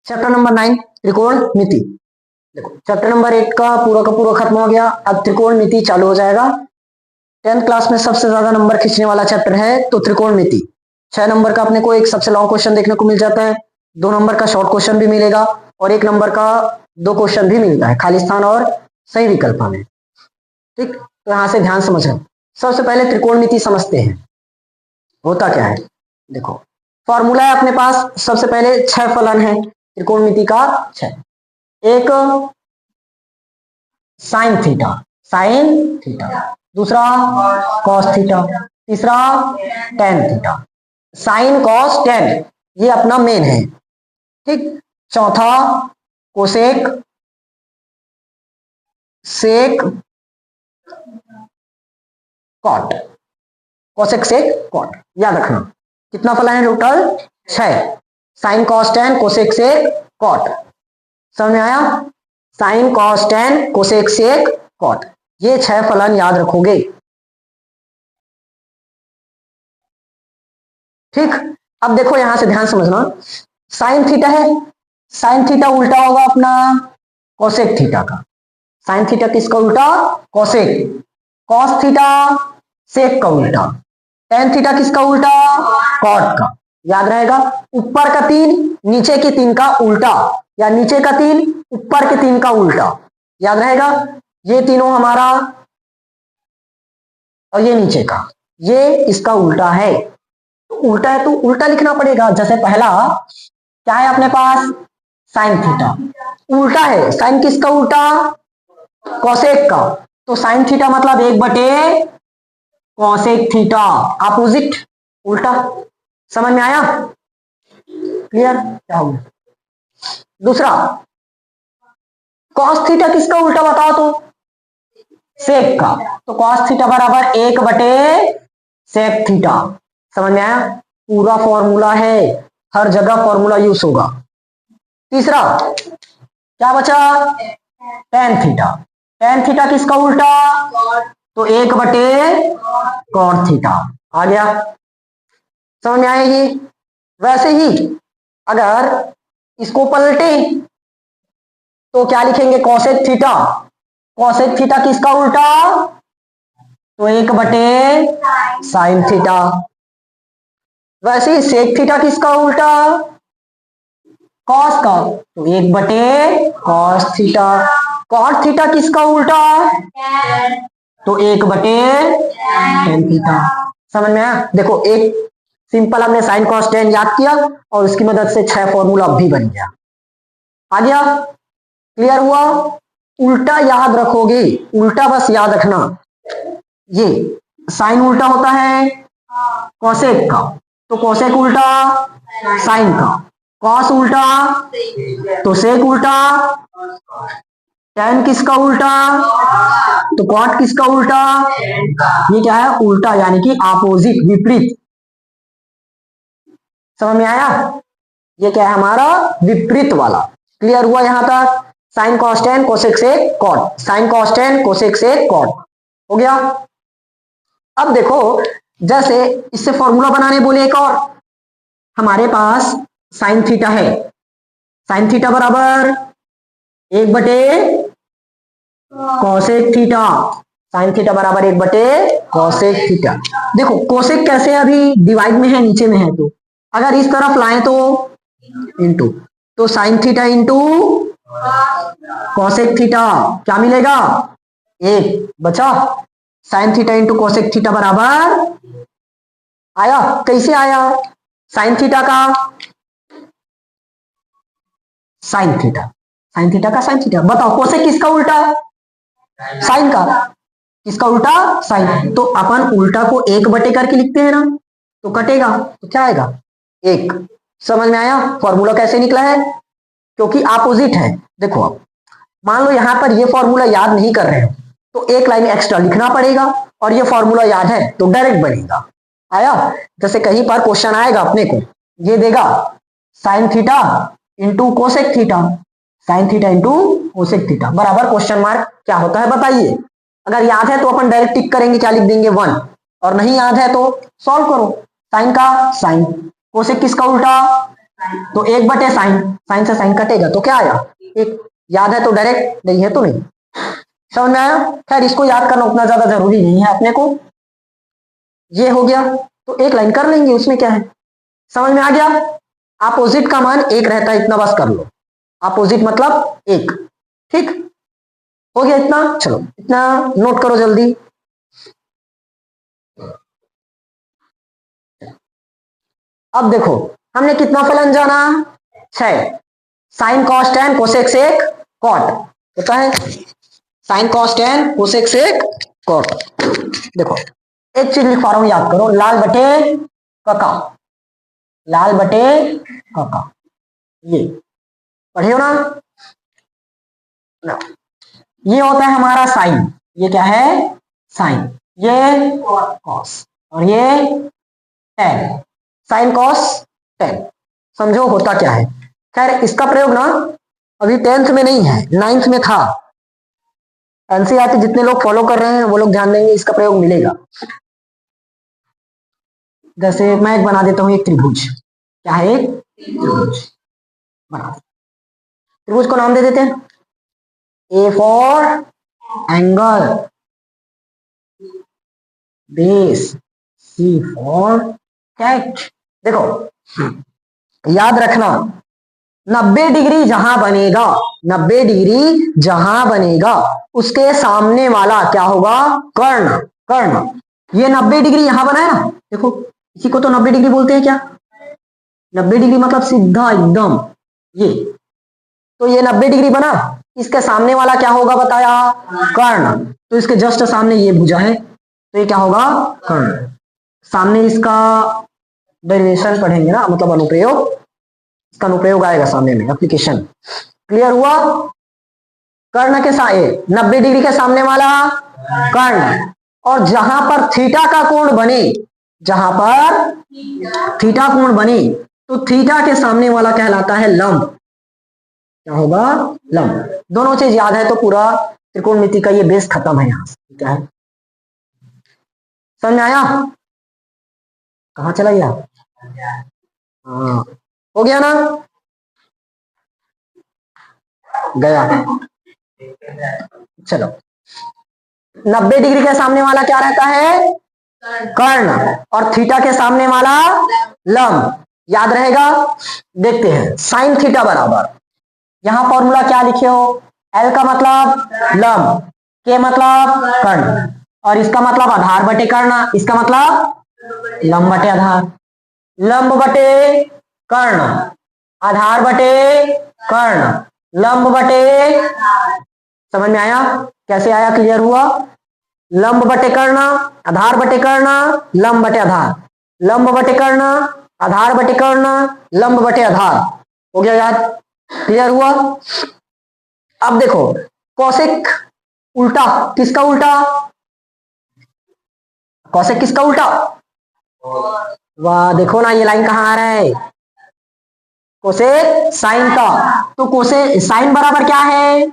Chapter number 9 त्रिकोणमिति। देखो chapter number 8 का पूरा खत्म हो गया। अब त्रिकोणमिति चालू हो जाएगा। 10th क्लास में सबसे ज्यादा नंबर खींचने वाला चैप्टर है तो त्रिकोणमिति। 6 नंबर का अपने को एक सबसे लॉन्ग क्वेश्चन देखने को मिल जाता है, 2 नंबर का शॉर्ट क्वेश्चन भी मिलेगा और 1 नंबर का 2 क्वेश्चन भी मिलता है खाली स्थान और सही विकल्प में। ठीक, तो यहां से ध्यान समझना। सबसे पहले त्रिकोणमिति समझते हैं होता क्या है। देखो फॉर्मूला है अपने पास। सबसे पहले 6 फलन है त्रिकोणमिति का 6। एक साइन थीटा, दूसरा कॉस थीटा, तीसरा tan theta. Sine cos tan ये अपना मेन है। ठीक, चौथा cosec sec cot, cosec sec cot याद रखना। कितना फलन है total 6। Sine cos tan cosec sec cot, समझ में आया? Sine cos tan cosec sec cot, ये 6 फलन याद रखोगे। ठीक, अब देखो यहां से ध्यान समझना। साइन थीटा है, साइन थीटा उल्टा होगा अपना कोसेक थीटा का। साइन थीटा किसका उल्टा? कोसेक। कॉस थीटा सेक का उल्टा। टेन थीटा किसका उल्टा? कॉट का। याद रहेगा। ऊपर का 3 नीचे के 3 का उल्टा, या नीचे का 3 ऊपर के 3 का उल्टा। याद रहेगा। ये तीनों हमारा और ये नीचे का, ये इसका उल्टा है। तो उल्टा है तो उल्टा लिखना पड़ेगा। जैसे पहला क्या है अपने पास? साइन थीटा उल्टा है। साइन किसका उल्टा? कोसेक का। तो साइन थीटा मतलब 1/, कोसेक थीटा अपोजिट उल्टा। समझ में आया? क्लियर? क्या होगा? दूसरा कॉस थीटा किसका उल्टा बताओ तो? सेक का। तो कॉस थीटा बराबर 1/, सेक थीटा। समझ में आया? पूरा फॉर्मूला है, हर जगह फॉर्मूला यूज होगा। तीसरा क्या बचा? Tan theta. टेन थीटा किसका उल्टा? तो 1/, कॉट थीटा। आ गया? समझ में आएगी? वैसे ही अगर इसको पलटे तो क्या लिखेंगे? Cosec theta. कोसेक थीटा किसका उल्टा? तो 1/, साइन थीटा। वैसे ही सेक थीटा किसका उल्टा? कॉस का। तो 1/, कॉस थीटा। कॉट थीटा किसका उल्टा? तो 1/, टेन थीटा। समझ में आया? देखो एक सिंपल हमने साइन कॉस टेन याद किया और उसकी मदद से 6 फॉर्मूला भी बन गया। आ गया? क्लियर हुआ? उल्टा याद रखोगे, उल्टा बस याद रखना। ये साइन उल्टा होता है कोसेक का, तो कोसेक उल्टा साइन का। कॉस उल्टा तो सेक उल्टा। टेन किसका उल्टा? तो कॉट किसका उल्टा? ये क्या है? उल्टा, यानी कि अपोजिट, विपरीत। समझ में आया? ये क्या है? हमारा विपरीत वाला। क्लियर हुआ यहां तक? Sine cos tan cosec sec cot, sine cos tan cosec sec cot हो गया। अब देखो जैसे इससे फॉर्मूला बनाने बोले एक और, हमारे पास साइन थीटा है। साइन थीटा बराबर 1/, कोसेक थीटा। साइन थीटा बराबर 1/, कोसेक थीटा। देखो कोसेक कैसे है? अभी डिवाइड में है, नीचे में है, तो अगर इस तरफ लाएं तो इंटू, तो sine theta into cosec theta क्या मिलेगा? 1 बचा। Sine theta into cosec theta बराबर आया। कैसे आया? साइन थीटा का साइन थीटा, साइन थीटा का साइन थीटा। बताओ कोसेक किसका उल्टा? साइन का। किसका उल्टा? साइन। तो अपन उल्टा को 1/, करके लिखते हैं ना, तो कटेगा तो क्या आएगा? 1। समझ में आया फॉर्मूला कैसे निकला है? क्योंकि अपोजिट है। देखो अब मान लो यहां पर ये फॉर्मूला याद नहीं कर रहे हो तो एक लाइन एक्स्ट्रा लिखना पड़ेगा, और ये फॉर्मूला याद है तो डायरेक्ट बनेगा। आया? जैसे कहीं पर क्वेश्चन आएगा अपने को, ये देगा sine theta into cosec theta, sine theta into cosec theta बराबर क्वेश्चन मार्क क्या होता है बताइए? अगर याद है तो अपन डायरेक्ट टिक करेंगे, क्या लिख देंगे? 1। और नहीं याद है तो सॉल्व करो। साइन का साइन, कोसेक किसका उल्टा? तो 1/sin, साइन से साइन कटेगा तो क्या आया एक। याद है तो डायरेक्ट, नहीं है तो नहीं। समझ में आया। खैर इसको याद करना उतना ज्यादा जरूरी नहीं है अपने को। ये हो गया तो एक लाइन कर लेंगे, उसमें क्या है। समझ में आ गया। अपोजिट का मान 1 रहता है, इतना बस कर लो। अपोजिट मतलब 1। ठीक हो गया इतना। चलो इतना नोट करो जल्दी। अब देखो हमने कितना फलन जाना, 6। Sine cos tan cosec sec cot होता है। Sine cos tan cosec sec cot. देखो एक चीज लिखवा रहा हूं, याद करो। लाल बटे कका, लाल बटे कका, ये पढ़े हो ना। ये होता है हमारा साइन, ये क्या है साइन, ये कॉस और ये टेन। साइन कॉस टेन, समझो होता क्या है। खैर इसका प्रयोग ना अभी 10th में नहीं है, 9th में था। एनसीईआरटी जितने लोग फॉलो कर रहे हैं वो लोग ध्यान देंगे, इसका प्रयोग मिलेगा। जैसे मैं एक बना देता हूं, एक त्रिभुज। क्या है एक त्रिभुज बना, त्रिभुज को नाम दे देते हैं A for angle, base, C for cat. देखो याद रखना 90 डिग्री जहां बनेगा, 90 डिग्री जहां बनेगा उसके सामने वाला क्या होगा कर्ण। कर्ण, ये 90 डिग्री यहां बना है ना, देखो इसी को तो 90 डिग्री बोलते हैं क्या। 90 डिग्री मतलब सीधा एकदम ये। तो ये 90 डिग्री बना, इसके सामने वाला क्या होगा बताया कर्ण। तो इसके जस्ट सामने ये भुजा है, तो ये क्या होगा कर्ण। सामने इसका डेरिवेशन पढ़ेंगे ना, मतलब अनुप्रयोग, इसका अनुप्रयोग आएगा सामने में, एप्लीकेशन। क्लियर हुआ। कर्ण के साथ 90 डिग्री के सामने वाला कर्ण, और जहां पर थीटा का कोण बने, जहां पर थीटा कोण बने तो थीटा के सामने वाला कहलाता है लंब। क्या होगा लंब। दोनों चीज याद है तो पूरा त्रिकोणमिति का ये बेस खत्म है यहां से। क्या है समझ में आया। कहां चला गया। हाँ हो गया ना, गया। चलो 90 डिग्री के सामने वाला क्या रहता है कर्ण, और थीटा के सामने वाला लंब। याद रहेगा। देखते हैं साइन थीटा बराबर, यहां फॉर्मूला क्या लिखे हो, एल का मतलब लंब, के मतलब कर्ण, और इसका मतलब आधार बटे कर्ण, इसका मतलब लंब बटे आधार। लंब बटे कर्ण, आधार बटे कर्ण, लंब बटे। समझ में आया कैसे आया, क्लियर हुआ। लंब बटे कर्ण, आधार बटे कर्ण, लंब बटे आधार, लंब बटे कर्ण, आधार बटे कर्ण, लंब बटे आधार। हो गया याद, क्लियर हुआ। अब देखो कौशिक उल्टा, किसका उल्टा, कौशिक किसका उल्टा। वाह देखो ना ये लाइन कहां आ रहा है, कोसेक साइन का। तो कोसेक साइन बराबर क्या है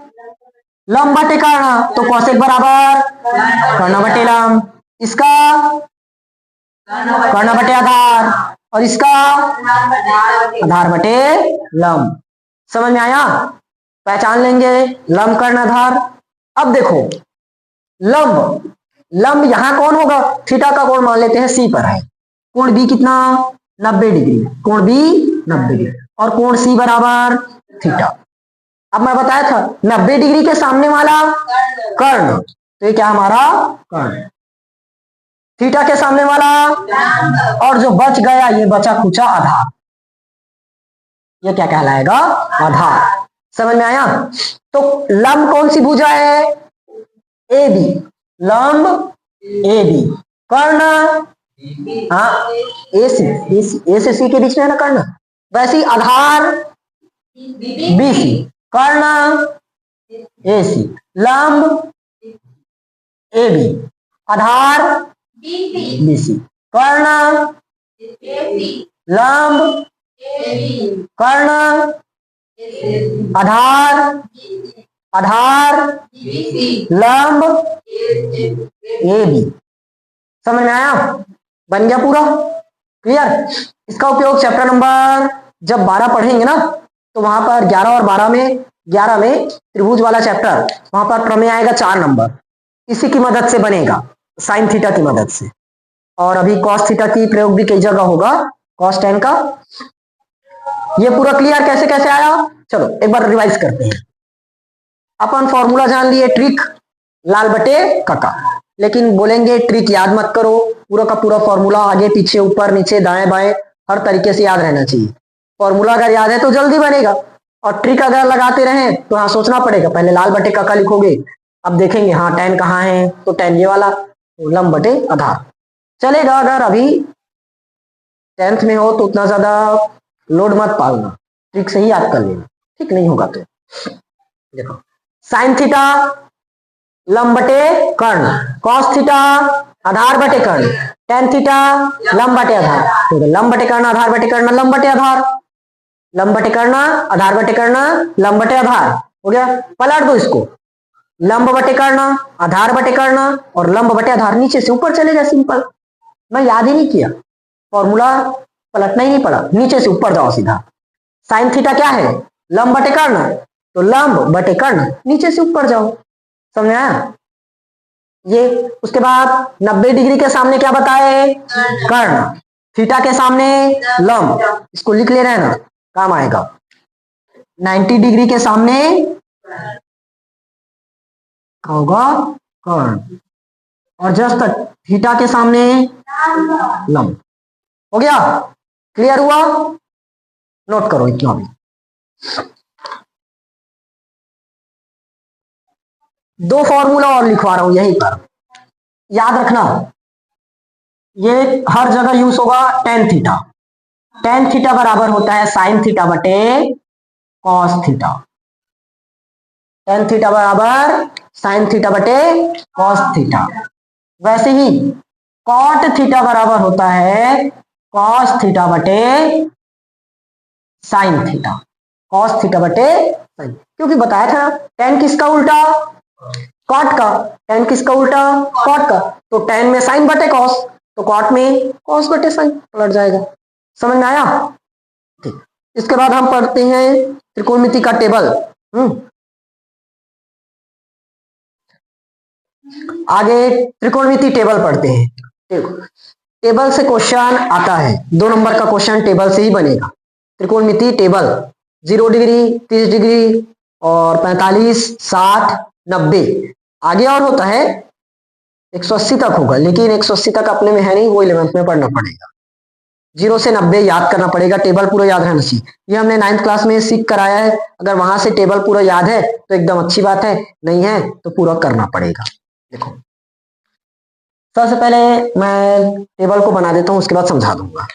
लंब बटे कर्ण, तो कौशिक बराबर कर्ण बटे लंब, इसका कर्ण बटे आधार, और इसका आधार बटे लंब। समझ में आया। पहचान लेंगे लंब कर्ण आधार। अब देखो लंब, लंब यहां कौन होगा, थीटा का कोण मान लेते हैं सी पर है, कोण बी कितना 90 डिग्री, कोण बी 90 डिग्री, और कोण सी बराबर थीटा। अब मैं बताया था 90 डिग्री के सामने वाला कर्ण, तो ये क्या हमारा कर्ण, थीटा के सामने वाला, और जो बच गया ये बचा खुचा आधार, ये क्या कहलाएगा आधार। समझ में आया। तो लंब कौन सी भुजा है ए बी, लंब ए बी, कर्ण हाँ ए से सी के बीच में है ना कर्ण, वैसे ही आधार बी सी, कर्ण ए सी, लंब A B, Aadhaar B C, कर्ण लंब कर्ण आधार, आधार लंब ए बी। समझ में आया, बन गया पूरा क्लियर। इसका उपयोग चैप्टर नंबर जब 12 पढ़ेंगे ना तो वहां पर 11 और 11 में त्रिभुज वाला चैप्टर, वहां पर प्रमेय आएगा 4 नंबर, इसी की मदद से बनेगा, साइन थीटा की मदद से। और अभी कॉस थीटा की प्रयोग भी कई जगह होगा, कॉस टेन का। ये पूरा क्लियर कैसे कैसे आया, चलो एक बार रिवाइज करते हैं। अपन फॉर्मूला जान लिए, ट्रिक लाल बटे काका, लेकिन बोलेंगे ट्रिक याद मत करो, पूरा का पूरा फॉर्मूला आगे पीछे ऊपर नीचे दाएं बाएं हर तरीके से याद रहना चाहिए। फॉर्मूला अगर याद है तो जल्दी बनेगा, और ट्रिक अगर लगाते रहे तो हाँ सोचना पड़ेगा, पहले लाल बटे काका लिखोगे, अब देखेंगे हाँ टेन कहाँ है, तो टेन ये वाला, तो लंब बटे आधार चलेगा। अगर अभी 10th में हो तो उतना ज्यादा लोड मत पालना, ट्रिक से ही याद कर लेना, ठीक नहीं होगा तो देखो साइन थीटा लंब बटे कर्ण, कॉस थीटा आधार बटे कर्ण, टेन थीटा लंब बटे आधार, तो लंब बटे कर्ण आधार बटे कर्ण लंब बटे आधार, लंब बटे कर्ण आधार बटे कर्ण लंब बटे आधार हो गया। पलट दो इसको, लंब बटे कर्ण आधार बटे कर्ण और लंब बटे आधार, नीचे से ऊपर चलेगा, सिंपल। मैं याद ही नहीं किया, फॉर्मूला पलटना ही नहीं पड़ा, नीचे से ऊपर जाओ सीधा। साइन थीटा क्या है, लंब बटे कर्ण, तो लंब बटे कर्ण नीचे से ऊपर जाओ, समझ में आया ये। उसके बाद 90 डिग्री के सामने क्या बताए, कर्ण, थीटा के सामने लंब, इसको लिख ले रहे हैं ना, काम आएगा। 90 डिग्री के सामने क्या होगा, कर्ण, और जस्ट थीटा के सामने लंब, हो गया, क्लियर हुआ, नोट करो इतना भी। दो फॉर्मूला और लिखवा रहा हूं यहीं पर, याद रखना, ये हर जगह यूज होगा। टेन थीटा, टेन थीटा बराबर होता है साइन थीटा बटे कॉस थीटा, टेन थीटा बराबर साइन थीटा बटे कॉस थीटा। वैसे ही कॉट थीटा बराबर होता है कॉस थीटा बटे साइन थीटा, कॉस थीटा बटे साइन, क्योंकि बताया था टेन किसका उल्टा, कॉट का, टेन किसका उल्टा, कॉट का, तो टेन में साइन बटे कॉस, तो कॉट में कॉस बटे साइन, पलट जाएगा, समझ में आया। ठीक, इसके बाद हम पढ़ते हैं त्रिकोणमिति का टेबल। आगे त्रिकोणमिति टेबल पढ़ते हैं। टेबल से क्वेश्चन आता है, 2 नंबर का क्वेश्चन टेबल से ही बनेगा। त्रिकोणमिति टेबल 0 डिग्री, 30 डिग्री और 45, 60, 90, आगे और होता है 180 तक होगा, लेकिन 180 तक अपने में है नहीं, वो 11th में पढ़ना पड़ेगा। 0 से 90 याद करना पड़ेगा, टेबल पूरा याद रहना चाहिए। ये हमने 9th क्लास में सीख कराया है, अगर वहां से टेबल पूरा याद है तो एकदम अच्छी बात है, नहीं है तो पूरा करना पड़ेगा। देखो सबसे पहले मैं टेबल को बना देता हूं, उसके बाद समझा दूंगा।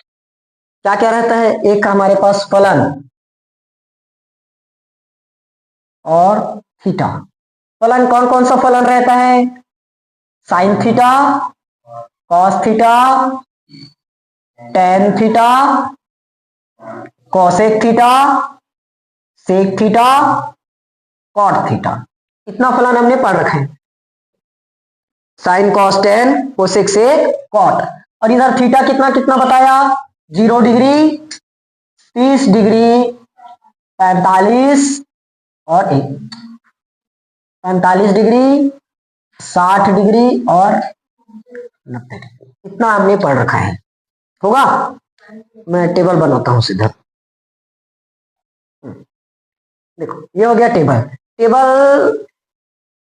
क्या क्या रहता है, एक हमारे पास फलन और थीटा। फलन कौन कौन सा फलन रहता है, sine theta, cos theta, tan theta, cosec theta, sec theta, cot theta, इतना फलन हमने पढ़ रखा है, sine cos tan cosec sec cot. और इधर थीटा कितना कितना बताया, 0 डिग्री, 30 डिग्री, 45 और 45 डिग्री, 60 डिग्री और 90 डिग्री, इतना हमने पढ़ रखा है, होगा। मैं टेबल बनाता हूं सीधा, देखो ये हो गया टेबल। टेबल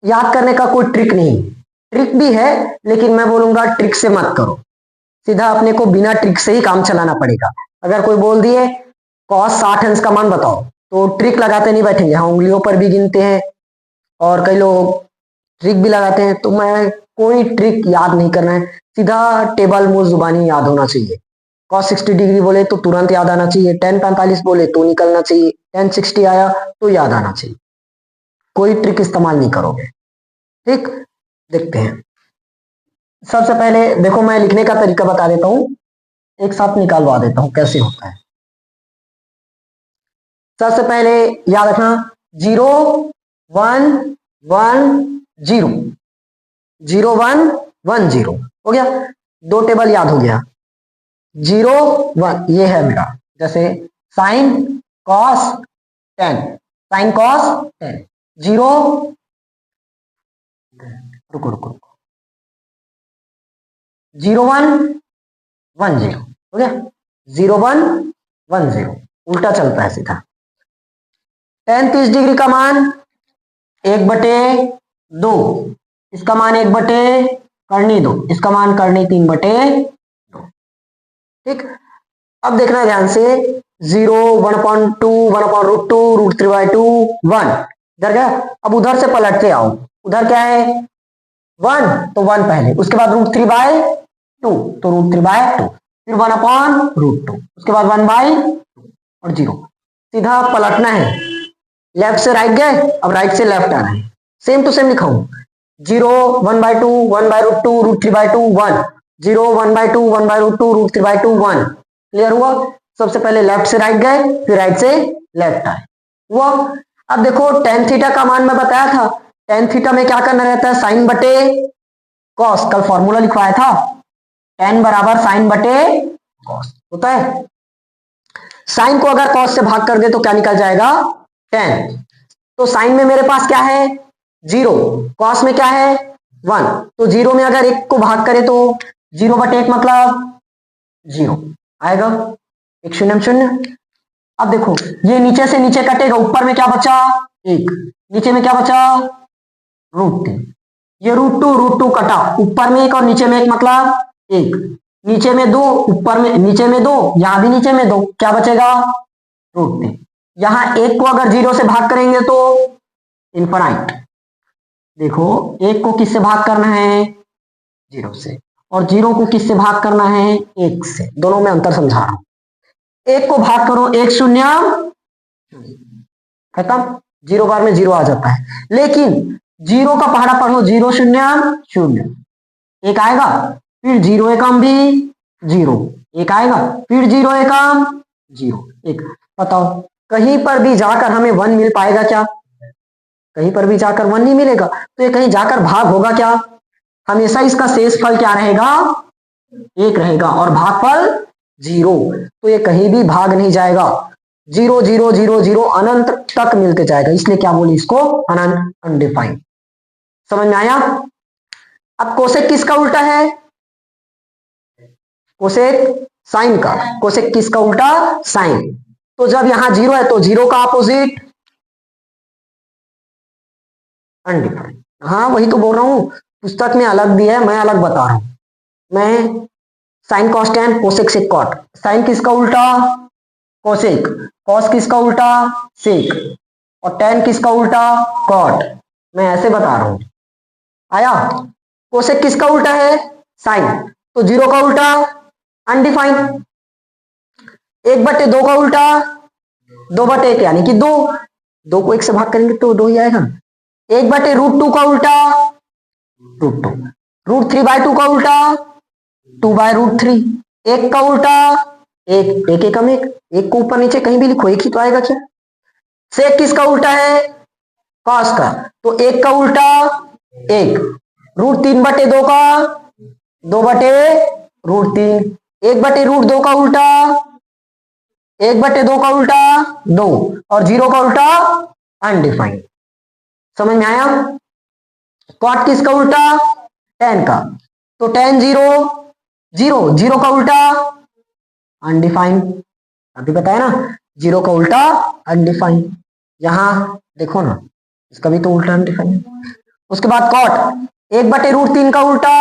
याद करने का कोई ट्रिक नहीं, ट्रिक भी है लेकिन मैं बोलूंगा ट्रिक से मत करो, सीधा अपने को बिना ट्रिक से ही काम चलाना पड़ेगा। अगर कोई बोल दिए cos 60 अंश का मान बताओ, तो ट्रिक लगाते नहीं बैठेंगे, हाँ उंगलियों पर भी गिनते हैं और कई लोग ट्रिक भी लगाते हैं, तो मैं कोई ट्रिक याद नहीं करना है, सीधा टेबल मुंह जुबानी याद होना चाहिए। cos 60 डिग्री बोले तो तुरंत याद आना चाहिए, tan 45 बोले तो निकलना चाहिए, tan 60 आया तो याद आना चाहिए, कोई ट्रिक इस्तेमाल नहीं करोगे, ठीक। देखते हैं, सबसे पहले देखो मैं लिखने का तरीका बता देता हूं, एक साथ निकालवा देता हूं कैसे होता है। सबसे पहले याद रखना 0 1 1 0, 0 1 1 0 हो गया, 2 टेबल याद हो गया। 0 1 ये है मेरा, जैसे sign cos ten, sign cos ten, 0, रुको रुको रुको, 0 1 1 0 हो गया, 0 1 1 0, उल्टा चलता है सीधा। tan 30 डिग्री का मान 1/2, इसका मान 1/2, इसका मान 3/2। ठीक, अब देखना है ध्यान से, 0 1/2 1/√2 √3/2 1 इधर गया। अब उधर से पलटते आओ, उधर क्या है 1, तो 1 पहले, उसके बाद √3/2 तो √3/2, फिर 1/√2, उसके बाद 1/2 और 0। सीधा पलटना है, लेफ्ट से राइट गए, अब राइट से लेफ्ट आना है, सेम टू सेम लिखा हूं, 0 1/2 1/√2 √3/2 1, 0 1/2 1/√2 √3/2 1। क्लियर हुआ? सबसे पहले लेफ्ट से राइट गए, फिर राइट से लेफ्ट आए, हुआ। अब देखो tan थीटा का मान मैं बताया था, tan थीटा में क्या करना रहता है, साइन बटे कॉस, कल फॉर्मूला लिखवाया था, tan बराबर साइन बटे कॉस होता है। साइन को अगर कॉस से भाग कर दे तो क्या निकल जाएगा, tan। तो साइन में मेरे पास क्या है 0, कॉस में क्या है 1, तो 0 में अगर 1 को भाग करे तो 0/1 मतलब 0 आएगा, 1 0 0। अब देखो ये नीचे से नीचे कटेगा, ऊपर में क्या बचा 1, नीचे में क्या बचा √3, ये √2 कटा, ऊपर में 1 और नीचे में 1 मतलब 1, नीचे में 2, ऊपर में नीचे में 2, यहां भी नीचे में 2, क्या बचेगा √3। यहां 1 को अगर 0 से भाग करेंगे तो इनफाइनाइट। देखो 1 को किससे भाग करना है 0 से, और 0 को किससे भाग करना है 1 से, दोनों में अंतर समझा रहा हूं। 1 को भाग करो 1 0 खत्म, 0 बार में 0 आ जाता है, लेकिन 0 का पहाड़ा पढ़ो 0 0 0, 1 आएगा, फिर 0 एकम भी 0, 1 आएगा, फिर 0 एकम 0 1। बताओ कहीं पर भी जाकर हमें 1 मिल पाएगा क्या, कहीं पर भी जाकर 1 नहीं मिलेगा, तो ये कहीं जाकर भाग होगा क्या, हमेशा इसका शेष फल क्या रहेगा 1 रहेगा, और भागफल 0, तो ये कहीं भी भाग नहीं जाएगा, 0 0 0 0 अनंत तक मिलते जाएगा, इसलिए क्या बोली इसको अनंत, अनडिफाइंड। समझ में आया? अब कोसेक किसका उल्टा है, कोसेक साइन का, कोसेक किसका उल्टा साइन, तो जब यहां 0 है तो 0 का अपोजिट अनडिफाइंड। हाँ वही तो बोल रहा हूं, पुस्तक में अलग दिया है, मैं अलग बता रहा हूं। मैं sine cos tan, cosec sec cot, sine किसका उल्टा कोसेक, कॉस किसका उल्टा सेक, और टेन किसका उल्टा कॉट, मैं ऐसे बता रहा हूं। आया? कोसेक किसका उल्टा है साइन, तो 0 का उल्टा अनडिफाइंड, 1/2 का उल्टा 2/1 यानी कि 2, 2 को 1 से भाग करेंगे तो 2 ही आएगा। 1/√2 का उल्टा √2, √3/2 का उल्टा 2/√3, 1 का उल्टा 1, 1 एकम 1, 1 को ऊपर नीचे कहीं भी लिखो 1 ही तो आएगा क्या। सेक किसका उल्टा है कॉस का, तो 1 का उल्टा 1, √3/2 का 2/√3, 1/√2 का उल्टा 1/2 का उल्टा 2, और 0 का उल्टा अनडिफाइंड। समझ में आया? कॉट किसका उल्टा tan का, तो tan 0 0, 0 का उल्टा अनडिफाइंड, अभी बताया ना 0 का उल्टा अनडिफाइंड। यहां देखो ना इसका भी तो उल्टा अनडिफाइंड। उसके बाद कॉट 1/√3 का उल्टा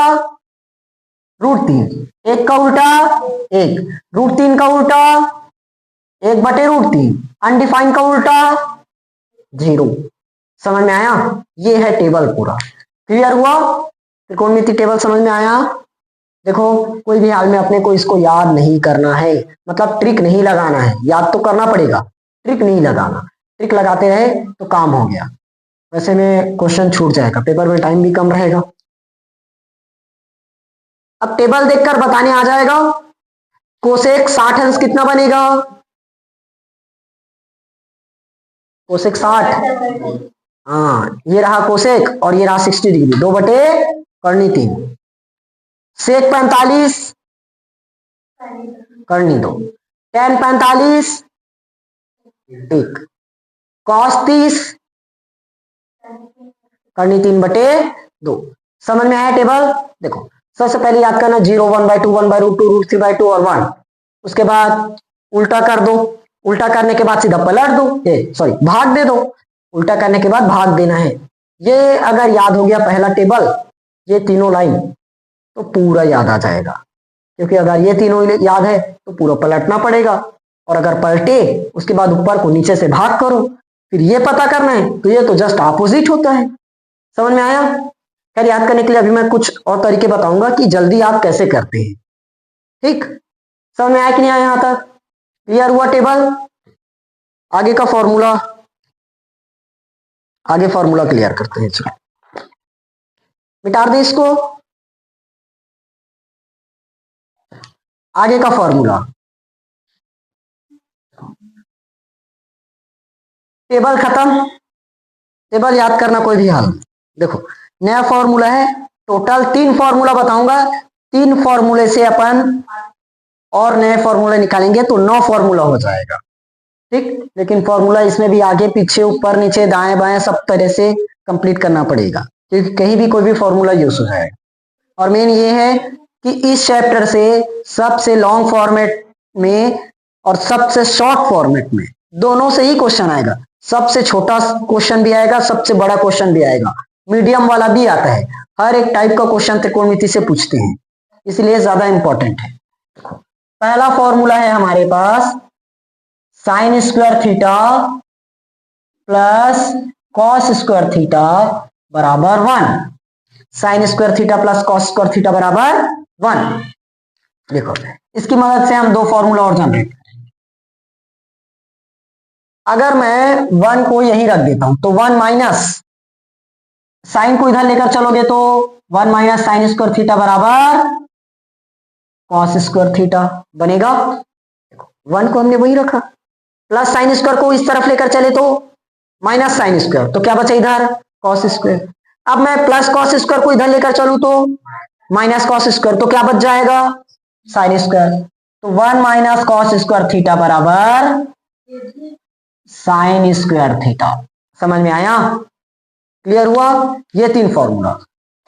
√3, 1 का उल्टा 1, √3 का उल्टा 1/√3, अनडिफाइंड का उल्टा 0। समझ में आया? ये है टेबल पूरा। क्लियर हुआ? त्रिकोणमिति टेबल समझ में आया? देखो कोई भी हाल में अपने को इसको याद नहीं करना है, मतलब ट्रिक नहीं लगाना है, याद तो करना पड़ेगा, ट्रिक नहीं लगाना, ट्रिक लगाते रहे तो काम हो गया, वैसे में क्वेश्चन छूट जाएगा, पेपर में टाइम भी कम रहेगा। अब टेबल देखकर बताने आ जाएगा कोसेक 60 अंश कितना बनेगा, कोसेक 60, हाँ ये रहा कोसेक और ये रहा 60 डिग्री, 2/3, सेक 45 करनी दो, tan 45 एक। कॉस 30 करनी 3/2। समझ में आया टेबल? देखो सबसे पहले याद करना 0 1/2 1/√2 √3/2 और 1। उसके बाद उल्टा कर दो, उल्टा करने के बाद सीधा पलट दो, सॉरी भाग दे दो, उल्टा करने के बाद भाग देना है। ये अगर याद हो गया पहला टेबल, ये तीनों लाइन, तो पूरा याद आ जाएगा। क्योंकि अगर ये तीनों याद है तो पूरा पलटना पड़ेगा, और अगर पलटे उसके बाद ऊपर को नीचे से भाग करो, फिर ये पता करना है, तो ये तो जस्ट ऑपोजिट होता है। समझ में आया? खैर याद करने के लिए अभी मैं कुछ और तरीके बताऊंगा कि जल्दी आप कैसे करते हैं। ठीक, समझ में आया कि नहीं आया? यहां तक क्लियर हुआ टेबल? आगे का फॉर्मूला, आगे फॉर्मूला क्लियर करते हैं। चलो मिटा दें इसको। आगे का फॉर्मूला, टेबल खत्म, टेबल याद करना कोई भी हाल। देखो नया फॉर्मूला है, टोटल 3 फॉर्मूला बताऊंगा, 3 फॉर्मूले से अपन और नए फॉर्मूले निकालेंगे तो 9 फॉर्मूला हो जाएगा। ठीक, लेकिन फॉर्मूला इसमें भी आगे पीछे ऊपर नीचे दाएं बाएं सब तरह से कंप्लीट करना पड़ेगा, क्योंकि कहीं भी कोई भी फॉर्मूला यूज हो जाएगा। और मेन ये है कि इस चैप्टर से सबसे लॉन्ग फॉर्मेट में और सबसे शॉर्ट फॉर्मेट में दोनों से ही क्वेश्चन आएगा। सबसे छोटा क्वेश्चन भी आएगा, सबसे बड़ा क्वेश्चन भी आएगा, मीडियम वाला भी आता है। हर एक टाइप का क्वेश्चन त्रिकोणमिति से पूछते हैं, इसलिए ज्यादा इंपॉर्टेंट है। पहला फॉर्मूला है हमारे पास sine square theta plus cos square theta बराबर 1। Sine square theta plus cos square theta बराबर 1। देखो इसकी मदद से हम 2 फॉर्मूला और जनरेट करेंगे। अगर मैं 1 को यहीं रख देता हूं तो 1 माइनस साइन को इधर लेकर चलोगे तो 1 माइनस साइन स्क्वायर थीटा बराबर कॉस स्क्वायर थीटा बनेगा। 1 को हमने वही रखा, प्लस साइन स्क्वायर को इस तरफ लेकर चले तो माइनस साइन स्क्वायर, तो क्या बचा इधर कॉस स्क्वायर। अब मैं प्लस कॉस स्क्वायर को इधर लेकर चलूं तो माइनस कॉस स्क्वायर, तो क्या बच जाएगा साइन स्क्वायर। तो 1 माइनस कॉस स्क्वायर थीटा बराबर साइन स्क्वायर थीटा। समझ में आया? क्लियर हुआ? ये 3 formula,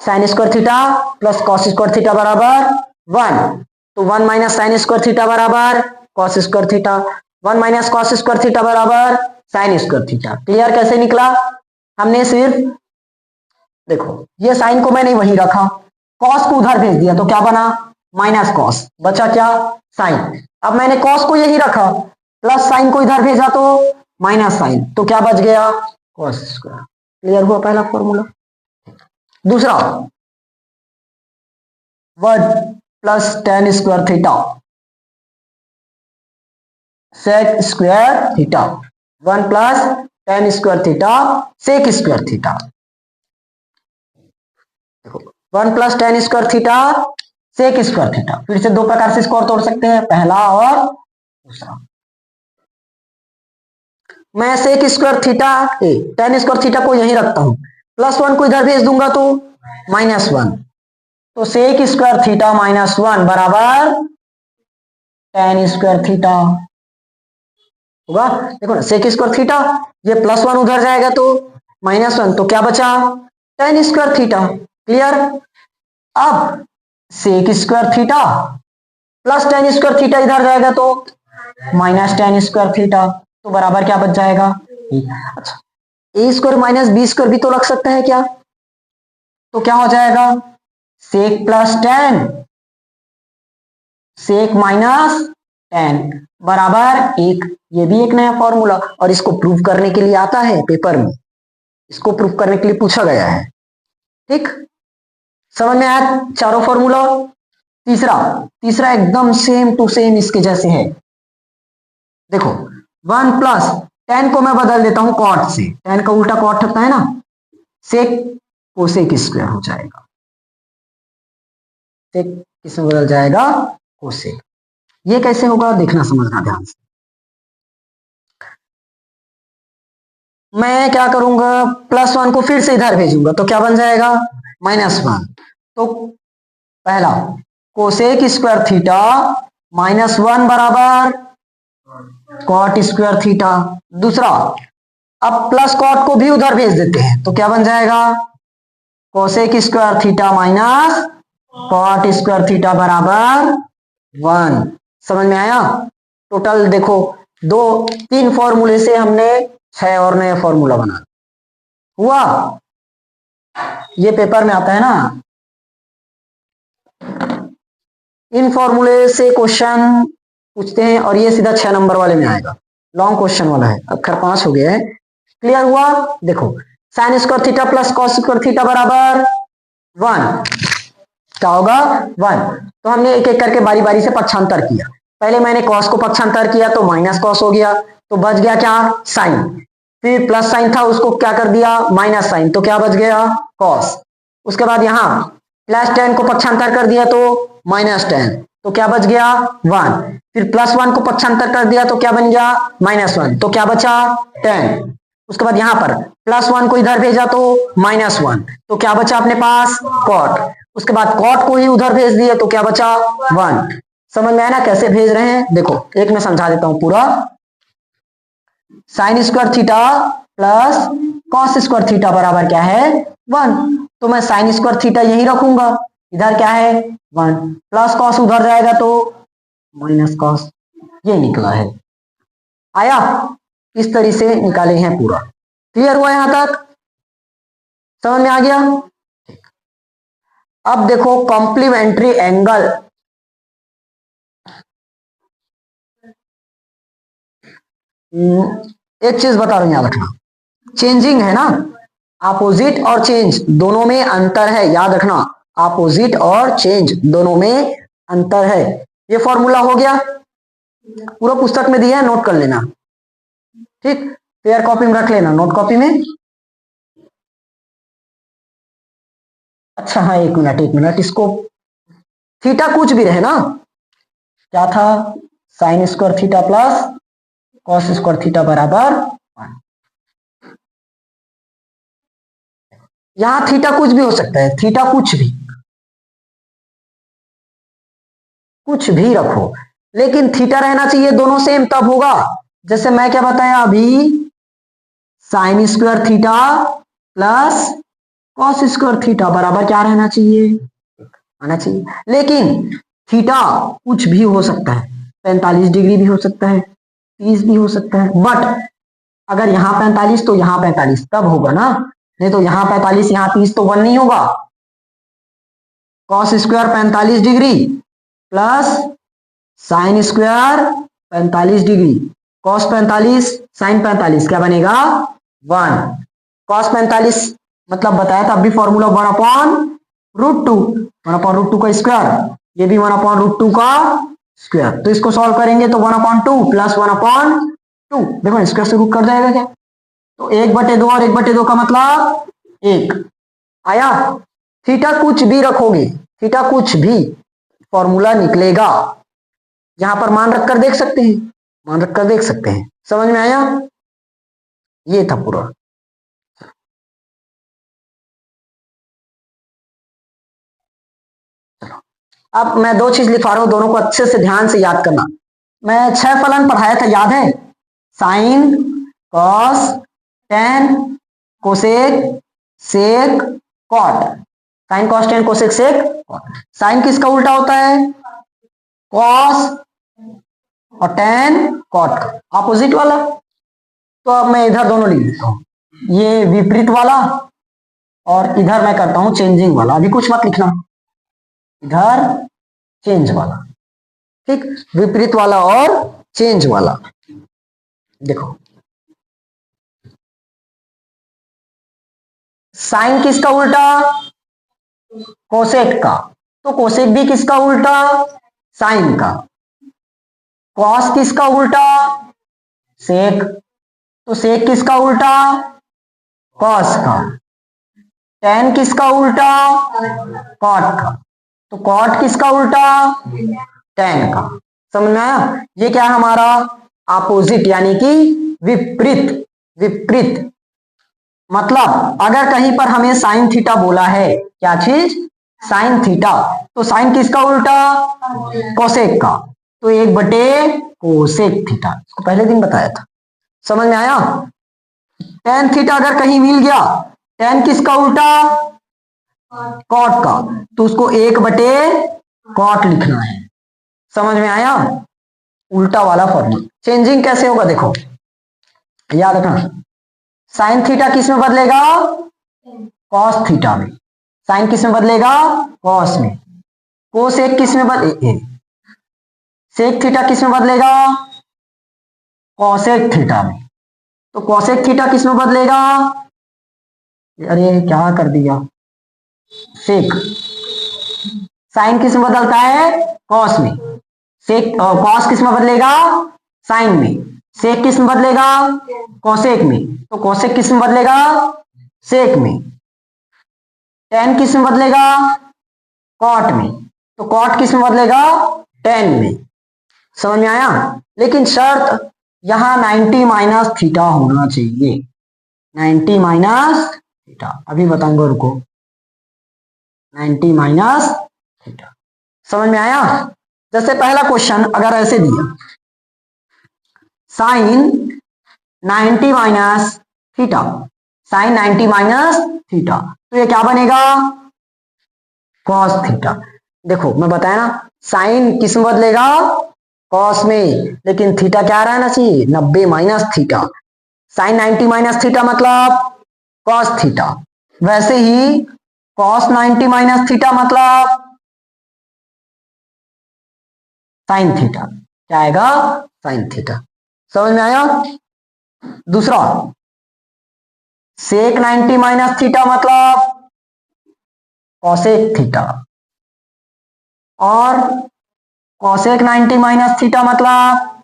sign square theta plus cos square theta बराबर 1, तो 1 माइनस साइन स्क्वायर थीटा बराबर cos square theta, 1 minus cos square theta बराबर साइन स्क्वायर थीटा। क्लियर? कैसे निकला? हमने सिर्फ देखो ये साइन को मैंने वहीं रखा, कॉस को उधर भेज दिया, तो क्या बना माइनस कॉस, बचा क्या साइन। अब मैंने कॉस को यहीं रखा, प्लस साइन को इधर भेजा तो माइनस साइन, तो क्या बच गया कॉस स्क्वायर। क्लियर हुआ पहला फॉर्मूला? दूसरा, वर्ड plus tan square theta sec square theta, 1 plus tan square theta sec square theta. देखो 1 plus tan square theta sec square theta, फिर से 2 प्रकार से इसको और तोड़ सकते हैं, पहला और दूसरा। मैं sec square theta tan square theta को यहीं रखता हूं, प्लस 1 को इधर भेज दूंगा तो -1, तो सेक स्क्वायर थीटा -1 बराबर टेन स्क्वायर थीटा होगा। देखो ना सेक स्क्वायर थीटा, ये +1 उधर जाएगा तो -1, तो क्या बचा टेन स्क्वायर थीटा। क्लियर? अब sec square theta plus tan square theta इधर जाएगा तो -10 स्क्वायर थीटा, तो बराबर क्या बच जाएगा। अच्छा ए स्क्वायर माइनस बी स्क्वायर भी तो लग सकता है क्या, तो क्या हो जाएगा सेक प्लस टेन सेक -10 बराबर 1। ये भी एक नया फॉर्मूला, और इसको प्रूव करने के लिए आता है पेपर में, इसको प्रूव करने के लिए पूछा गया है। ठीक, समझ में आया चारों फॉर्मूला? तीसरा एकदम सेम टू सेम इसके जैसे है। देखो 1 प्लस टेन को मैं बदल देता हूं कॉट से, टेन का उल्टा कॉट होता है ना, सेक कोसेक स्क्वायर हो जाएगा, सेक किसमें बदल जाएगा कोसेक। ये कैसे होगा देखना समझना ध्यान से। मैं क्या करूंगा +1 को फिर से इधर भेजूंगा तो क्या बन जाएगा -1, तो पहला कोसेक स्क्वायर थीटा -1 बराबर कॉट स्क्वायर थीटा। दूसरा, अब प्लस कॉट को भी उधर भेज देते हैं तो क्या बन जाएगा, cosec square theta minus cot square theta बराबर 1। समझ में आया। टोटल देखो 3 फॉर्मूले से हमने 6 और नया फॉर्मूला बना हुआ। ये पेपर में आता है ना, इन फॉर्मूले से क्वेश्चन पूछते हैं और ये सीधा 6 नंबर वाले में आएगा, लॉन्ग क्वेश्चन वाला है। अक्षर 5 हो गया है। क्लियर हुआ। देखो sine square theta plus cos square theta बराबर 1, क्या होगा 1। तो हमने एक एक करके बारी बारी से पक्षांतर किया। पहले मैंने कॉस को पक्षांतर किया तो माइनस कॉस हो गया, तो बच गया क्या साइन। फिर प्लस साइन था उसको क्या कर दिया माइनस साइन, तो क्या बच गया कॉस। उसके बाद यहाँ प्लस 10 को पक्षांतर कर दिया तो माइनस 10, तो क्या बच गया 1। फिर प्लस 1 को पक्षांतर कर दिया तो क्या बन गया माइनस 1, तो क्या बचा 10। उसके बाद यहाँ पर प्लस 1 को इधर भेजा तो माइनस 1, तो क्या बचा अपने पास कॉट। उसके बाद कॉट को ही उधर भेज दिए तो क्या बचा 1। समझ में आया ना कैसे भेज रहे हैं। देखो एक मैं समझा देता हूं पूरा। Sign square theta plus cos square theta बराबर क्या है 1, तो मैं साइन स्क्वायर थीटा यही रखूंगा, इधर क्या है 1, प्लस कॉस उधर जाएगा तो माइनस कॉस, ये निकला है। आया, इस तरह से निकाले हैं पूरा। क्लियर हुआ यहां तक, समझ में आ गया। अब देखो कॉम्प्लीमेंट्री एंगल, एक चीज बता रहा हूं याद रखना, चेंजिंग है ना, अपोजिट और चेंज दोनों में अंतर है, याद रखना अपोजिट और चेंज दोनों में अंतर है। ये फॉर्मूला हो गया, पूरा पुस्तक में दिया है, नोट कर लेना ठीक, पेयर कॉपी में रख लेना, नोट कॉपी में। अच्छा हाँ एक मिनट, इसको थीटा कुछ भी रहे ना, क्या था sign square theta plus cos square theta बराबर 1। यहां थीटा कुछ भी हो सकता है, थीटा कुछ भी रखो, लेकिन थीटा रहना चाहिए दोनों सेम, तब होगा। जैसे मैं क्या बताया अभी, sign square theta plus cos square theta बराबर क्या रहना चाहिए आना चाहिए। लेकिन थीटा कुछ भी हो सकता है, 45 डिग्री भी हो सकता है, 30 भी हो सकता है, बट अगर यहाँ 45 तो यहाँ 45 तब होगा ना, नहीं तो यहाँ 45 यहाँ 30 तो 1 नहीं होगा। Cos square 45 degree plus sine square 45 degree, cos 45 sine 45 क्या बनेगा 1। कॉस 45 मतलब बताया था अभी फॉर्मूला 1/√2, 1/√2 का स्क्वायर, ये भी 1/√2 का स्क्वायर। तो इसको सॉल्व करेंगे तो 1/2 प्लस 1/2, देखो स्क्वायर से रूट कर जाएगा क्या, तो 1/2 और 1/2 का मतलब 1 आया। थीटा कुछ भी रखोगे, थीटा कुछ भी फॉर्मूला निकलेगा। यहां पर मान रखकर देख सकते हैं, मान रखकर देख सकते हैं। समझ में आया, ये था पूरा। अब मैं 2 चीज लिखा रहा हूं, दोनों को अच्छे से ध्यान से याद करना। मैं 6 फलन पढ़ाया था, याद है, sine cos tan cosec sec cot, sine cos tan cosec sec cot. Sine किसका उल्टा होता है कॉस, और टेन कॉट का ऑपोजिट वाला। तो अब मैं इधर दोनों लिख देता हूं, ये विपरीत वाला और इधर मैं करता हूं चेंजिंग वाला। अभी कुछ मत लिखना, इधर चेंज वाला, ठीक, विपरीत वाला और चेंज वाला। देखो साइन किसका उल्टा कोसेक का, तो कोसेक भी किसका उल्टा साइन का। कॉस किसका उल्टा सेक, तो सेक किसका उल्टा कॉस का। टेन किसका उल्टा कॉट का, तो कॉट किसका उल्टा टेन का। समझ में आया, ये क्या है हमारा अपोजिट यानी कि विपरीत। विपरीत मतलब अगर कहीं पर हमें साइन थीटा बोला है, क्या चीज साइन थीटा, तो साइन किसका उल्टा कोसेक का, तो 1 बटे कोसेक थीटा, इसको पहले दिन बताया था, समझ में आया। टेन थीटा अगर कहीं मिल गया, टेन किसका उल्टा, कॉट का, तो उसको 1 बटे कॉट लिखना है, समझ में आया। उल्टा वाला फॉर्मूला। चेंजिंग कैसे होगा देखो, याद रखना, साइन थीटा किस में बदलेगा, कॉस थीटा में। साइन किस में बदलेगा, कॉस में। कोसेक किस में बदले, सेक थीटा किस में बदलेगा, कॉसेक थीटा में। तो कॉसेक थीटा किस में बदलेगा, अरे क्या कर दिया, सेक। साइन किस में बदलता है, कॉस में। सेक कॉस किस में बदलेगा, साइन में। सेक किस में बदलेगा, कॉसेक में। तो कॉसेक किस में बदलेगा, सेक में। टेन किस में बदलेगा, कॉट में। तो कॉट किस में बदलेगा, टेन में, समझ में आया। लेकिन शर्त यहां 90 माइनस थीटा होना चाहिए, 90 माइनस थीटा, अभी बताऊंगा रुको, 90 माइनस थीटा, समझ में आया। जैसे पहला क्वेश्चन अगर ऐसे दिया, sine 90 minus theta, sine 90 minus theta, तो ये क्या बनेगा, कॉस थीटा। देखो मैं बताया ना, साइन किस में बदलेगा, कॉस में, लेकिन थीटा क्या रहना चाहिए, 90 minus theta. Sine 90 minus theta मतलब कॉस थीटा, वैसे ही कॉस 90 माइनस थीटा मतलब साइन थीटा, क्या आएगा, साइन थीटा, समझ में आया। दूसरा, सेक 90 माइनस थीटा मतलब कॉसेक थीटा, और कॉसेक 90 माइनस थीटा मतलब,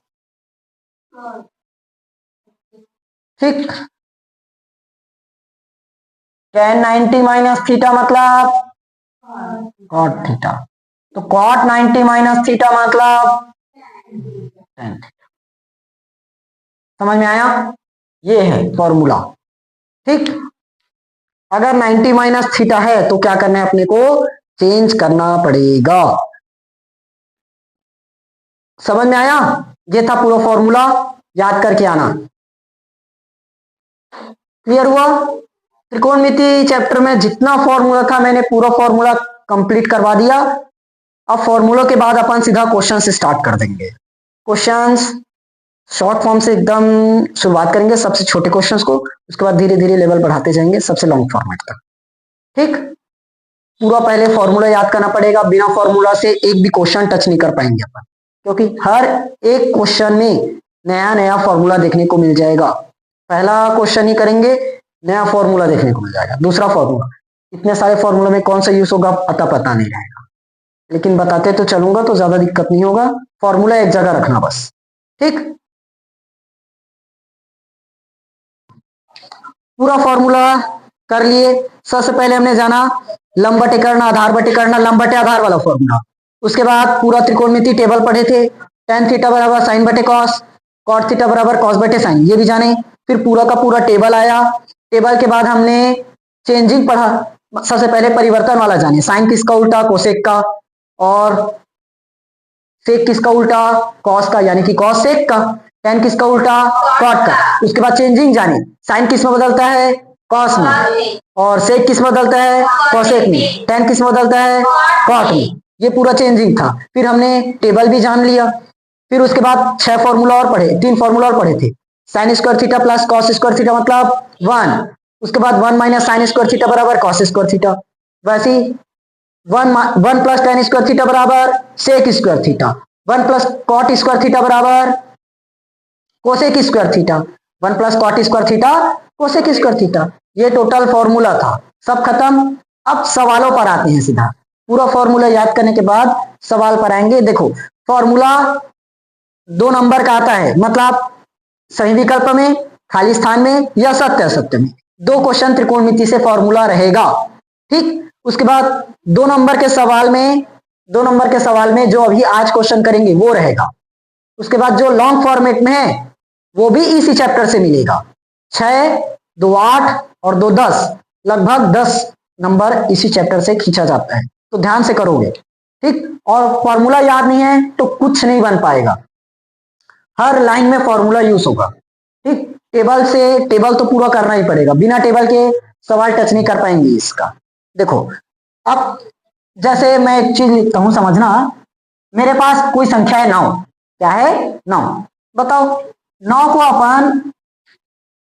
ठीक, टेन 90 माइनस थीटा मतलब कॉट थीटा। तो कॉट 90 माइनस थीटा मतलब टेन थीटा, समझ में आया। ये है फॉर्मूला, ठीक। अगर 90 माइनस थीटा है तो क्या करना है, अपने को चेंज करना पड़ेगा, समझ में आया। ये था पूरा फॉर्मूला, याद करके आना, क्लियर हुआ। त्रिकोणमिति चैप्टर में जितना फॉर्मूला था मैंने पूरा फॉर्मूला कंप्लीट करवा दिया। अब फॉर्मूलों के बाद अपन सीधा क्वेश्चन से स्टार्ट कर देंगे। क्वेश्चंस शॉर्ट फॉर्म से एकदम शुरुआत करेंगे, सबसे छोटे क्वेश्चंस को, उसके बाद धीरे धीरे लेवल बढ़ाते जाएंगे सबसे लॉन्ग फॉर्मेट तक, ठीक। पूरा पहले फॉर्मूला याद करना पड़ेगा, बिना फॉर्मूला से एक भी क्वेश्चन टच नहीं कर पाएंगे अपन, क्योंकि हर एक क्वेश्चन में नया नया फॉर्मूला देखने को मिल जाएगा। पहला क्वेश्चन ही करेंगे, नया फॉर्मूला देखने को मिल जाएगा। दूसरा फॉर्मूला, इतने सारे फॉर्मूला में कौन सा यूज होगा पता नहीं रहेगा, लेकिन बताते तो चलूंगा तो ज्यादा दिक्कत नहीं होगा। फॉर्मूला एक जगह रखना बस, ठीक। पूरा फॉर्मूला कर लिए। सबसे पहले हमने जाना लंब बटे कर्ण, आधार बटे कर्ण, लंब बटे आधार वाला फॉर्मूला। उसके बाद पूरा त्रिकोणमिति टेबल पढ़े थे, टेन थीटा बराबर साइन बटे कॉस, कॉट थीटा बराबर कॉस बटे साइन, ये भी जाने। फिर पूरा का पूरा टेबल आया। टेबल के बाद हमने चेंजिंग पढ़ा। सबसे पहले परिवर्तन वाला जाने, साइन किसका उल्टा, कोसेक का, और सेक किसका उल्टा, कॉस का, यानी कि कॉस सेक का। टेन किसका उल्टा, कॉट का। उसके बाद चेंजिंग जाने, साइन किस में बदलता है, कॉस में, और सेक किस में बदलता है, कॉसेक में। टेन किस में बदलता है, कॉट में। ये पूरा चेंजिंग था। फिर हमने टेबल भी जान लिया। फिर उसके बाद 6 फॉर्मूला और पढ़े, 3 फॉर्मूला और पढ़े थे। Sine square theta plus cos square theta मतलब 1। उसके बाद 1 माइनस साइन स्क्वायर थीटा बराबर कॉस स्क्वायर थीटा। वैसे ही 1 प्लस टेन स्क्वायर थीटा बराबर sec square theta. 1 plus cot square theta बराबर cosec square theta. 1 plus cot square theta cosec square theta. ये total formula था, सब खत्म। अब सवालों पर आते हैं सीधा। पूरा फॉर्मूला याद करने के बाद सवाल पर आएंगे। देखो फॉर्मूला 2 नंबर का आता है, मतलब सही विकल्प में, खाली स्थान में, या सत्य असत्य में। 2 क्वेश्चन त्रिकोणमिति से फॉर्मूला रहेगा, ठीक। उसके बाद 2 नंबर के सवाल में, 2 नंबर के सवाल में जो अभी आज क्वेश्चन करेंगे वो रहेगा। उसके बाद जो लॉन्ग फॉर्मेट में है वो भी इसी चैप्टर से मिलेगा। 6, 2, 8 और 2, 10, लगभग 10 नंबर इसी चैप्टर से खींचा जाता है, तो ध्यान से करोगे, ठीक, और फॉर्मूला याद नहीं है तो कुछ नहीं बन पाएगा, हर लाइन में फॉर्मूला यूज होगा। ठीक, टेबल से टेबल तो पूरा करना ही पड़ेगा, बिना टेबल के सवाल टच नहीं कर पाएंगे इसका। देखो अब जैसे मैं एक चीज लिखता हूं, समझना, मेरे पास कोई संख्या है 9, क्या है 9, बताओ 9 को अपन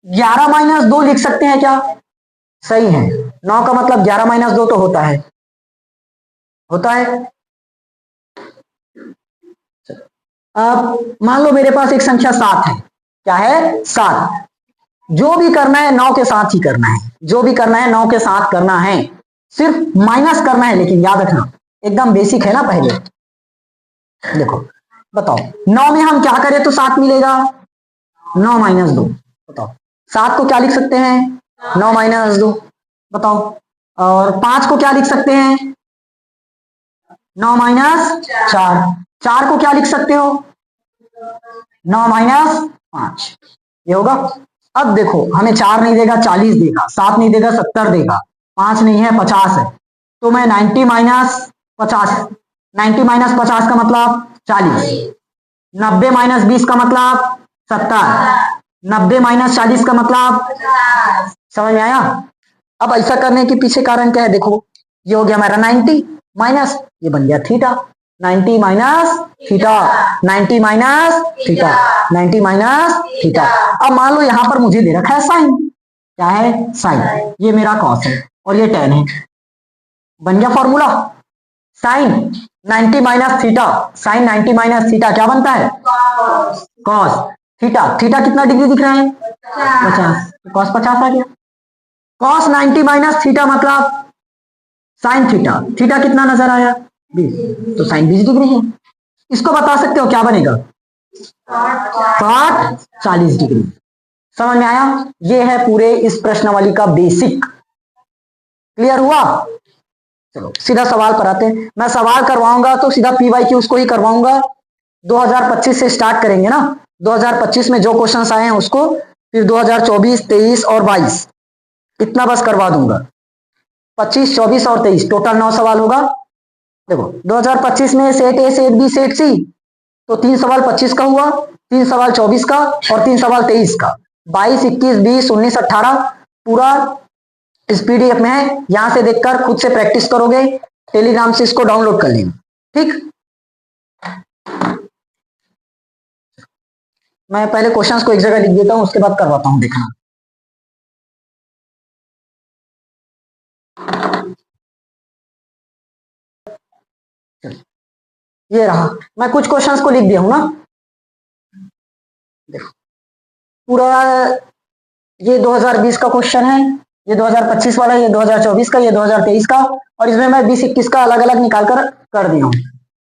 11 माइनस 2 लिख सकते हैं क्या? सही है, 9 का मतलब 11 माइनस 2 तो होता है, होता है। अब मान लो मेरे पास एक संख्या 7 है, क्या है 7, जो भी करना है 9 के साथ ही करना है, जो भी करना है 9 के साथ करना है, सिर्फ माइनस करना है, लेकिन याद रखना एकदम बेसिक है ना। पहले देखो बताओ 9 में हम क्या करें तो 7 मिलेगा, 9 माइनस 2, बताओ 7 को क्या लिख सकते हैं, 9 माइनस 2, बताओ। और 5 को क्या लिख सकते हैं, 9 माइनस 4, 4 को क्या लिख सकते हो, 9 माइनस 5, ये होगा। अब देखो हमें 4 नहीं देगा 40 देगा, 7 नहीं देगा 70 देगा, 5 नहीं है 50 है, तो मैं 90 माइनस 50, 90 माइनस 50 का मतलब 40, 90 माइनस 20 का मतलब 70, 90 माइनस 40 का मतलब, समझ में आया? अब ऐसा करने के पीछे कारण क्या है, देखो ये हो गया हमारा 90 माइनस, ये बन गया theta, 90 minus theta, 90 minus theta, 90 minus theta. अब मान लो यहां पर मुझे दे रखा है साइन, क्या है साइन, ये मेरा कॉस है और ये टेन है, बन गया formula, sine 90 minus theta, sine 90 minus theta क्या बनता है, कॉस थीटा। थीटा कितना डिग्री दिख रहा है, 50, कॉस 50 आ गया। कॉस 90 माइनस थीटा मतलब साइन थीटा, थीटा कितना नजर आया 20, तो साइन 20 डिग्री है। इसको बता सकते हो क्या बनेगा, 60 40 डिग्री। समझ में आया? ये है पूरे इस प्रश्नावली का बेसिक, क्लियर हुआ? चलो सीधा सवाल पर आते हैं। मैं सवाल करवाऊंगा तो सीधा PYQ उसको ही करवाऊंगा, 2025 से स्टार्ट करेंगे ना, 2025 में जो क्वेश्चंस आए हैं उसको, फिर 2024 23 और 22 इतना बस करवा दूंगा, 25 24 और 23 टोटल 9 सवाल होगा। देखो 2025 में set A set B set C, तो 3 सवाल 25 का हुआ, 3 सवाल 24 का और 3 सवाल 23 का, 22 21 20 19 18 पूरा इस PDF में है, यहां से देखकर खुद से प्रैक्टिस करोगे, टेलीग्राम से इसको डाउनलोड कर लेना। ठीक, मैं पहले क्वेश्चंस को एक जगह लिख देता हूं, उसके बाद करवाता हूं, देखना। ये रहा, मैं कुछ क्वेश्चंस को लिख दिया हूं ना, देखो पूरा ये 2020 का क्वेश्चन है, ये 2025 वाला, ये 2024 का, ये 2023 का, और इसमें मैं 20 21 का अलग अलग निकाल कर दिया हूँ,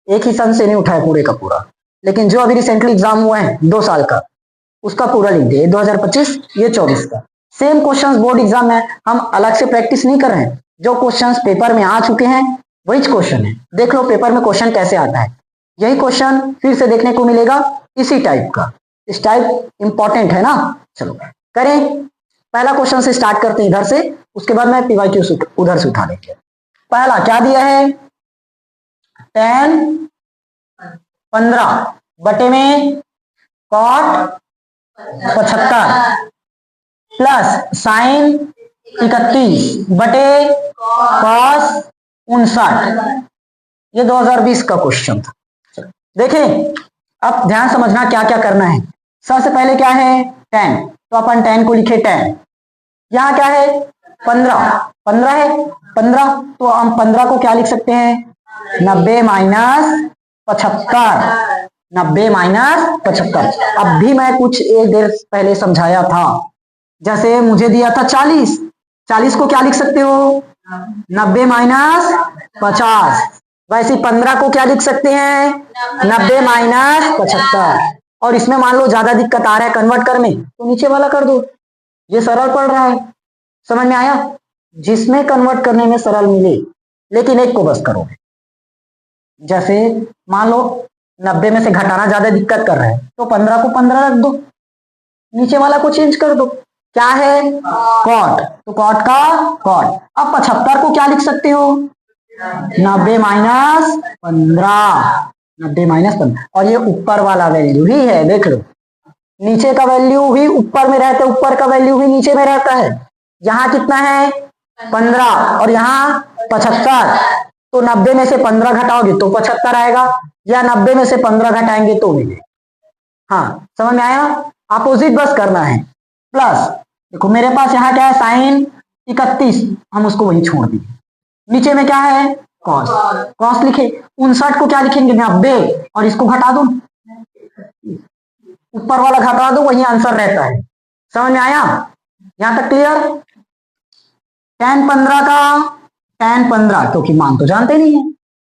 एक ही सन से नहीं उठाया पूरे का पूरा, लेकिन जो अभी रिसेंटली एग्जाम हुआ है 2 साल का उसका पूरा लिख दिया, 2025 ये 24 का। सेम क्वेश्चंस बोर्ड एग्जाम में, हम अलग से प्रैक्टिस नहीं कर रहे हैं, जो क्वेश्चंस पेपर में आ चुके हैं वही क्वेश्चन है। देख लो पेपर में क्वेश्चन कैसे आता है, यही क्वेश्चन फिर से देखने को मिलेगा इसी टाइप का, इस टाइप इंपॉर्टेंट है ना। चलो करें, पहला क्वेश्चन से स्टार्ट करते हैं इधर से, उसके बाद मैं PYQ उधर से उठा लेंगे। पहला क्या दिया है, tan 15 बटे में cot 75 प्लस साइन 31 बटे cos 59, ये 2020 का क्वेश्चन था। देखें अब ध्यान समझना क्या क्या करना है। सबसे पहले क्या है tan, तो अपन tan को लिखे tan, यहाँ क्या है 15 है, 15 तो हम 15 को क्या लिख सकते हैं, 90 माइनस 75, 90 माइनस 75। अब भी मैं कुछ एक देर पहले समझाया था, जैसे मुझे दिया था 40, 40 को क्या लिख सकते हो 90 माइनस 50, वैसे 15 को क्या लिख सकते हैं 90 माइनस 75। और इसमें मान लो ज्यादा दिक्कत आ रहा है कन्वर्ट करने, तो नीचे वाला कर दो, ये सरल पड़ रहा है। समझ में आया? जिसमें कन्वर्ट करने में सरल मिले, लेकिन एक को बस करो, जैसे मान लो 90 में से घटाना ज्यादा दिक्कत कर रहा है, तो 15 को 15 रख दो, नीचे वाला को चेंज कर दो, क्या है कॉट, तो कॉट का कॉट। अब 75 को क्या लिख सकते हो 90 माइनस 15, 90 माइनस 15, और ये ऊपर वाला वैल्यू ही है, देख लो नीचे का वैल्यू ही ऊपर में रहता है, ऊपर का वैल्यू ही नीचे में रहता है। यहाँ कितना है 15 और यहाँ 75, तो 90 में से 15 घटाओगे तो 75 आएगा, या 90 में से 15 घटाएंगे तो मिलेगा। हाँ समझ में आया, अपोजिट बस करना है। प्लस देखो मेरे पास यहाँ क्या है साइन 31, हम उसको वहीं छोड़ दिए। नीचे में क्या है कॉस, कॉस लिखे, 59 को क्या लिखेंगे 90 और इसको घटा दो, ऊपर वाला घटा दो, वही आंसर रहता है। समझ में आया, यहां तक क्लियर। tan 15 का tan 15, क्योंकि मान तो जानते नहीं है।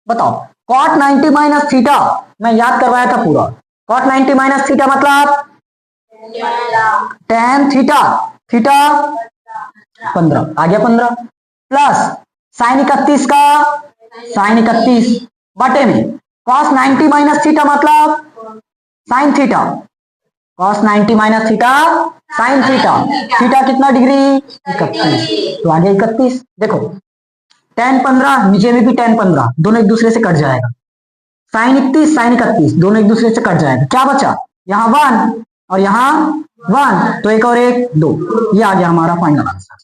बताओ cot 90 माइनस थीटा, मैं याद करवाया था पूरा। cot 90 माइनस थीटा मतलब tan थीटा, थीटा 15 आ गया 15, प्लस साइन 31 का साइन 31 बटे में cos 90 माइनस थीटा मतलब sine theta, cos 90 minus theta sine theta, theta कितना डिग्री 31, तो आ गया 31। देखो tan 15 नीचे में भी tan 15, दोनों एक दूसरे से कट जाएगा, साइन 31 साइन 31 दोनों एक दूसरे से कट जाएगा, क्या बचा यहाँ 1 और यहाँ 1, तो एक और एक 2, ये आ गया हमारा फाइनल आंसर।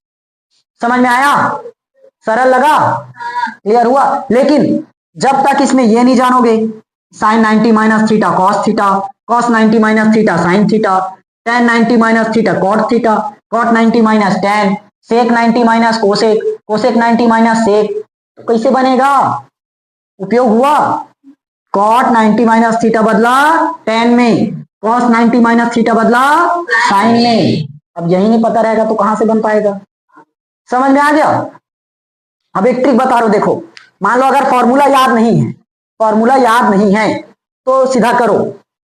समझ में आया, सरल लगा, क्लियर हुआ। लेकिन जब तक इसमें ये नहीं जानोगे sine 90 minus theta cos theta, cos 90 minus theta sine theta, tan 90 minus theta cot theta, cot 90 minus tan, sec 90 minus cosec, cosec 90 minus sec, तो कैसे बनेगा, उपयोग हुआ। कॉट 90 माइनस थीटा बदला tan में, कॉस 90 माइनस थीटा बदला sine में। अब यही नहीं पता रहेगा तो कहां से बन पाएगा। समझ में आ गया। अब एक ट्रिक बता रहा हूं, देखो मान लो अगर फॉर्मूला याद नहीं है, फॉर्मूला याद नहीं है तो सीधा करो,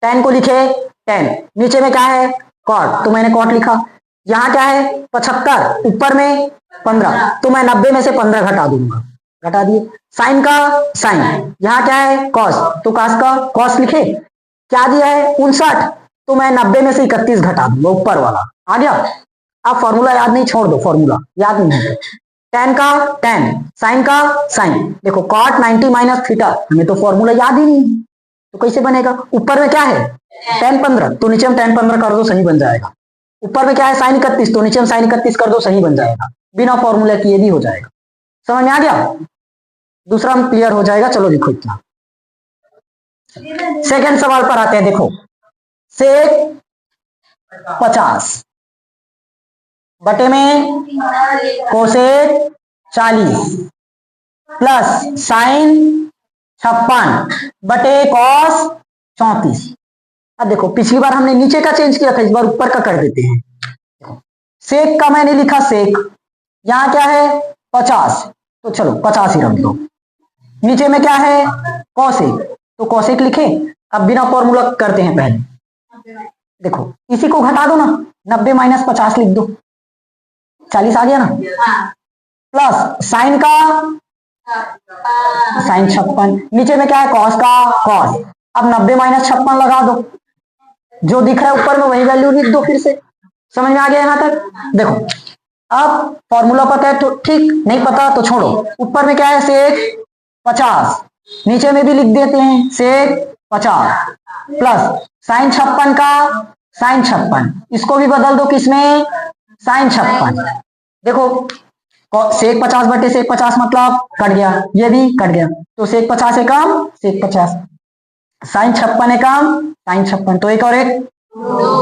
tan को लिखे tan, नीचे में क्या है cot, तो मैंने cot लिखा, यहाँ क्या है 75, ऊपर में 15, तो मैं 90 में से 15 घटा दूंगा, घटा दिए। साइन का साइन, यहाँ क्या है cos, तो cos का cos लिखे, क्या दिया है 59, तो मैं 90 में से 31 घटा दूंगा, ऊपर वाला आ गया। आप फॉर्मूला याद नहीं, छोड़ दो, फॉर्मूला याद नहीं है, tan का tan, साइन का साइन, देखो cot 90 माइनस थीटा, हमें तो फॉर्मूला याद ही नहीं, तो कैसे बनेगा। ऊपर में क्या है tan 15, तो नीचे में tan 15 कर दो, सही बन जाएगा। ऊपर में क्या है साइन 31, तो नीचे में साइन 31 कर दो, सही बन जाएगा, बिना फॉर्मूला किए भी हो जाएगा। समझ में आ गया, दूसरा हम क्लियर हो जाएगा। चलो लिखो इतना। सेकेंड सवाल पर आते हैं, देखो सेक 50 बटे में कोसेक 40 प्लस साइन 56 बटे कॉस 34। अब देखो पिछली बार हमने नीचे का चेंज किया था, इस बार ऊपर का कर देते हैं। सेक का मैंने लिखा सेक, यहां क्या है 50, तो चलो 50 ही रख दो। नीचे में क्या है कॉसेक, तो कॉसेक लिखे। अब बिना फॉर्मूला करते हैं पहले, देखो इसी को घटा दो ना, 90 माइनस 50 लिख दो, 40 आ गया ना, प्लस साइन का साइन 56, नीचे में क्या है कॉस का कॉस। अब 90 माइनस 56 लगा दो, जो दिख रहा है ऊपर में वही वैल्यू लिख दो फिर से। समझ में आ गया यहां तक। देखो अब फॉर्मूला पता है तो ठीक, नहीं पता तो छोड़ो। ऊपर में क्या है सेक 50, नीचे में भी लिख देते हैं सेक 50 प्लस साइन 56 का साइन 56, इसको भी बदल दो किसमें साइन 56। देखो सेक 50 बटे सेक 50 मतलब कट गया, ये भी कट गया, तो सेक 50 है कम सेक 50, साइन 56 है कम साइन 56, तो एक और एक,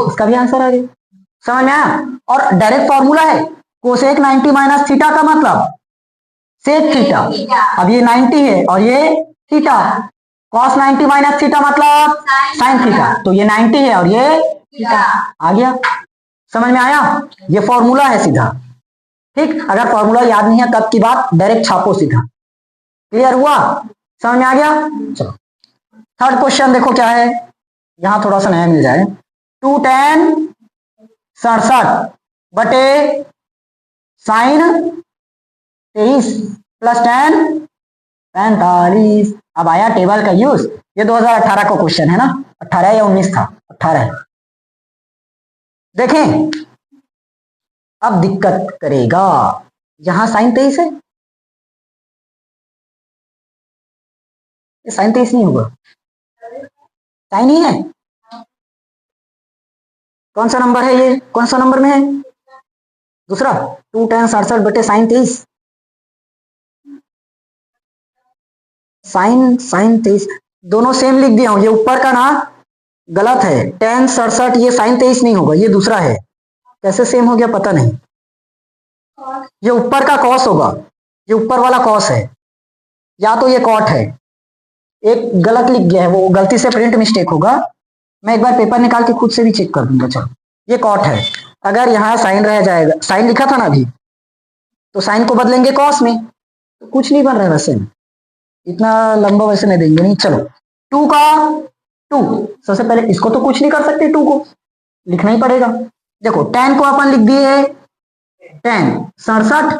इसका भी आंसर आ गया। समझ में आया। और डायरेक्ट फॉर्मूला है कोसेक 90 माइनस थीटा का मतलब सेक थीटा, अब ये 90 है और ये थीटा, कॉस 90 माइनस थीटा मतलब साइन थीटा, तो ये 90 है और ये थीटा आ गया। समझ में आया, ये फॉर्मूला है सीधा। ठीक, अगर फॉर्मूला याद नहीं है तब की बात, डायरेक्ट छापो सीधा। क्लियर हुआ, समझ में आ गया। चलो थर्ड क्वेश्चन देखो क्या है, यहां थोड़ा सा नया मिल जाए। 2 tan 67 बटे साइन 23 प्लस tan 45। अब आया टेबल का यूज, ये 2018 का क्वेश्चन है ना, 18 या 19 था, 18 है। देखें अब दिक्कत करेगा, यहां साइन 23 है, ये साइन 23 नहीं होगा, साइन ही है। कौन सा नंबर है ये, कौन सा नंबर में है, दूसरा 2 tan 67 बटे साइन 23, साइन साइन 23 दोनों सेम लिख दिया हूं। ये ऊपर का ना गलत है, tan 67 ये साइन 23 नहीं होगा, ये दूसरा है। कैसे सेम हो गया पता नहीं, ये ऊपर का कॉस होगा, ये ऊपर वाला कॉस है, या तो ये कॉट है। एक गलत लिख गया है, वो गलती से प्रिंट मिस्टेक होगा, मैं एक बार पेपर निकाल के खुद से भी चेक कर दूंगा। चलो ये कॉट है, अगर यहाँ साइन रह जाएगा, साइन लिखा था ना अभी, तो साइन को बदलेंगे कॉस में, तो कुछ नहीं बन रहा है वैसे, इतना लंबा वैसे नहीं देंगे नहीं। चलो 2 का 2, सबसे पहले इसको तो कुछ नहीं कर सकते, 2 को लिखना ही पड़ेगा। देखो tan को अपन लिख दिए, tan 67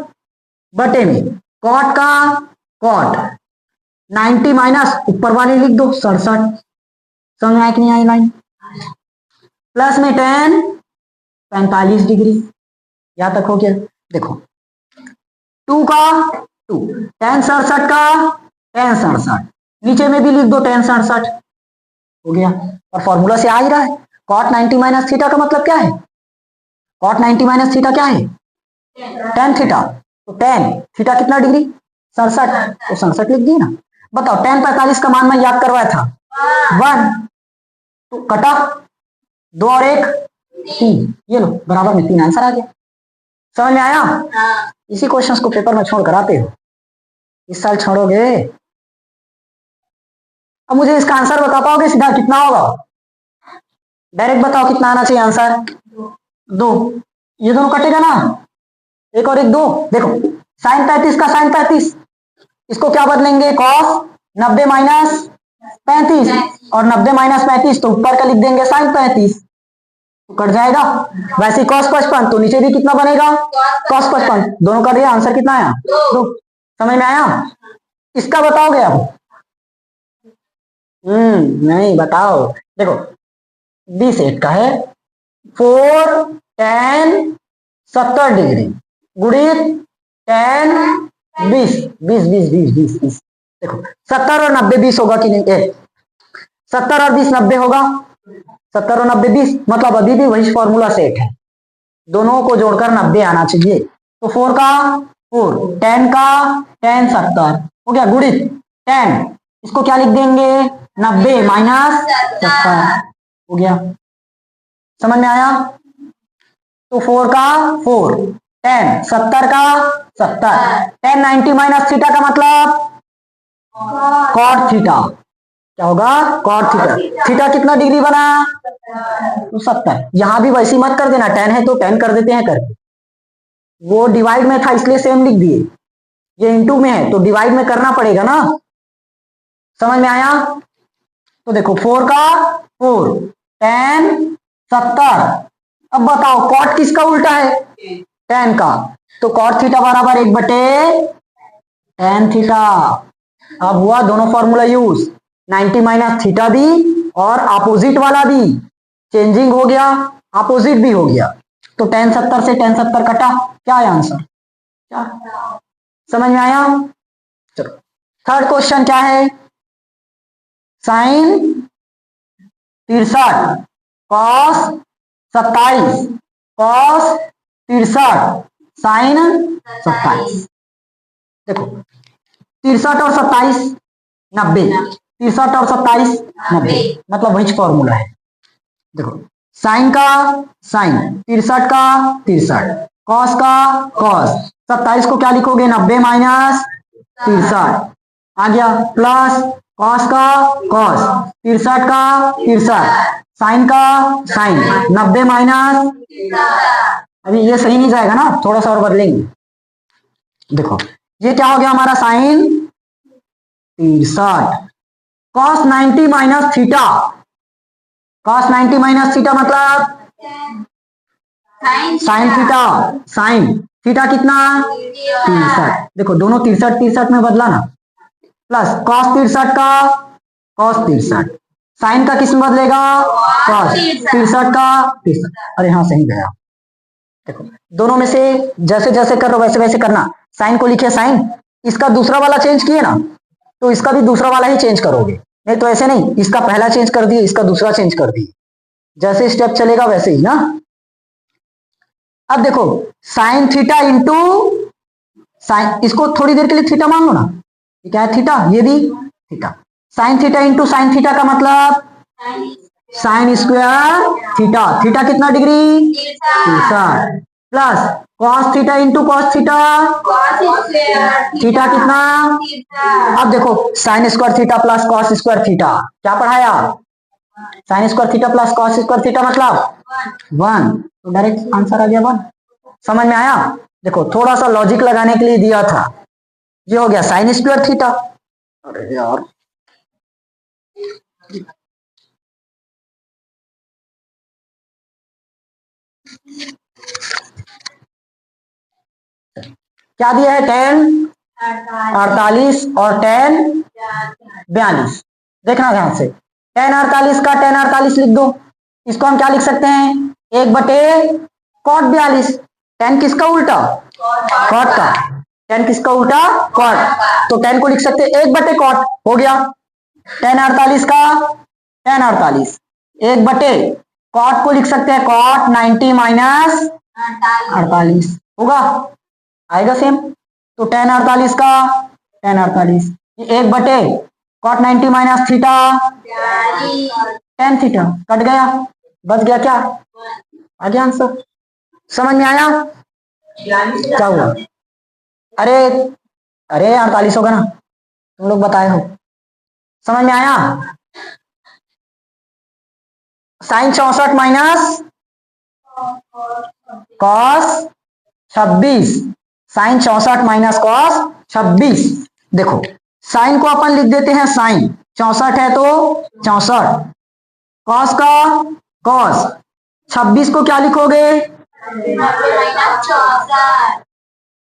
बटे में कॉट का कॉट 90 माइनस ऊपर वाले लिख दो 67, समझ में आया कि नहीं आई लाइन, प्लस में tan 45 डिग्री, यहां तक हो गया। देखो 2 का 2, tan 67 का tan 67, नीचे में भी लिख दो tan 67, हो गया। और फॉर्मूला से आ ही रहा है, cot 90 माइनस थीटा का मतलब क्या है, cot 90 माइनस थीटा क्या है, tan थीटा, तो tan थीटा कितना डिग्री 67, तो 67 लिख दिए ना। बताओ tan 45 का मान मैं याद करवाया था 1, तो कटा 2 और 1 3, ये लो बराबर में 3 आंसर आ गया। समझ में आया, इसी क्वेश्चंस को पेपर में छोड़ कर आते हो, इस साल छोड़ोगे। अब मुझे इसका आंसर बता पाओगे सीधा कितना होगा, डायरेक्ट बताओ कितना आना चाहिए आंसर, 2, ये दोनों कटेगा ना, 1 और 1 2। देखो साइन 35 का साइन 35, इसको क्या बदलेंगे कॉस 90 माइनस 35, और 90 माइनस 35 तो ऊपर का लिख देंगे साइन 35, तो कट जाएगा। वैसे कॉस 55 तो नीचे भी कितना बनेगा कॉस 55, दोनों का दिया आंसर कितना आया 2। समझ में आया, इसका बताओगे अब, नहीं बताओ। देखो 20 सेट का है, 4 tan 70 डिग्री गुणित tan 20 20 20 20 20 20। देखो 70 और 90 20 होगा कि नहीं, 70 और 20 90 होगा, 70 और 90 20, मतलब अभी भी वही फॉर्मूला सेट है, दोनों को जोड़कर 90 आना चाहिए। तो 4 का 4, tan का tan 70 हो गया, गुणित tan, इसको क्या लिख देंगे 90 माइनस 70, हो गया। समझ में आया, तो 4 का 4, tan 70 का 70, tan 90 माइनस थीटा का मतलब cot थीटा, क्या होगा cot थीटा, थीटा कितना डिग्री बना तो 70। यहां भी वैसी मत कर देना, tan है तो tan कर देते हैं करके, वो डिवाइड में था इसलिए सेम लिख दिए, ये इनटू में है तो डिवाइड में करना पड़ेगा ना। समझ में आया, तो देखो 4 का 4, tan 70, अब बताओ cot किसका उल्टा है tan का, तो cot थीटा बराबर 1 बटे tan थीटा। अब हुआ दोनों फॉर्मूला यूज, 90 माइनस थीटा भी और अपोजिट वाला भी चेंजिंग हो गया, अपोजिट भी हो गया, तो tan 70 से tan 70 कटा, क्या है आंसर, क्या, समझ में आया। चलो थर्ड क्वेश्चन क्या है, साइन 63 कॉस 27 कॉस 63 साइन 27। देखो 63 और 27 90, 63 और 27 90, मतलब वही फॉर्मूला है। देखो साइन का साइन 63 का 63, कॉस का कॉस 27 को क्या लिखोगे 90 माइनस 63 आ गया, प्लस कॉस का कॉस 63 का 63, साइन का साइन 90 माइनस, अभी ये सही नहीं जाएगा ना, थोड़ा सा और बदलेंगे। देखो ये क्या हो गया हमारा sine 63 cos 90 minus theta, cos 90 minus theta मतलब साइन थीटा, साइन थीटा कितना 63, देखो दोनों 63 63 में बदला ना, प्लस कॉस 63 का कॉस 63, साइन का किस में बदलेगा कॉस 63 का 63, अरे हाँ सही गया। देखो दोनों में से जैसे जैसे कर रहे हो वैसे वैसे करना, साइन को लिखे साइन, इसका दूसरा वाला चेंज किए ना, तो इसका भी दूसरा वाला ही चेंज करोगे, नहीं तो ऐसे नहीं, इसका पहला चेंज कर दिए, इसका दूसरा चेंज कर दिए, जैसे स्टेप चलेगा वैसे ही ना। अब देखो साइन थीटा इंटू साइन, इसको थोड़ी देर के लिए थीटा मान लो ना, ये क्या है थीटा, ये भी theta. Sine theta into sine theta का मतलब साइन स्क्वायर थीटा, थीटा कितना degree 60, plus cos theta into cos theta, theta कितना। अब देखो sine square theta plus cos square theta क्या पढ़ाया, sign square theta plus cos square theta मतलब 1, तो डायरेक्ट आंसर आ गया 1। समझ में आया। देखो थोड़ा सा लॉजिक लगाने के लिए दिया था, ये हो गया साइन स्क्वायर थीटा। अरे यार क्या दिया है, tan 48 और tan 42। देखना ध्यान से, tan 48 का tan 48 लिख दो, इसको हम क्या लिख सकते हैं, 1/cot 42। tan किसका उल्टा, cot का, tan किसका उल्टा cot, तो tan को लिख सकते हैं 1/cot, हो गया। tan 48 का tan 48, 1/cot को लिख सकते हैं cot 90 माइनस 48, होगा, आएगा सेम। तो tan 48 का tan 48, 1/cot 90 minus theta tan theta, cut गया, बच गया क्या, आ गया आंसर। समझ में आया क्या हुआ, अरे अरे 48 होगा ना, तुम लोग बताए हो। समझ में आया, sine 64 minus cos 26, sine 64 minus cos 26। देखो साइन को अपन लिख देते हैं साइन, 64 है तो 64, कॉस का कॉस, 26 को क्या लिखोगे,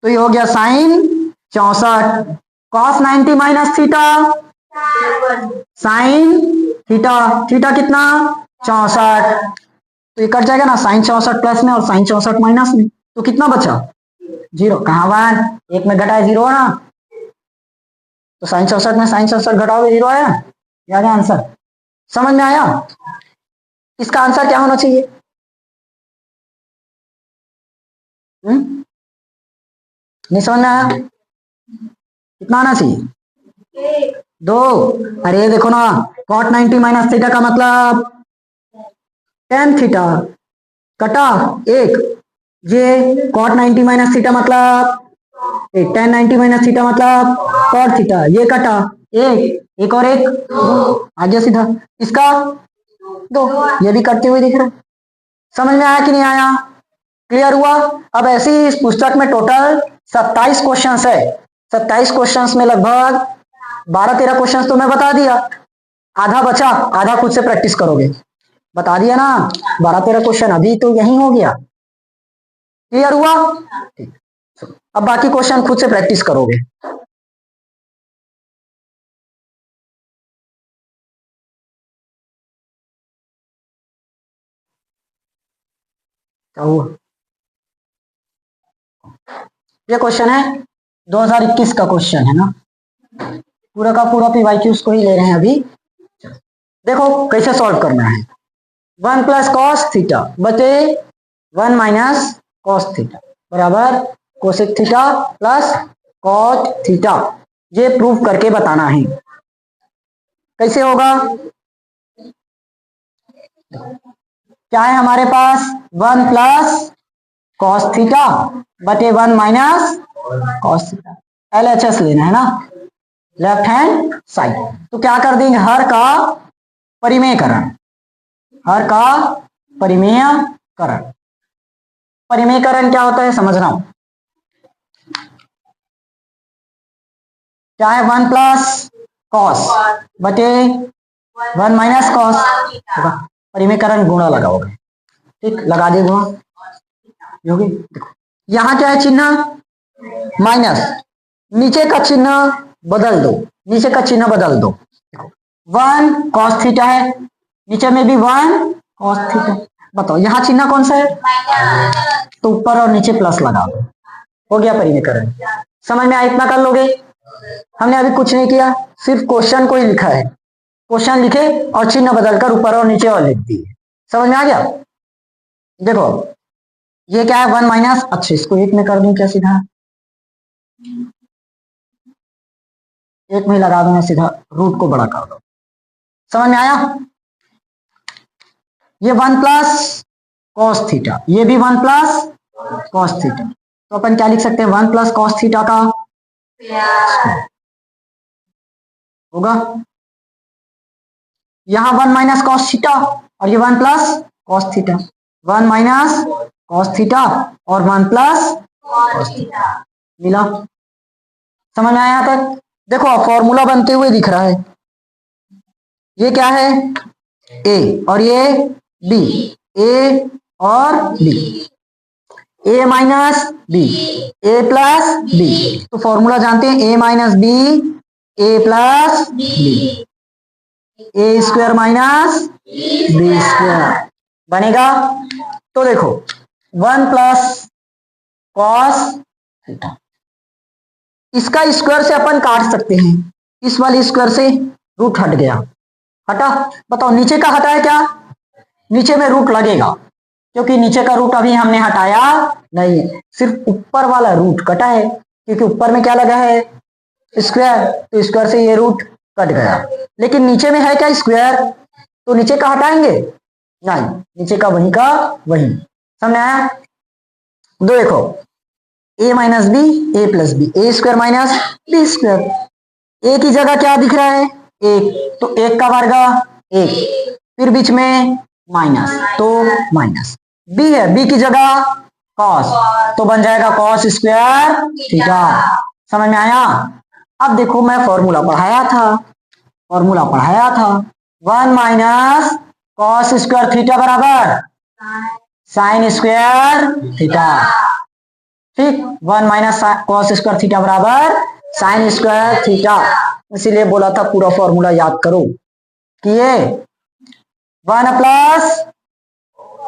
तो ये हो गया sine 64, cos 90 minus theta, sine theta, theta कितना 64, तो ये कट जाएगा ना, साइन 64 प्लस में और साइन 64 माइनस में, तो कितना बचा 0, कहाँ 1, एक में घटाए 0 ना, तो साइन 64 में साइन 64 घटाओगे 0 आया, ये आ गया आंसर। समझ में आया, इसका आंसर क्या होना चाहिए, नहीं समझ में आया, कितना आना चाहिए 2। अरे देखो ना, cot 90 माइनस थीटा का मतलब tan थीटा, कटा 1, ये cot 90 माइनस थीटा मतलब tan 90 माइनस थीटा मतलब cot थीटा, ये कटा 1 और 1 आ गया सीधा, इसका 2, ये भी कटते हुए दिख रहा है। समझ में आया कि नहीं आया, क्लियर हुआ। अब ऐसे ही इस पुस्तक में टोटल 27 क्वेश्चन है, 27 क्वेश्चन में लगभग 12-13 क्वेश्चन तो मैं बता दिया, आधा बचा, आधा खुद से प्रैक्टिस करोगे, बता दिया ना, 12-13 क्वेश्चन अभी तो यही हो गया, क्लियर हुआ। ठीक, अब बाकी क्वेश्चन खुद से प्रैक्टिस करोगे। क्या हुआ, ये क्वेश्चन है 2021 का क्वेश्चन है ना, पूरा का पूरा PYQs को ही ले रहे हैं अभी। देखो कैसे सॉल्व करना है, 1 प्लस कॉस थीटा बटे 1 माइनस कॉस थीटा बराबर cosec theta plus cot theta, ये प्रूफ करके बताना है। कैसे होगा, क्या है हमारे पास 1 प्लस कॉस थीटा बटे 1 माइनस कॉस थीटा, LHS लेना है ना, लेफ्ट हैंड साइड, तो क्या कर देंगे, हर का परिमेयकरण, हर का परिमेयकरण, परिमेयकरण क्या होता है समझना हूं, क्या है 1 प्लस कॉस बटे 1 माइनस कॉस होगा, परिमेयकरण गुणा लगाओगे, ठीक, लगा दे गुणा, योगी देखो यहां क्या है चिन्ह माइनस, नीचे का चिन्ह बदल दो, नीचे का चिन्ह बदल दो, 1 कॉस थीटा है, नीचे में भी 1 कॉस थीटा, बताओ यहाँ चिन्ह कौन सा है, तो ऊपर और नीचे प्लस लगा दो, हो गया परिमेयकरण। समझ में आया, इतना कर लोगे, हमने अभी कुछ नहीं किया, सिर्फ क्वेश्चन को ही लिखा है। क्वेश्चन लिखे और चिन्ह बदलकर ऊपर और नीचे और लिख दिए। समझ में आ गया? देखो ये क्या है, 1 माइनस, अच्छा इसको 1 में कर दूं क्या सीधा? 1 में लगा दूंगा सीधा, रूट को बड़ा कर दो। समझ में आया? ये 1 प्लस कॉस थीटा, ये भी 1 प्लस कॉस थीटा, तो अपन क्या लिख सकते हैं, 1 प्लस कॉस थीटा का होगा। यहां 1 माइनस कॉस थीटा और ये 1 plus cos theta, 1 minus cos theta और 1 प्लस कॉस थीटा मिला। समझ में आया यहां तक? देखो फॉर्मूला बनते हुए दिख रहा है, ये क्या है, ए और ये बी, ए और B, A minus B, A plus B, तो फॉर्मूला जानते हैं, ए minus B, A plus B, A square minus B square बनेगा। तो देखो 1 प्लस कॉस थीटा, इसका स्क्वायर से अपन काट सकते हैं, इस वाले स्क्वायर से रूट हट गया, हटा। बताओ नीचे का हटा है क्या? नीचे में रूट लगेगा, क्योंकि नीचे का रूट अभी हमने हटाया नहीं है, सिर्फ ऊपर वाला रूट कटा है, क्योंकि ऊपर में क्या लगा है, स्क्वायर, तो स्क्वायर से ये रूट कट गया। लेकिन नीचे में है क्या स्क्वायर, तो नीचे का हटाएंगे नहीं, नीचे का वही का वही। समझ आया? देखो ए minus B, A plus B, A square minus B square, A की जगह क्या दिख रहा है, एक, तो एक का वर्ग एक, फिर बीच में माइनस, तो माइनस, बी है, बी की जगह कॉस, तो बन जाएगा कॉस स्क्वायर थीटा। समझ में आया? अब देखो मैं फॉर्मूला पढ़ाया था 1 माइनस कॉस स्क्वायर थीटा बराबर साइन स्क्वायर थीटा, ठीक, 1 माइनस कॉस स्क्वायर थीटा बराबर साइन स्क्वायर थीटा, इसीलिए बोला था पूरा फॉर्मूला याद करो कि ये 1 प्लस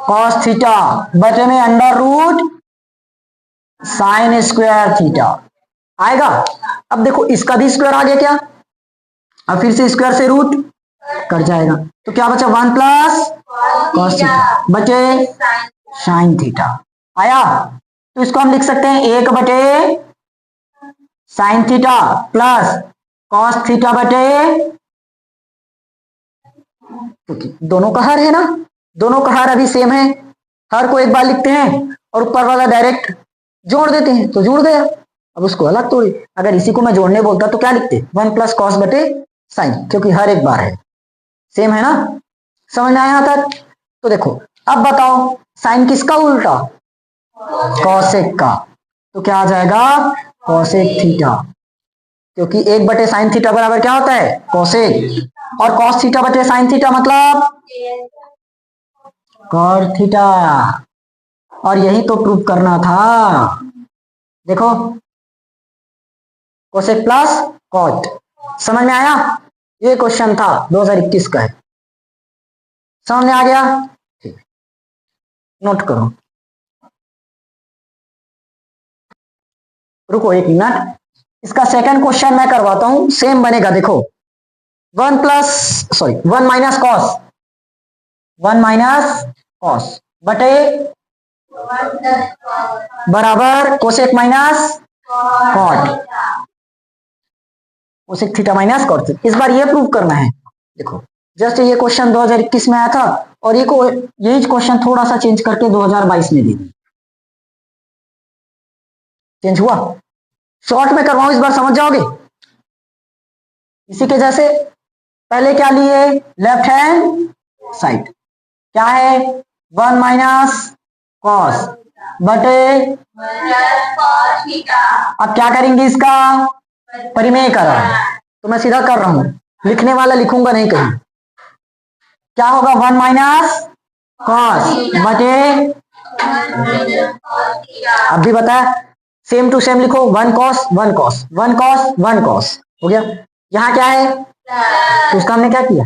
कॉस थीटा बटे में under root sine square theta आएगा। अब देखो इसका भी स्क्वायर आ गया क्या, अब फिर से स्क्वायर से रूट कट जाएगा, तो क्या बचा, 1 प्लस कॉस थीटा बटे साइन थीटा आया। तो इसको हम लिख सकते हैं 1 बटे sine theta plus cos theta बटे, क्योंकि दोनों का हर है ना, दोनों का हर अभी सेम है, हर को एक बार लिखते हैं और ऊपर वाला डायरेक्ट जोड़ देते हैं, तो जुड़ गया। अब उसको अलग तोड़ी, अगर इसी को मैं जोड़ने बोलता तो क्या लिखते, 1 प्लस कॉस बटे साइन, क्योंकि हर एक बार है, सेम है ना। समझ में आया यहां तक? तो देखो अब बताओ साइन किसका उल्टा, कॉसेक का, तो क्या आ जाएगा, कॉसेक थीटा, क्योंकि 1 बटे साइन थीटा बराबर क्या होता है, कॉसेक, और कॉस थीटा बटे साइन थीटा मतलब कॉट थीटा, और यही तो प्रूव करना था। देखो कोसेक प्लस कॉट, समझ में आया? ये क्वेश्चन था 2021 का है, समझ में आ गया? ठीक, नोट करो, रुको 1 मिनट, इसका सेकंड क्वेश्चन मैं करवाता हूं, सेम बनेगा। देखो 1 माइनस कॉस, 1 माइनस कॉस बटे बराबर cosec minus cot, cosec theta minus cot. इस बार ये प्रूव करना है। देखो जस्ट ये क्वेश्चन 2021 में आया था, और ये यही क्वेश्चन थोड़ा सा चेंज करके 2022 में दे दी, चेंज हुआ। शॉर्ट में करवाऊं, इस बार समझ जाओगे। इसी के जैसे पहले क्या लिए, लेफ्ट हैंड साइड क्या है, 1 माइनस कॉस बटे, अब क्या करेंगे, इसका परिमेय करण, तो मैं सीधा कर रहा हूं, लिखने वाला लिखूंगा नहीं कहीं। क्या होगा, 1 माइनस कॉस बटे, अब भी बताया सेम टू सेम लिखो, 1 कॉस 1 कॉस 1 कॉस 1 कॉस हो गया। यहाँ क्या है, तो उसका हमने क्या किया,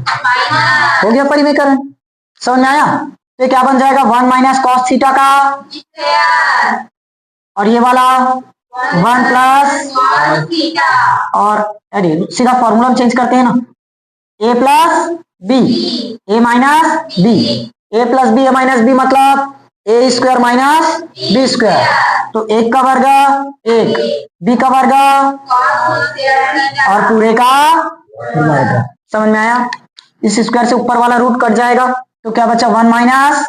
हो गया परिमेयकरण। समझ में आया? तो क्या बन जाएगा, 1 माइनस कॉस थीटा का, और ये वाला 1 प्लस और अरे सीधा फॉर्मूला चेंज करते हैं ना, ए plus B, A minus B, A plus B, A minus B मतलब ए स्क्वायर माइनस बी स्क्वायर, तो एक का वर्ग एक, बी का वर्ग और पूरे का वर्ग। समझ में आया? इस स्क्वायर से ऊपर वाला रूट कट जाएगा तो क्या बचा 1 minus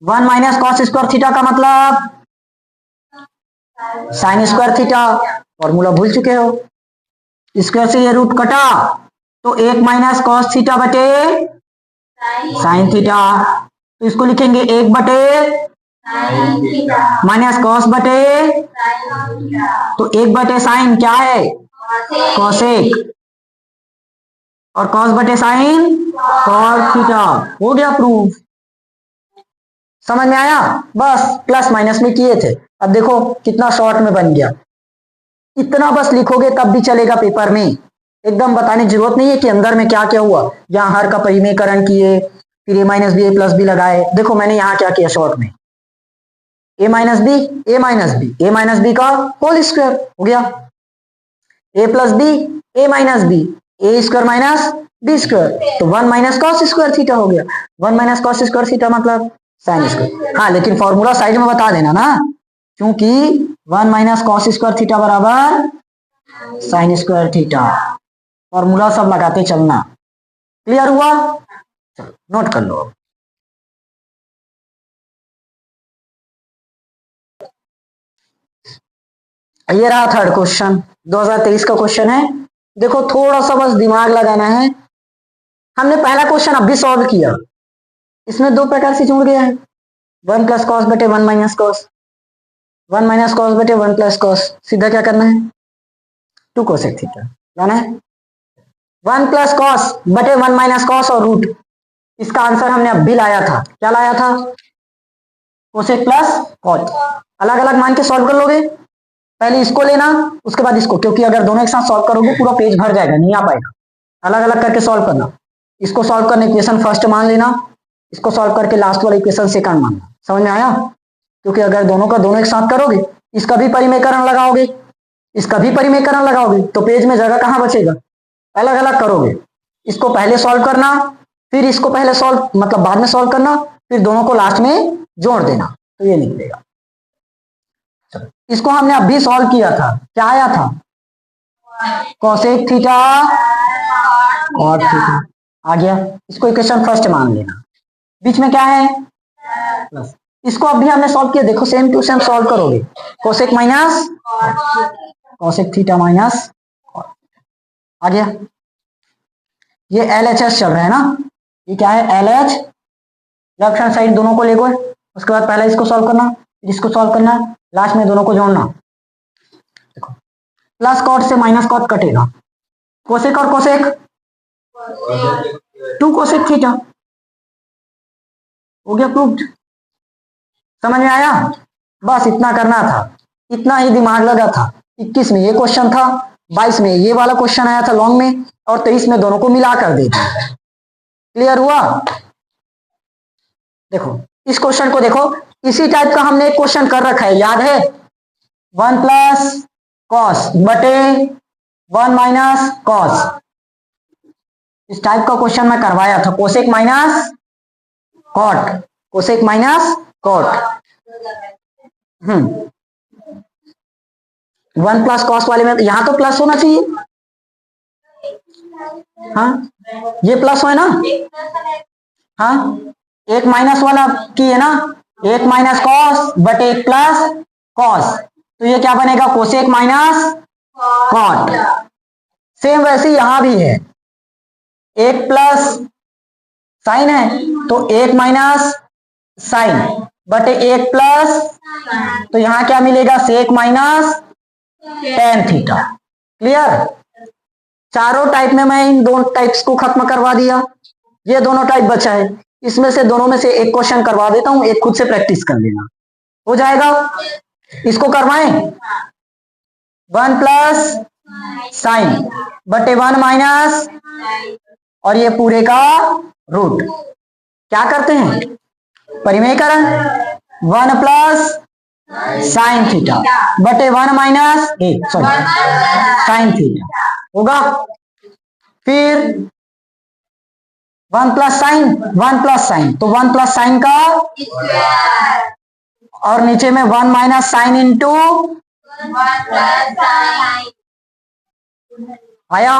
1 minus cos square theta का मतलब साइन स्क्वायर थीटा। फॉर्मूला भूल चुके हो। स्क्वायर से ये रूट कटा तो 1 माइनस कॉस थीटा बटे साइन थीटा, तो इसको लिखेंगे 1 बटे माइनस कॉस बटे, तो 1 बटे साइन क्या है कॉसेक, और कॉस बटे साइन कॉस थीटा। हो गया प्रूफ। समझ में आया? बस प्लस माइनस में किए थे, अब देखो कितना शॉर्ट में बन गया। इतना बस लिखोगे तब भी चलेगा पेपर में, एकदम बताने की जरूरत नहीं है कि अंदर में क्या क्या हुआ। यहाँ हर का परिमेयकरण किए, फिर ए minus B, A plus B लगाए। देखो मैंने यहाँ क्या किया शॉर्ट में, ए minus B, A minus B, A minus B का होल स्क्वायर हो गया, ए plus B, A minus B, A square minus B square, तो 1 माइनस कॉस स्क्वायर थीटा हो गया। 1 माइनस कॉस स्क्वायर थीटा मतलब साइन स्क्वायर। हाँ लेकिन फॉर्मूला साइड में बता देना ना, क्योंकि 1 माइनस कॉस स्क्वायर थीटा बराबर साइन स्क्वायर थीटा। फॉर्मूला सब लगाते चलना। क्लियर हुआ? चलो नोट कर लो। ये रहा थर्ड क्वेश्चन, 2023 का क्वेश्चन है। देखो थोड़ा सा बस दिमाग लगाना है। हमने पहला क्वेश्चन अभी सॉल्व किया, इसमें दो प्रकार से जुड़ गया है, 1 प्लस कॉस बटे 1 माइनस कॉस, 1 माइनस कॉस बटे 1 प्लस कॉस। सीधा क्या करना है 2 कोसेक थीटा लाना है, 1 प्लस कॉस बटे 1 माइनस कॉस और रूट। इसका आंसर हमने अब भी लाया था, क्या लाया था कोसेक प्लस कॉट। अलग अलग मान के सॉल्व कर लोगे, पहले इसको लेना उसके बाद इसको, क्योंकि अगर दोनों एक साथ सॉल्व करोगे पूरा पेज भर जाएगा, नहीं आ पाएगा। अलग अलग करके सॉल्व करना, इसको सॉल्व करने इक्वेशन फर्स्ट मान लेना, इसको सॉल्व करके लास्ट वाला इक्वेशन सेकंड मानना। समझ में आया? क्योंकि अगर दोनों का दोनों एक साथ करोगे, इसका भी परिमेयकरण लगाओगे, इसका भी परिमेयकरण लगाओगे, तो पेज में जगह कहां बचेगा। अलग अलग करोगे, इसको पहले सॉल्व करना, फिर इसको पहले सॉल्व मतलब बाद में सॉल्व करना, फिर दोनों को लास्ट में जोड़ देना, तो ये निकलेगा। इसको हमने अभी सॉल्व किया था, क्या आया था कोसेक थीटा और थीटा आ गया। इसको इक्वेशन फर्स्ट मान लेना, बीच में क्या है प्लस। इसको अभी हमने सॉल्व किया, देखो सेम टू सेम सॉल्व करोगे, cosec minus cosec theta minus आ गया। ये LHS चल रहा है ना, ये क्या है LH, लेफ्ट हैंड साइड दोनों को ले गए, उसके बाद पहले इसको सॉल्व करना, फिर इसको सॉल्व करना, लास्ट में दोनों को जोड़ना। देखो प्लस कॉट से माइनस कॉट कटेगा, कोसेक और कोसेक 2 कोसेक थीटा हो गया प्रूव्ड। समझ में आया? बस इतना करना था, इतना ही दिमाग लगा था। 21 में ये क्वेश्चन था, 22 में ये वाला क्वेश्चन आया था लॉन्ग में, और 23 में दोनों को मिला कर दे दिया। क्लियर हुआ? देखो इस क्वेश्चन को देखो, इसी टाइप का हमने एक क्वेश्चन कर रखा है, याद है 1 प्लस कॉस बटे 1 माइनस कॉस। इस टाइप का क्वेश्चन मैं करवाया था, cosec minus cot, cosec minus cot. 1 plus cos वाले में यहां तो प्लस होना चाहिए, हाँ ये प्लस हो है ना, हाँ एक माइनस वाला की है ना, 1 माइनस कॉस बटे 1 प्लस कॉस, तो ये क्या बनेगा कोसेक माइनस कॉट। सेम वैसे यहां भी है, 1 प्लस साइन है तो 1 माइनस साइन बटे 1 प्लस, तो यहां क्या मिलेगा sec minus tan theta. Clear? चारों टाइप में मैं इन दोनों टाइप्स को खत्म करवा दिया, ये दोनों टाइप बचा है, इसमें से दोनों में से एक क्वेश्चन करवा देता हूं, एक खुद से प्रैक्टिस कर लेना, हो जाएगा। इसको करवाएं 1 प्लस साइन बटे 1 माइनस, और ये पूरे का रूट। क्या करते हैं परिमेयकरण, 1 प्लस साइन थीटा बटे 1 माइनस सॉरी साइन थीटा होगा। फिर 1 प्लस साइन तो 1 प्लस साइन का और नीचे में 1 माइनस साइन इंटू आया।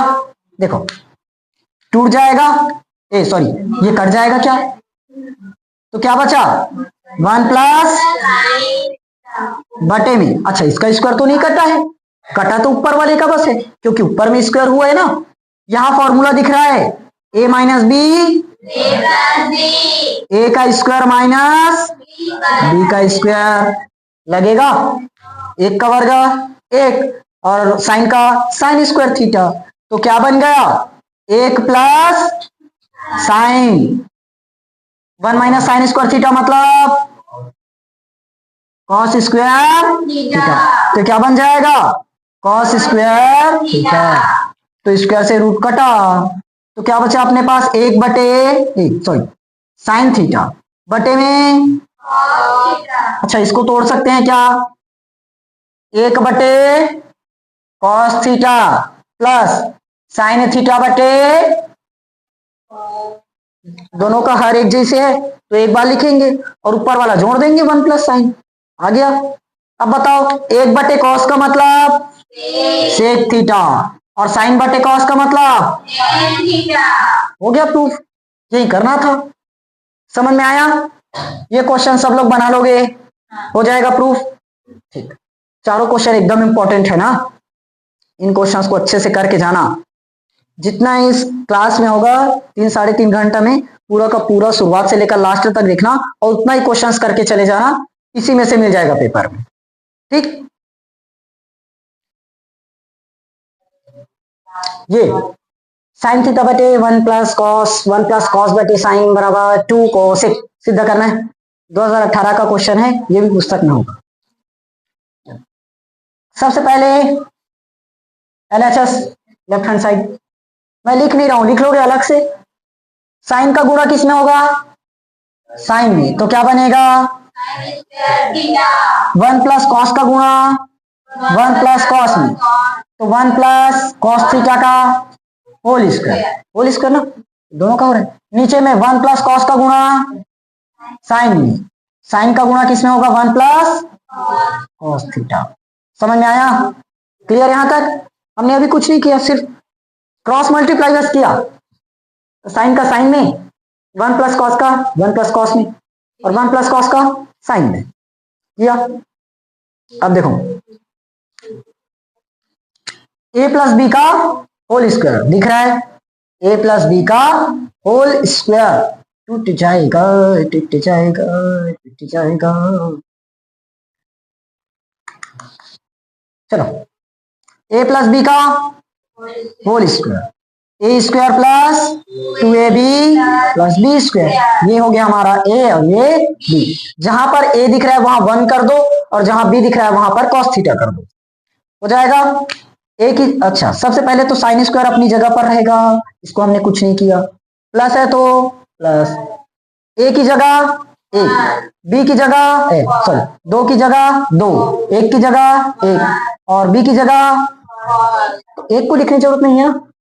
देखो टूट जाएगा सॉरी ये कट जाएगा क्या, तो क्या बचा 1 प्लस बटे में। अच्छा इसका स्क्वायर तो नहीं कटा है, कटा तो ऊपर वाले का बस है, क्योंकि ऊपर में स्क्वायर हुआ है ना। यहां फॉर्मूला दिख रहा है a माइनस बी ए का स्क्वायर माइनस बी का स्क्वायर लगेगा, एक का वर्ग एक और साइन का साइन स्क्वायर थीटा, तो क्या बन गया 1 plus sign 1 minus sine square theta मतलब कॉस स्क्वायर थीटा, तो क्या बन जाएगा कॉस स्क्वायर थीटा। तो स्क्वायर से रूट कटा तो क्या बचा अपने पास 1 बटे सॉरी साइन थीटा बटे में अच्छा इसको तोड़ सकते हैं क्या 1 बटे cos theta plus sine theta बटे दोनों का हर एक जैसे है तो एक बार लिखेंगे और ऊपर वाला जोड़ देंगे 1 प्लस साइन आ गया। अब बताओ 1 बटे कॉस का मतलब सेक थीटा और साइन बटे कॉस का मतलब हो गया प्रूफ, यही करना था। समझ में आया, ये क्वेश्चन सब लोग बना लोगे, हो जाएगा प्रूफ। ठीक, चारों क्वेश्चन एकदम इंपॉर्टेंट है ना, इन क्वेश्चंस को अच्छे से करके जाना। जितना इस क्लास में होगा 3-3.5 घंटा में पूरा का पूरा शुरुआत से लेकर लास्ट तक देखना और उतना ही क्वेश्चंस करके चले जाना, इसी में से मिल जाएगा पेपर में। ठीक, ये साइन थीटा बटे 1 प्लस कॉस बटे साइन बराबर 2 cos सिद्ध करना है। 2018 का क्वेश्चन है, ये भी पुस्तक में होगा। सबसे पहले LHS लेफ्ट हैंड साइड मैं लिख नहीं रहा हूं, लिख लोगे अलग से। साइन का गुणा किस में होगा साइन में, तो क्या बनेगा 1 प्लस कॉस का गुणा 1 प्लस कॉस में, तो 1 प्लस कॉस थीटा का होल स्क्वायर ना, दोनों का हो रहा है। नीचे में 1 प्लस कॉस का गुणा साइन में, साइन का गुणा किस में होगा 1 प्लस कॉस थीटा। समझ में आया, क्लियर यहां तक। हमने अभी कुछ नहीं किया, सिर्फ क्रॉस मल्टीप्लाई बस किया, तो साइन का साइन में 1 प्लस कॉस का 1 प्लस कॉस में और 1 प्लस कॉस का साइन में किया। अब देखो a प्लस बी का होल स्क्वायर दिख रहा है, a प्लस बी का होल स्क्वायर टूट जाएगा टूट जाएगा टूट जाएगा। चलो a प्लस बी का whole square A square plus 2ab plus B square, ये हो गया हमारा a और ये b। जहां पर a दिख रहा है वहां 1 कर दो और जहां b दिख रहा है वहां पर cos थीटा कर दो, हो जाएगा a की। अच्छा सबसे पहले तो साइन स्क्वायर अपनी जगह पर रहेगा, इसको हमने कुछ नहीं किया, प्लस है तो प्लस a की जगह 1, b की जगह सॉरी 2 की जगह 2, 1 की जगह 1 और b की जगह तो 1 को लिखने की जरूरत नहीं है,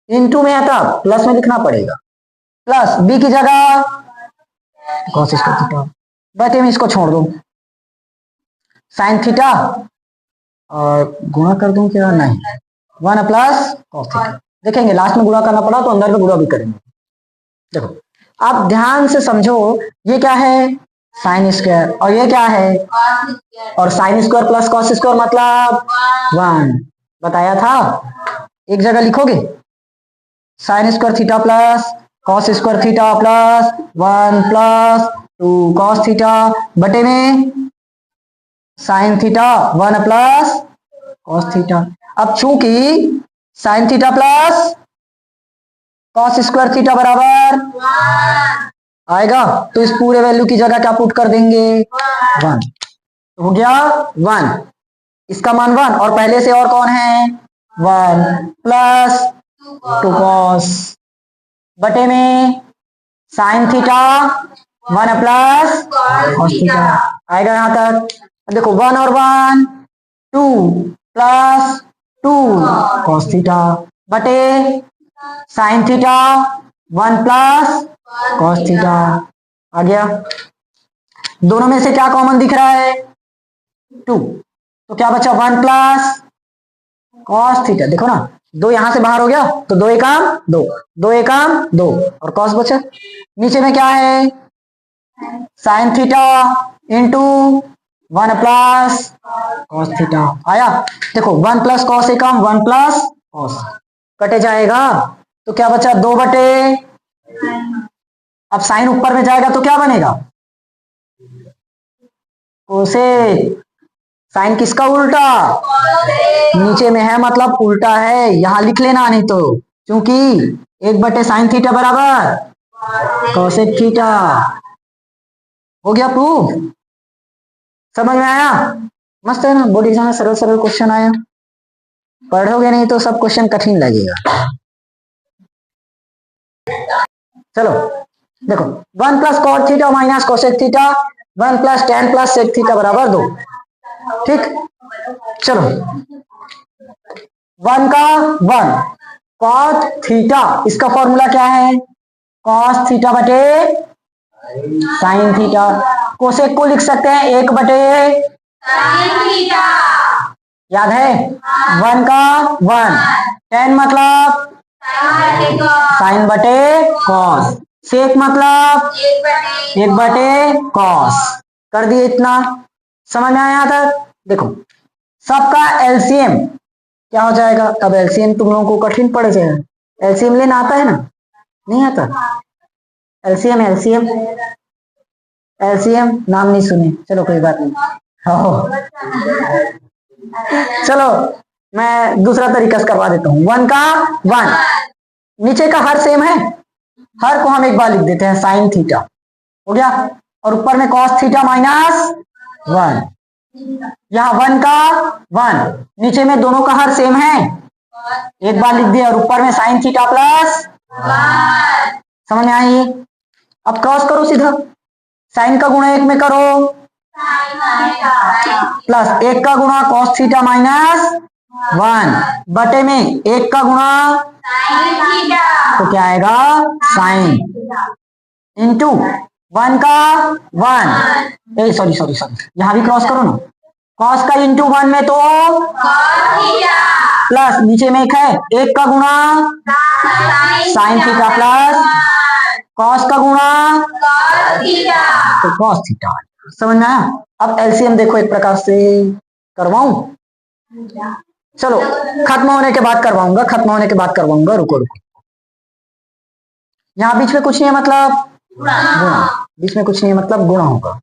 इनटू में है तब प्लस में लिखना पड़ेगा, प्लस b की जगह cos स्क्वायर थीटा बटे में इसको छोड़ दो साइन थीटा और गुणा कर दूं क्या, नहीं 1 प्लस कॉस थीटा। देखेंगे लास्ट में गुणा करना पड़ा तो अंदर में गुणा भी करेंगे। देखो आप ध्यान से समझो, ये क्या है साइन स्क्वायर और ये क्या है, और sine square plus cos square मतलब 1 बताया था। एक जगह लिखोगे sign square theta plus cos square theta plus 1 plus 2 cos theta बटे में sine theta 1 plus cos theta. अब चूंकि sine theta plus cos square theta बराबर आएगा तो इस पूरे वैल्यू की जगह क्या पुट कर देंगे 1, तो हो गया 1, इसका मान 1 और पहले से और कौन है 1 प्लस 2 कॉस बटे में sine theta 1 plus cos theta आएगा यहां तक। देखो 1 और 1 2 प्लस 2 कॉस थीटा बटे sine theta 1 plus cos theta. आ गया। दोनों में से क्या कॉमन दिख रहा है 2, तो क्या बचा 1 प्लस कॉस थीटा। देखो ना 2 यहां से बाहर हो गया तो 2 एकम 2, 2 एकम 2 और कॉस बचा। नीचे में क्या है sine theta into 1 plus cos theta आया। देखो 1 प्लस कॉस एकम 1 प्लस कॉस कटे जाएगा तो क्या बचा 2 बटे। अब साइन ऊपर में जाएगा तो क्या बनेगा कोसेक। साइन किसका उल्टा नीचे में है मतलब उल्टा है, यहां लिख लेना नहीं तो, क्योंकि 1 बटे साइन थीटा बराबर कोसेक थीटा। हो गया प्रूफ। समझ में आया। मस्त है ना। बोर्ड एग्जाम में सरल सरल क्वेश्चन आया, पढ़ोगे नहीं तो सब क्वेश्चन कठिन लगेगा। चलो देखो 1 plus cot theta minus cosec theta 1 plus tan plus sec theta बराबर 2। ठीक। चलो 1 का 1 कॉट थीटा, इसका फॉर्मूला क्या है कॉस थीटा बटे साइन थीटा। कोसेक को लिख सकते हैं 1 बटे साइन थीटा, याद है 1 का 1 टेन मतलब साइन बटे कॉस, सेक मतलब 1 बटे कॉस। कर दिए इतना। समझ में आया था। देखो सबका एलसीएम क्या हो जाएगा। अब एलसीएम तुम लोगों को कठिन पड़ जाएगा। एलसीएम लेना आता है ना नहीं आता। एलसीएम एलसीएम एलसीएम नाम नहीं सुने, चलो कोई बात नहीं। चलो मैं दूसरा तरीका से करवा देता हूं। 1 का 1 नीचे का हर सेम है, हर को हम एक बार लिख देते हैं साइन थीटा हो गया, और ऊपर में कॉस थीटा माइनस 1। यहाँ 1 का 1 नीचे में दोनों का हर सेम है, एक बार लिख दिया, और ऊपर में साइन थीटा प्लस 1। समझ में आई। अब क्रॉस करो सीधा, साइन का गुणा 1 में करो प्लस 1 का गुणा कॉस थीटा माइनस 1 बटे में 1 का गुणा तो क्या आएगा साइन इंटू 1 का 1 सॉरी सॉरी सॉरी यहां भी क्रॉस करो ना। कॉस का इंटू 1 में तो प्लस नीचे में एक है 1 का गुणा साइन थीटा प्लस कॉस का गुणा तो कॉस थीटा। समझ में आया। अब एलसीएम देखो एक प्रकार से करवाऊं, चलो खत्म होने के बाद करवाऊंगा, खत्म होने के बाद करवाऊंगा। रुको रुको, यहाँ बीच में कुछ नहीं है मतलब गुणा, बीच में कुछ नहीं है मतलब गुणा होगा।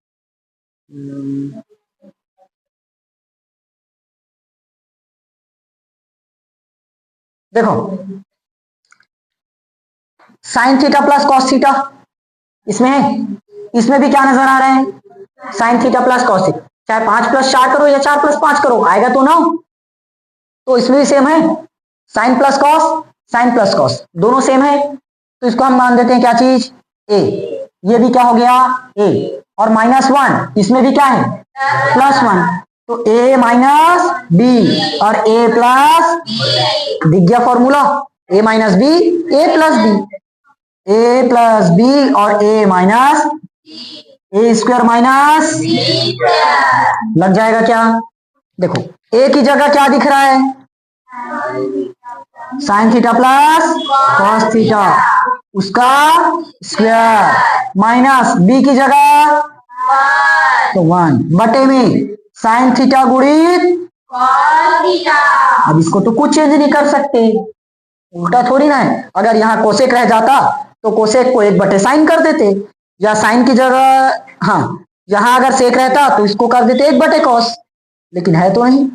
देखो sine theta plus cos theta इसमें है, इसमें भी क्या नजर आ रहा है sine theta plus cos theta. चाहे 5 प्लस 4 करो या 4 प्लस 5 करो आएगा तो ना, तो इसमें भी सेम है साइन प्लस कॉस दोनों सेम है, तो इसको हम मान देते हैं क्या चीज ए। ये भी क्या हो गया ए, और -1 इसमें भी क्या है +1, तो ए माइनस बी और ए प्लस, दिख गया formula A minus B A plus B, A plus B और ए माइनस ए स्क्वायर माइनस लग जाएगा क्या। देखो ए की जगह क्या दिख रहा है sine theta plus cos theta उसका स्क्वायर माइनस बी की जगह तो 1 बटे में साइन थीटा गुणित कॉस थीटा। अब इसको तो कुछ चेंज नहीं कर सकते, उल्टा थोड़ी ना है। अगर यहाँ कोसेक रह जाता तो कोसेक को 1 बटे साइन कर देते, या साइन की जगह हाँ यहां अगर सेक रहता तो इसको कर देते 1 बटे कॉस, लेकिन है तो नहीं।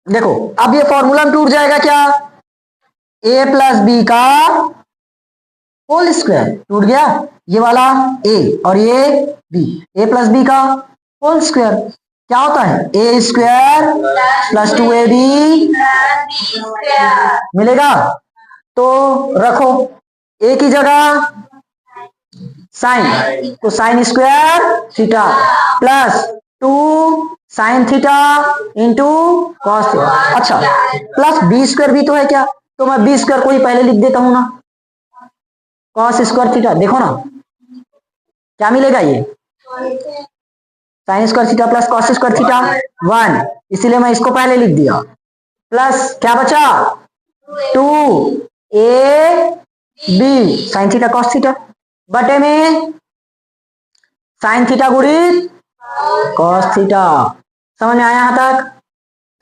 देखो अब ये फॉर्मूला टूट जाएगा क्या ए प्लस बी का होल स्क्वायर टूट गया, ये वाला ए और ये बी, ए प्लस बी का होल स्क्वायर क्या होता है ए स्क्वायर प्लस 2ab मिलेगा। तो रखो ए की जगह साइन, तो sign square theta plus 2 sine theta into cos theta. अच्छा, प्लस बी स्क्वायर भी तो है क्या, तो मैं बी स्क्वायर को ही पहले लिख देता हूं ना, कॉस स्क्वायर थीटा। देखो ना क्या मिलेगा, ये sign square theta plus cos square theta 1, इसीलिए मैं इसको पहले लिख दिया। प्लस क्या बचा 2 A B sine theta cos theta बटे में साइन थीटा गुणित कॉस थीटा। समझ में आया यहां तक,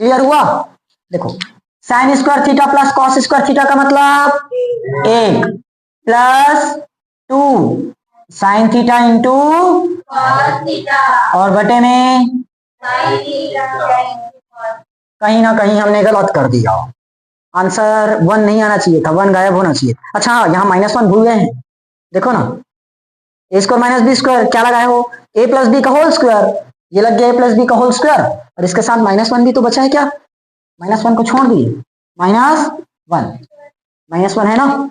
क्लियर हुआ। देखो sine square theta plus cos square theta का मतलब 1 प्लस 2 साइन थीटा इंटू और बटे में कहीं ना कहीं हमने गलत कर दिया, आंसर 1 नहीं आना चाहिए था, 1 गायब होना चाहिए। अच्छा हाँ, यहाँ -1 भूल गए हैं। देखो ना ए स्क्वायर माइनस बी स्क्वायर क्या लगाए हो, ए प्लस बी का होल स्क्वायर, ये लग गया ए प्लस बी का होल स्क्वायर, और इसके साथ -1 भी तो बचा है क्या, -1 को छोड़ दिए, -1 है ना,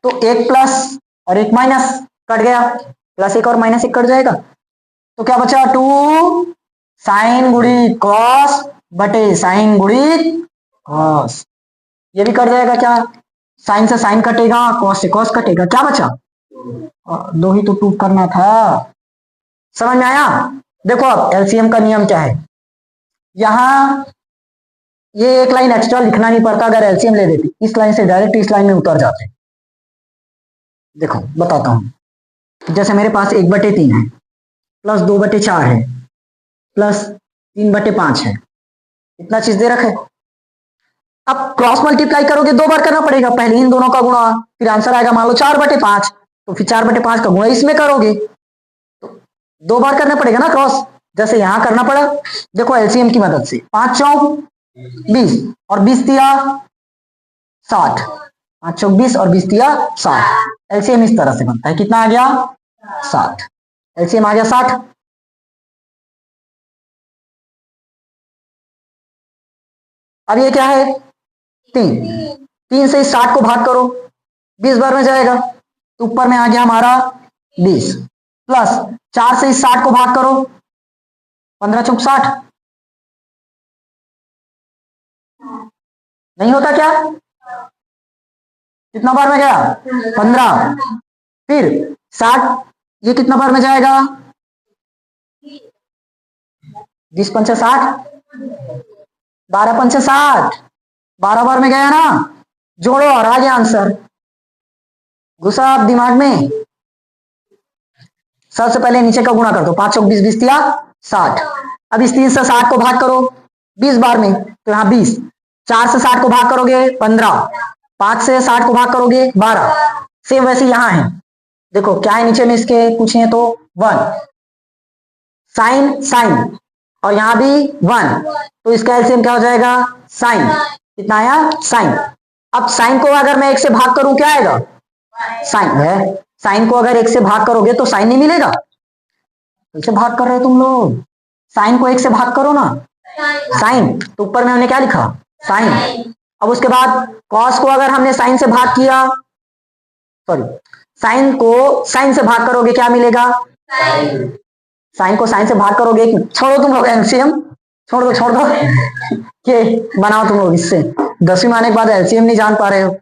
तो एक प्लस और एक माइनस कट गया, प्लस एक और माइनस एक कट जाएगा, तो क्या बचा 2 साइन गुणित कॉस बटे साइन गुणित कॉस, ये भी कट जाएगा क्या, साइन से साइन कटेगा, कॉस से कॉस कटेगा, क्या बचा 2 ही तो प्रूव करना था। समझ में आया। देखो अब एलसीएम का नियम क्या है, यहां ये एक लाइन एक्स्ट्रा लिखना नहीं पड़ता, अगर एलसीएम ले देती इस लाइन से डायरेक्ट इस लाइन में उतर जाते। देखो बताता हूं, जैसे मेरे पास 1/3 है प्लस 2/4 है प्लस 3/5 है, इतना चीज दे रखे। अब क्रॉस मल्टीप्लाई करोगे 2 बार करना पड़ेगा, पहले इन दोनों का गुणा, फिर आंसर आएगा मान लो 4/5, तो फिर 4/5 का गुणा इसमें करोगे, तो 2 बार करना पड़ेगा ना क्रॉस, जैसे यहां करना पड़ा। देखो एलसीएम की मदद से 5 चौक 20 और 20 दिया 60, 5 चौक 20 और 20 दिया 60, एलसीएम इस तरह से बनता है, कितना आ गया 60, एलसीएम आ गया 60। अब ये क्या है 3 से 60 को भाग करो 20 बार में जाएगा, तो ऊपर में आ गया हमारा 20, प्लस 4 से 60 को भाग करो 15 चौक 60, नहीं होता क्या, कितना बार में गया 15, फिर 60 ये कितना बार में जाएगा 20 पंचे 60, 12 पंचे 60, 12 बार में गया ना, जोड़ो और आ गया आंसर, घुसा आप दिमाग में। सबसे पहले नीचे का गुणा कर दो, 5 चौक 20 20 दिया 60, अब इस 3 से 60 को भाग करो 20 बार में, तो यहाँ 20, 4 से 60 को भाग करोगे 15, 5 से 60 को भाग करोगे 12, सेम वैसे यहाँ है। देखो क्या है नीचे में इसके पूछे तो 1 साइन साइन, और यहाँ भी 1, तो इसका एलसीएम क्या हो जाएगा साइन, कितना आया साइन। अब साइन को अगर मैं 1 से भाग करूं क्या आएगा साइन है, साइन को अगर 1 से भाग करोगे तो साइन नहीं मिलेगा, इसे भाग कर रहे हो तुम लोग, साइन को 1 से भाग करो ना साइन, तो ऊपर में हमने क्या लिखा साइन। अब उसके बाद कॉस को अगर हमने साइन से भाग किया, सॉरी साइन को साइन से भाग करोगे क्या मिलेगा, साइन को साइन से भाग करोगे, छोड़ो तुम लोग एलसीएम, छोड़ दो ये बनाओ तुम लोग, इससे 10वीं में आने के बाद एलसीएम नहीं जान पा रहे हो,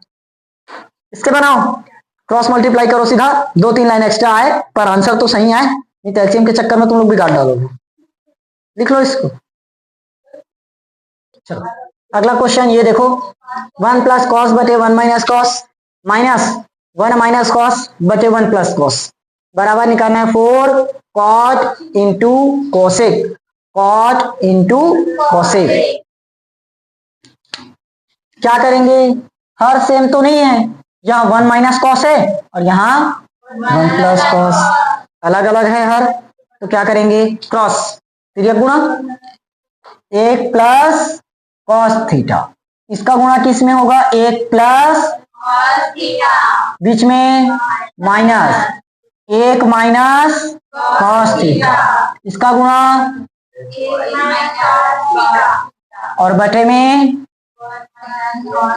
इसके बनाओ, क्रॉस मल्टीप्लाई करो सीधा, 2-3 लाइन एक्स्ट्रा आए पर आंसर तो सही आए, नहीं तो एलसीएम के चक्कर में तुम लोग बिगाड़ डालोगे। लिख लो इसको। चलो अगला क्वेश्चन ये देखो, 1 प्लस कॉस बटे 1 minus cos minus 1 minus cos बटे 1 प्लस कॉस बराबर निकालना है 4 cot into cosec, cot into cosec. क्या करेंगे, हर सेम तो नहीं है, यहाँ 1 माइनस कॉस है और यहाँ 1 प्लस कॉस, अलग अलग है हर, तो क्या करेंगे क्रॉस, फिर ये गुणा 1 प्लस कॉस थीटा, इसका गुणा किस में होगा 1 प्लस बीच में माइनस 1 माइनस कॉस थीटा, इसका गुणा और बटे में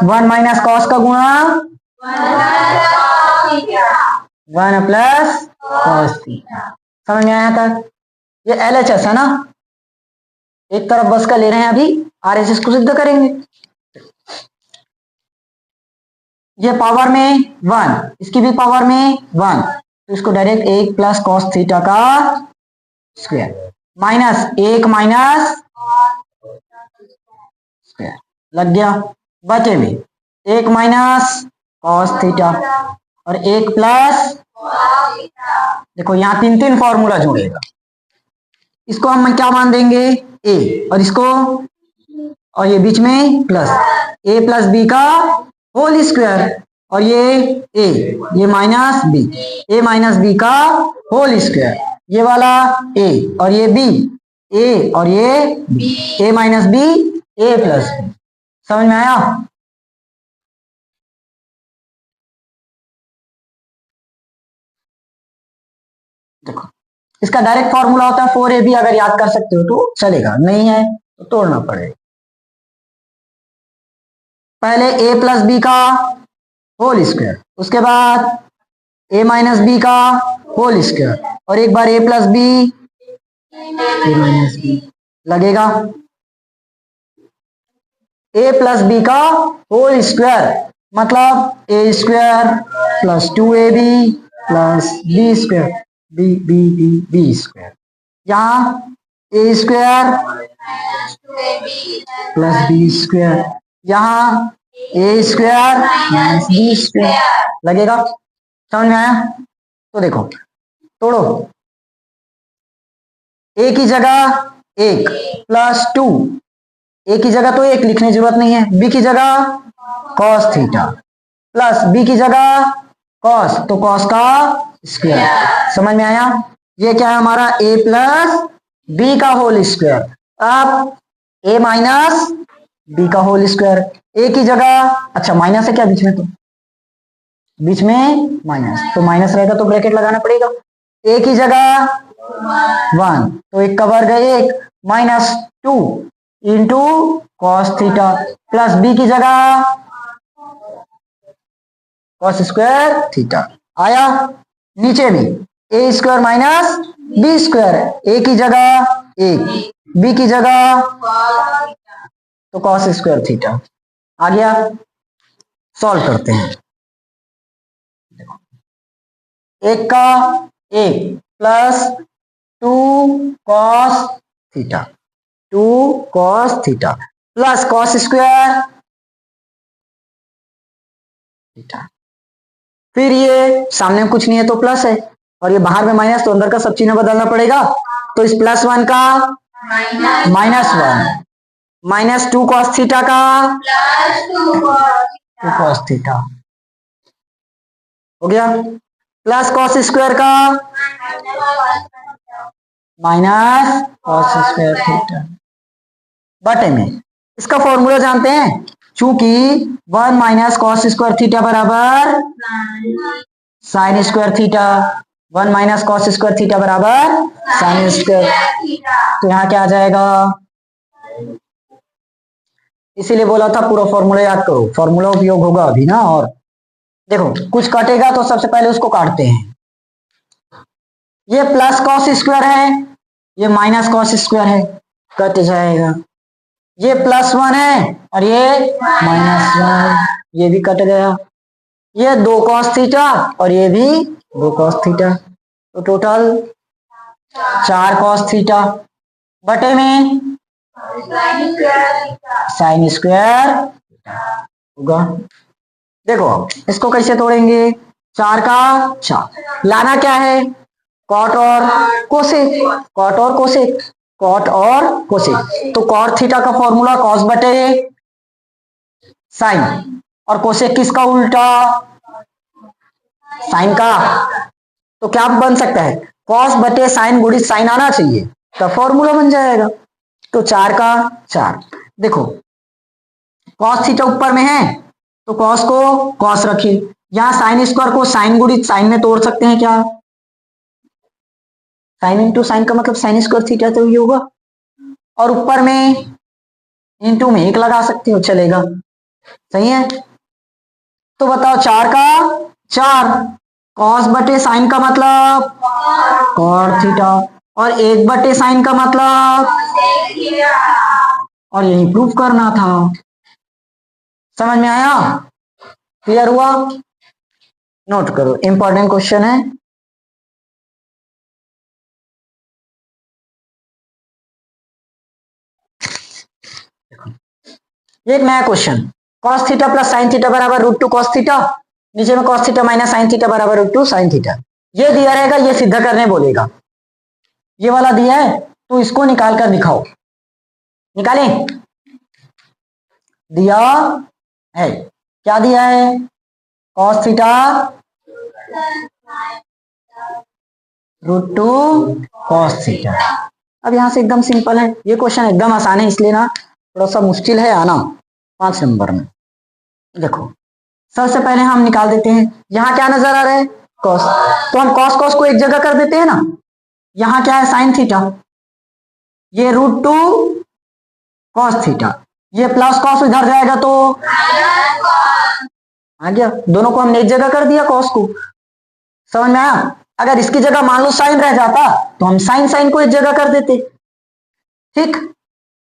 1 माइनस कॉस का गुणा, 1 प्लस कॉस थीटा। समझ में आया था? ये LHS है ना, एक तरफ बस का ले रहे हैं, अभी RHS को सिद्ध करेंगे। ये पावर में 1, इसकी भी पावर में 1, तो इसको डायरेक्ट 1 प्लस कॉस थीटा का स्क्वायर माइनस 1 माइनस स्क्वायर लग गया, बचे में 1 माइनस कॉस थीटा और 1 प्लस। देखो यहाँ 3 फॉर्मूला जुड़ेगा, इसको हम क्या मान देंगे ए, और इसको, और ये बीच में प्लस a प्लस बी का होल स्क्वायर, और ये minus B, a minus B का होल स्क्वायर, ये वाला a और ये b, a और ये b, a minus B, a plus B. समझ में आया? देखो इसका डायरेक्ट फॉर्मूला होता है 4ab, अगर याद कर सकते हो तो चलेगा, नहीं है तो तोड़ना पड़ेगा। पहले a प्लस बी का होल स्क्वायर, उसके बाद a माइनस बी का होल स्क्वायर, और एक बार a plus B, a minus B लगेगा, a प्लस बी का होल स्क्वायर मतलब a square plus 2ab plus B square, B square, यहाँ a square plus B square, यहाँ a square minus B square लगेगा। समझ में आया? तो देखो तोड़ो, a की जगह 1 प्लस 2, a की जगह तो 1 लिखने की जरूरत नहीं है, b की जगह कॉस थीटा प्लस b की जगह कॉस, तो कॉस का स्क्वायर। समझ में आया? ये क्या है हमारा a प्लस बी का होल स्क्वायर, अब a माइनस बी का होल स्क्वायर, a की जगह, अच्छा माइनस है क्या बीच में, तो बीच में माइनस, तो माइनस रहेगा तो ब्रैकेट लगाना पड़ेगा, a की जगह 1, तो 1 का वर्ग है 1, minus 2 into cos theta plus B की जगह कॉस स्क्वायर थीटा आया। नीचे में a square minus B square, a की जगह 1, b की जगह तो कॉस स्क्वायर थीटा आ गया। सॉल्व करते हैं, एक का 1 plus 2 cos theta, 2 cos theta plus cos square theta, फिर ये सामने में कुछ नहीं है तो प्लस है, और ये बाहर में माइनस, तो अंदर का सब चिन्ह बदलना पड़ेगा, तो इस +1 का -1 माइनस 2 कॉस थीटा का +2 कॉस थीटा हो गया, प्लस कॉस स्क्वायर का माइनस कॉस स्क्वायर थीटा बटे में। इसका फॉर्मूला जानते हैं, चूंकि 1 माइनस कॉस स्क्वायर थीटा बराबर sign square theta, 1 minus cos square theta बराबर साइन स्क्वायर, तो यहाँ क्या आ जाएगा, इसीलिए बोला था पूरा फॉर्मूला याद करो, फॉर्मूला उपयोग होगा अभी ना। और देखो कुछ कटेगा तो सबसे पहले उसको काटते हैं, ये प्लस कॉस स्क्वायर है, ये माइनस कॉस स्क्वायर है, कट जाएगा, ये +1 है और ये -1, ये भी कट गया, ये 2 कॉस थीटा और ये भी 2 कॉस थीटा, तो टोटल 4 कॉस थीटा बटे में साइन स्क्वायर होगा। देखो इसको कैसे तोड़ेंगे, 4 का 4, लाना क्या है, कॉट और कोसेक, कॉट और कोसेक, कॉट और कोसेक, तो कॉट थीटा का फॉर्मूला कॉस बटे साइन, और कोसेक किसका उल्टा, साइन का, तो क्या बन सकता है, कॉस बटे साइन गुणित साइन आना चाहिए, तो फॉर्मूला बन जाएगा, तो 4 का 4। देखो कॉस थीटा ऊपर में है तो कॉस को कॉस रखिए, यहाँ साइन स्क्वायर को साइन गुणित साइन में तोड़ सकते हैं क्या, साइन इंटू साइन का मतलब साइन स्क्वायर थीटा तो ये होगा, और ऊपर में इंटू में 1 लगा सकते हो, चलेगा, सही है। तो बताओ 4 का 4, कॉस बटे साइन का मतलब कॉट थीटा, और 1/sin का मतलब, और यही प्रूफ करना था। समझ में आया? क्लियर हुआ? नोट करो, इंपॉर्टेंट क्वेश्चन है। एक नया question, cos theta plus sine theta बराबर √2 cos थीटा, नीचे में cos theta minus sine theta बराबर √2 साइन थीटा। ये दिया रहेगा, ये सिद्ध करने बोलेगा। ये वाला दिया है तो इसको निकाल कर दिखाओ। निकालें? दिया है, क्या दिया है? cos theta √2 cos theta. अब यहां से एकदम सिंपल है, ये क्वेश्चन एकदम आसान है, इसलिए ना थोड़ा सा मुश्किल है आना 5 नंबर में। देखो, सबसे पहले हम निकाल देते हैं, यहां क्या नजर आ रहा है? cos, तो हम cos cos को एक जगह कर देते हैं ना। यहां क्या है? sin थीटा, ये √2 cos थीटा, ये प्लस cos इधर जाएगा तो आ गया, दोनों को हमने एक जगह कर दिया cos को। समझ में आया? अगर इसकी जगह मान लो साइन रह जाता तो हम साइन साइन को एक जगह कर देते। ठीक,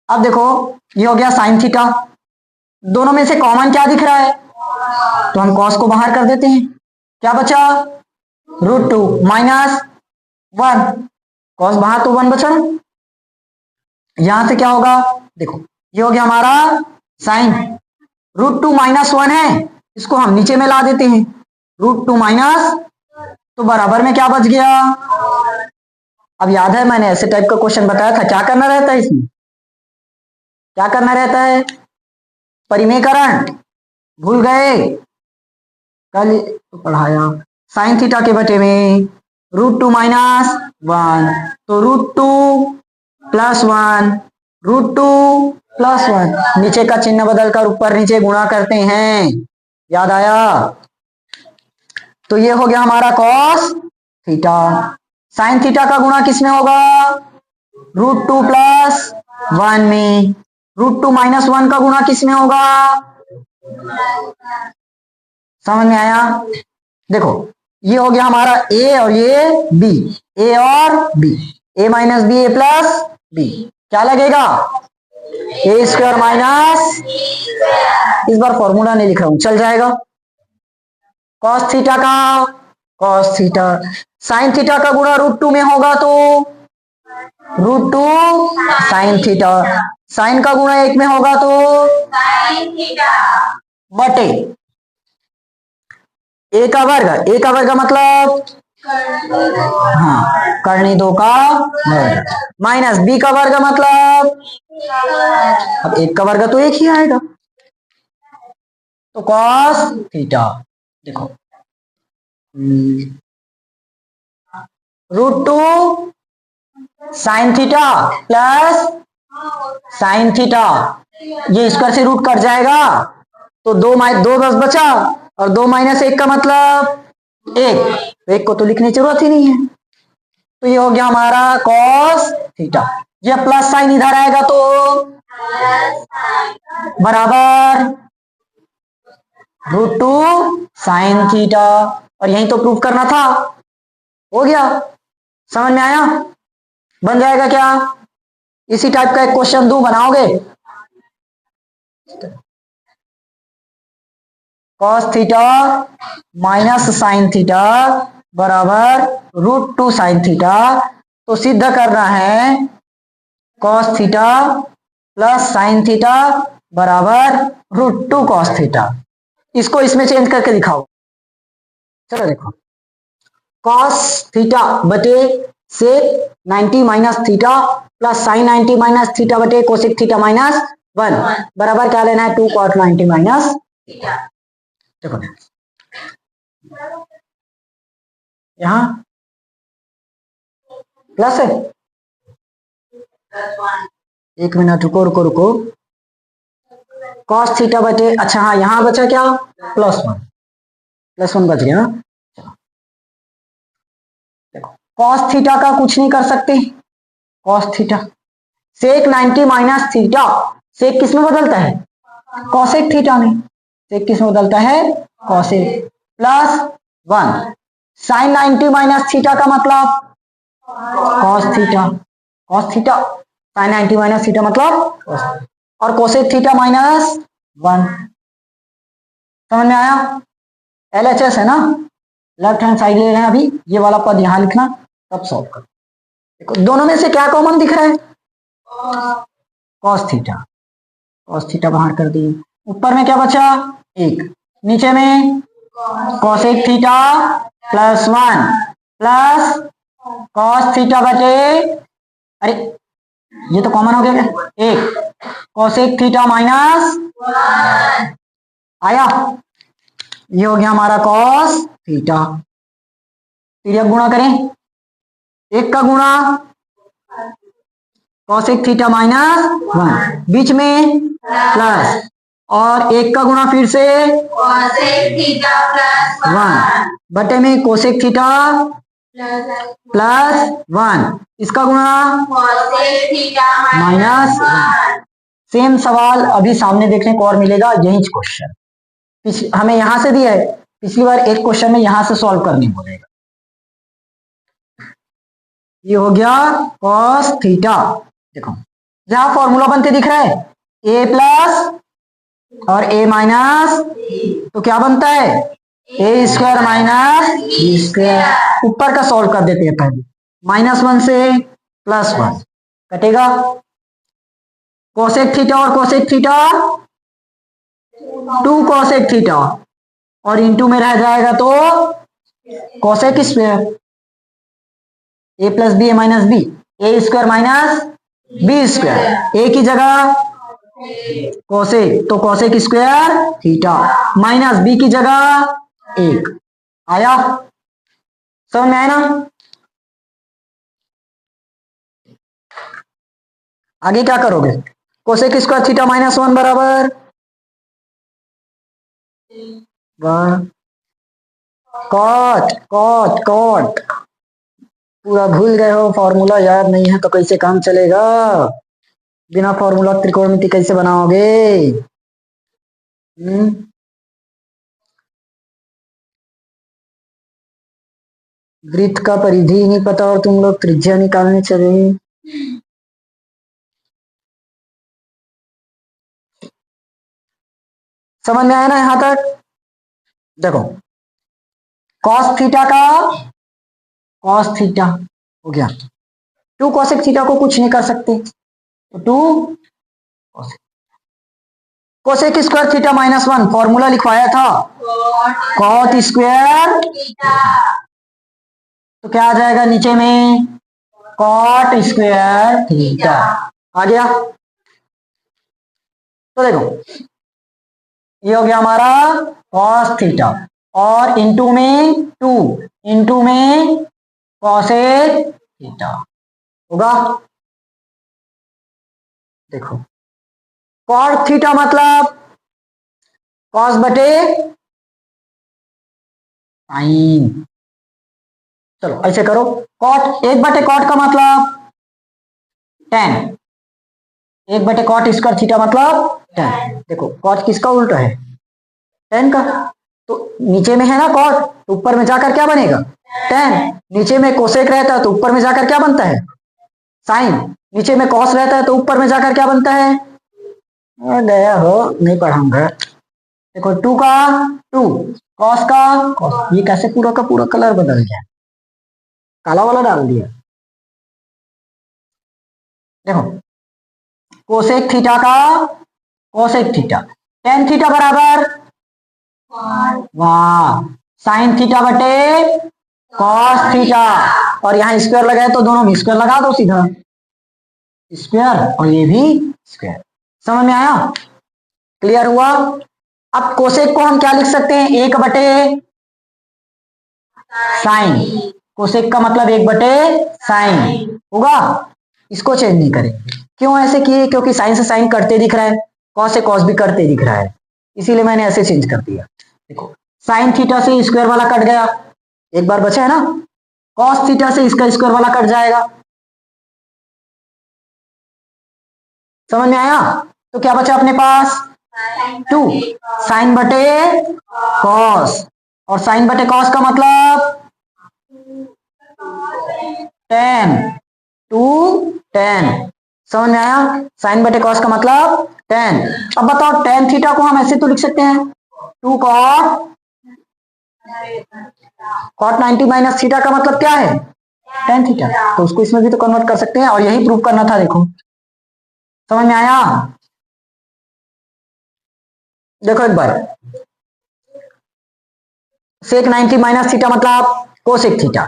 अब देखो ये हो गया साइन थीटा, दोनों में से कॉमन क्या दिख रहा है? तो हम cos को बाहर कर देते हैं, क्या बचा? √2 माइनस 1, cos बाहर तो 1 बचा। यहां से क्या होगा? देखो ये हो गया हमारा साइन, √2 माइनस 1 है, इसको हम नीचे में ला देते हैं, √2 माइनस, तो बराबर में क्या बच गया? अब याद है मैंने ऐसे टाइप का क्वेश्चन बताया था, क्या करना रहता है इसमें? क्या करना रहता है? परिमेयकरण, भूल गए? कल तो पढ़ाया, साइन थीटा के बटे में √2 माइनस 1, तो √2 प्लस 1, √2 प्लस 1, नीचे का चिन्ह बदलकर ऊपर नीचे गुणा करते हैं। याद आया? तो ये हो गया हमारा cos थीटा। साइन थीटा का गुणा किसमें होगा? √2 प्लस 1 में। √2 माइनस 1 का गुणा किसमें होगा? समझ में आया? देखो ये हो गया हमारा a और ये b, a और b, a minus B A plus B, क्या लगेगा? a स्क्वायर माइनस, इस बार फॉर्मूला नहीं लिख रहा हूं, चल जाएगा। cos थीटा का cos थीटा, साइन थीटा का गुणा √2 में होगा तो √2 साइन थीटा, साइन का गुणा 1 में होगा तो साइन थीटा बटे a का वर्ग मतलब हाँ करनी 2 का वर्ग, माइनस b का वर्ग मतलब, अब 1 का वर्ग तो 1 ही आएगा, तो cos थीटा। देखो √2 sine theta plus sine theta, ये स्क्वायर से रूट कट जाएगा तो 2 बस बचा, और 2 माइनस 1 का मतलब 1, तो 1 को तो लिखने की जरूरत ही नहीं है। तो ये हो गया हमारा cos थीटा, ये प्लस साइन इधर आएगा तो बराबर √2 साइन थीटा, और यही तो प्रूफ करना था। हो गया? समझ में आया? बन जाएगा क्या? इसी टाइप का एक क्वेश्चन दूं, बनाओगे? cos theta minus sine theta बराबर √2 साइन थीटा, तो सिद्ध करना है cos theta plus sine theta बराबर √2 cos थीटा। इसको इसमें चेंज करके दिखाओ। चलो देखो, cos थीटा बटे सेक 90 minus theta plus sign 90 minus theta बटे कोसेक थीटा माइनस 1 बराबर क्या लेना है? 2 cot 90 माइनस थीटा। देखो यहां प्लस है, 1 मिनट रुको रुको रुको, cos थीटा बटे, अच्छा हाँ यहां बचा क्या? +1 बच गया। cos थीटा का कुछ नहीं कर सकते, cos थीटा सेक 90 माइनस थीटा, सेक किस में बदलता है? कोसेक थीटा में। सेक किस में बदलता है? कोसेक, +1 साइन 90 माइनस थीटा का मतलब cos theta, cos theta sine 90 minus theta मतलब cos, और कोसेक थीटा माइनस 1। समझ में आया? LHS है ना, लेफ्ट हैंड साइड ले रहे हैं अभी, ये वाला पद यहां लिखना तब सॉल्व कर। देखो दोनों में से क्या कॉमन दिख रहा है? कॉस थीटा, कॉस थीटा बाहर कर दिए, ऊपर में क्या बचा? एक, नीचे में cosec theta plus 1 plus cos theta बटे, अरे ये तो कॉमन हो गया क्या? एक कोसेक थीटा माइनस आया, ये हो गया हमारा कॉस थीटा। फिर अब गुणा करें, एक का गुणा कोसेक थीटा माइनस 1, बीच में प्लस, और एक का गुणा फिर से कोसेक थीटा प्लस 1 बटे में कोसेक थीटा प्लस 1, इसका गुणा कोसेक थीटा माइनस 1। सेम सवाल अभी सामने देखने को और मिलेगा, यही क्वेश्चन हमें यहां से दिया है, पिछली बार एक क्वेश्चन में यहां से सॉल्व करने बोलेगा। ये हो गया कॉस थीटा। देखो जहां फॉर्मूला बनते दिख रहा है ए प्लस और ए माइनस, तो क्या बनता है? ए स्क्वायर माइनस बी स्क्वायर। ऊपर का सॉल्व कर देते हैं पहले, -1 से +1 कटेगा, कोसेक थीटा और कोसेक थीटा 2 कोसेक थीटा, और इंटू में रह जाएगा तो cosec square, A plus B A minus B, A square minus B square, A की जगह कोसेक तो cosec square theta, minus B की जगह 1। आया? समझ में आया ना? आगे क्या करोगे? कोसेक स्क्वायर थीटा -1 बराबर 1 कॉट कॉट कॉट। पूरा भूल गए हो, फॉर्मूला याद नहीं है तो कैसे काम चलेगा? बिना फॉर्मूला त्रिकोणमिति कैसे बनाओगे? वृत्त का परिधि नहीं पता और तुम लोग त्रिज्या निकालने चले। समझ में आया ना यहां तक? देखो कॉस थीटा का कॉस थीटा हो गया, 2 कोसेक थीटा को कुछ नहीं कर सकते तो 2 कोसेक स्क्वायर थीटा -1 फॉर्मूला लिखवाया था कॉट स्क्वायर, तो क्या आ जाएगा नीचे में? कॉट स्क्वायर थीटा आ गया। तो देखो ये हो गया हमारा कॉस थीटा, और इंटू में 2 इंटू में कॉसेक थीटा होगा। देखो कॉट थीटा मतलब कॉस बटे साइन। चलो ऐसे करो, कॉट 1/कॉट का मतलब tan, 1/कॉट स्क्वायर थीटा मतलब tan। देखो कॉट किसका उल्टा है? tan का। तो नीचे में है ना कॉट, तो ऊपर में जाकर क्या बनेगा? tan। नीचे में कोसेक रहता है तो ऊपर में जाकर क्या बनता है? साइन। नीचे में कॉस रहता है तो ऊपर में जाकर क्या बनता है? गया हो, नहीं पढ़ाऊंगा। देखो 2 का 2, कॉस का कॉस। ये कैसे पूरा का पूरा कलर बदल गया? काला वाला डाल दिया। देखो कोसेक थीटा का कोसेक थीटा, tan थीटा बराबर वाह साइन थीटा बटे कॉस थीटा, और यहाँ स्क्वायर लगाए तो दोनों में स्क्वायर लगा दो सीधा, स्क्वायर और ये भी स्क्वायर। समझ में आया? क्लियर हुआ? अब कोसेक को हम क्या लिख सकते हैं? 1/साइन। कोसेक का मतलब 1/साइन होगा, इसको चेंज नहीं करेंगे। क्यों ऐसे किए? क्योंकि साइन से साइन कटते दिख रहा है, कॉस से कॉस भी कटते दिख रहा है, इसीलिए मैंने ऐसे चेंज कर दिया। देखो साइन थीटा से स्क्वायर वाला कट गया, एक बार बचा है ना, कॉस थीटा से इसका स्क्वायर वाला कट जाएगा। समझ में आया? तो क्या बचा अपने पास? 2 साइन बटे कॉस, और साइन बटे कॉस का मतलब 10 टू 10। समझ में आया? साइन बटे कॉस का मतलब 10। अब बताओ tan थीटा को हम ऐसे तो लिख सकते हैं 2 cot 90 माइनस थीटा का मतलब क्या है tan थीटा, तो उसको इसमें भी तो कन्वर्ट कर सकते हैं और यही प्रूव करना था। देखो समझ में आया? देखो एक बार, सेक 90 माइनस थीटा मतलब cosec theta,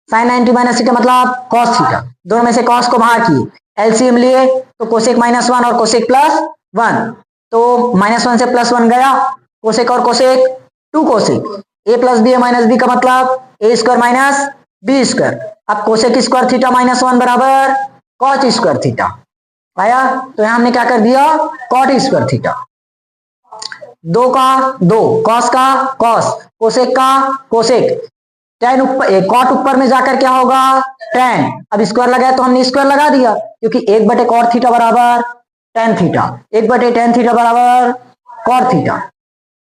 sine 90 minus theta मतलब कॉस थीटा। दोनों में से कॉस को बाहर किए, एलसीएम लिए तो कोसेक -1 और कोसेक +1, तो -1 से +1 गया, कोसेक और cosec 2 cosec, a plus B minus B का मतलब a square minus B square. अब कोसेक स्क्वायर थीटा -1 बराबर कॉट स्क्वायर थीटा आया, तो यहां हमने क्या कर दिया कॉट स्क्वायर थीटा। 2 का 2, कॉस का कॉस, कोसेक का कोसेक, tan ऊपर कॉट ऊपर में जाकर क्या होगा tan। अब स्क्वायर लगाया तो हमने स्क्वायर लगा दिया, क्योंकि 1 बटे कॉट थीटा बराबर tan थीटा, 1 बटे tan थीटा बराबर कॉट थीटा,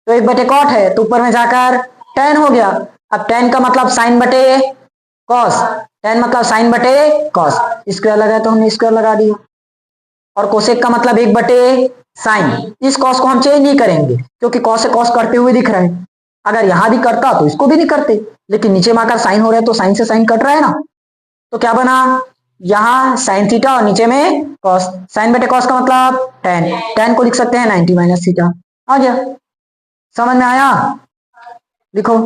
तो 1 बटे कॉट है तो ऊपर में जाकर tan हो गया। अब tan का मतलब साइन बटे कॉस, tan मतलब साइन बटे कॉस, स्क्वायर लगाया तो हमने स्क्वायर लगा दिया। और कोसेक का मतलब 1 बटे साइन, इस कॉस को हम चेंज नहीं करेंगे क्योंकि कॉस से कॉस करते हुए दिख रहा है। अगर यहां भी करता तो इसको भी नहीं करते, लेकिन नीचे में आकर साइन हो रहा है तो साइन से साइन कट रहा है ना, तो क्या बना यहां साइन थीटा और नीचे में कॉस, साइन बटे कॉस का मतलब tan, tan को लिख सकते हैं 90 माइनस थीटा। आ गया? समझ में आया? लिखो।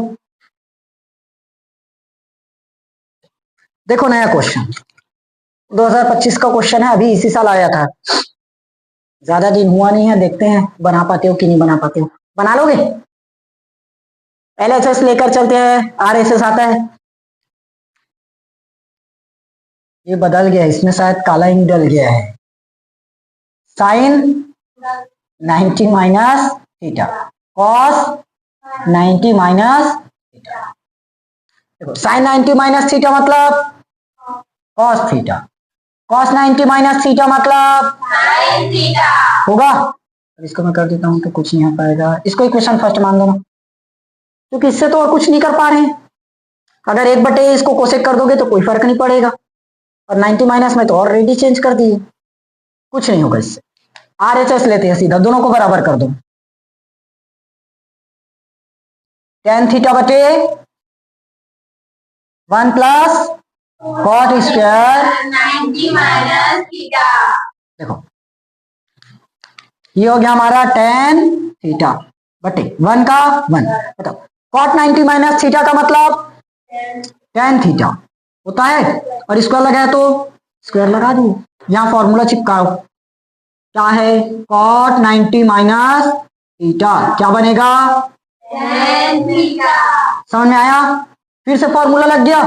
देखो नया क्वेश्चन 2025 का क्वेश्चन है, अभी इसी साल आया था, ज्यादा दिन हुआ नहीं है, देखते हैं बना पाते हो कि नहीं बना पाते हो। बना लोगे? एलएचएस लेकर चलते हैं, आरएसएस आता है, ये बदल गया, इसमें शायद काला इंक डल गया है। Sine 90 minus theta, cos 90 minus theta. देखो साइन 90 माइनस थीटा मतलब cos theta, cos 90 minus theta मतलब साइन थीटा होगा। अब इसको मैं कर देता हूं तो कुछ नहीं हो पाएगा, इसको इक्वेशन फर्स्ट मान देना, क्योंकि इससे तो और कुछ नहीं कर पा रहे हैं। अगर 1 बटे इसको कोसेक कर दोगे तो कोई फर्क नहीं पड़ेगा, और 90 माइनस में तो ऑलरेडी चेंज कर दिए, कुछ नहीं होगा इससे। आरएचएस लेते हैं सीधा, दोनों को बराबर कर दो, tan थीटा बटे 1 plus cot square 90 minus theta. देखो ये हो गया हमारा tan थीटा बटे 1 का 1। बताओ कॉट 90 माइनस थीटा का मतलब tan थीटा होता है, और स्क्वायर लगाया तो स्क्वायर लगा दो। यहां फॉर्मूला चिपकाओ, क्या है कॉट 90 माइनस थीटा, क्या बनेगा tan थीटा। समझ में आया? फिर से फॉर्मूला लग गया,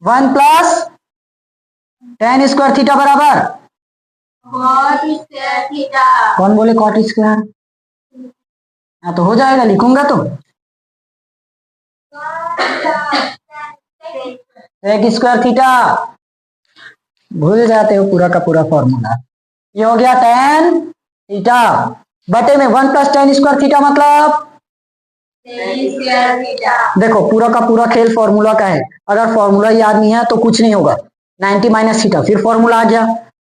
1 प्लस tan स्क्वायर थीटा बराबर कॉट स्क्वायर थीटा। कौन बोले कॉट स्क्वायर, हाँ तो हो जाएगा, लिखूंगा तो सेक स्क्वायर थीटा, भूल जाते हो पूरा का पूरा फॉर्मूला। ये हो गया tan थीटा बटे में 1 प्लस tan स्क्वायर थीटा मतलब tan स्क्वायर थीटा। देखो पूरा का पूरा खेल फॉर्मूला का है, अगर फॉर्मूला याद नहीं है तो कुछ नहीं होगा। 90 माइनस थीटा फिर फॉर्मूला आ गया,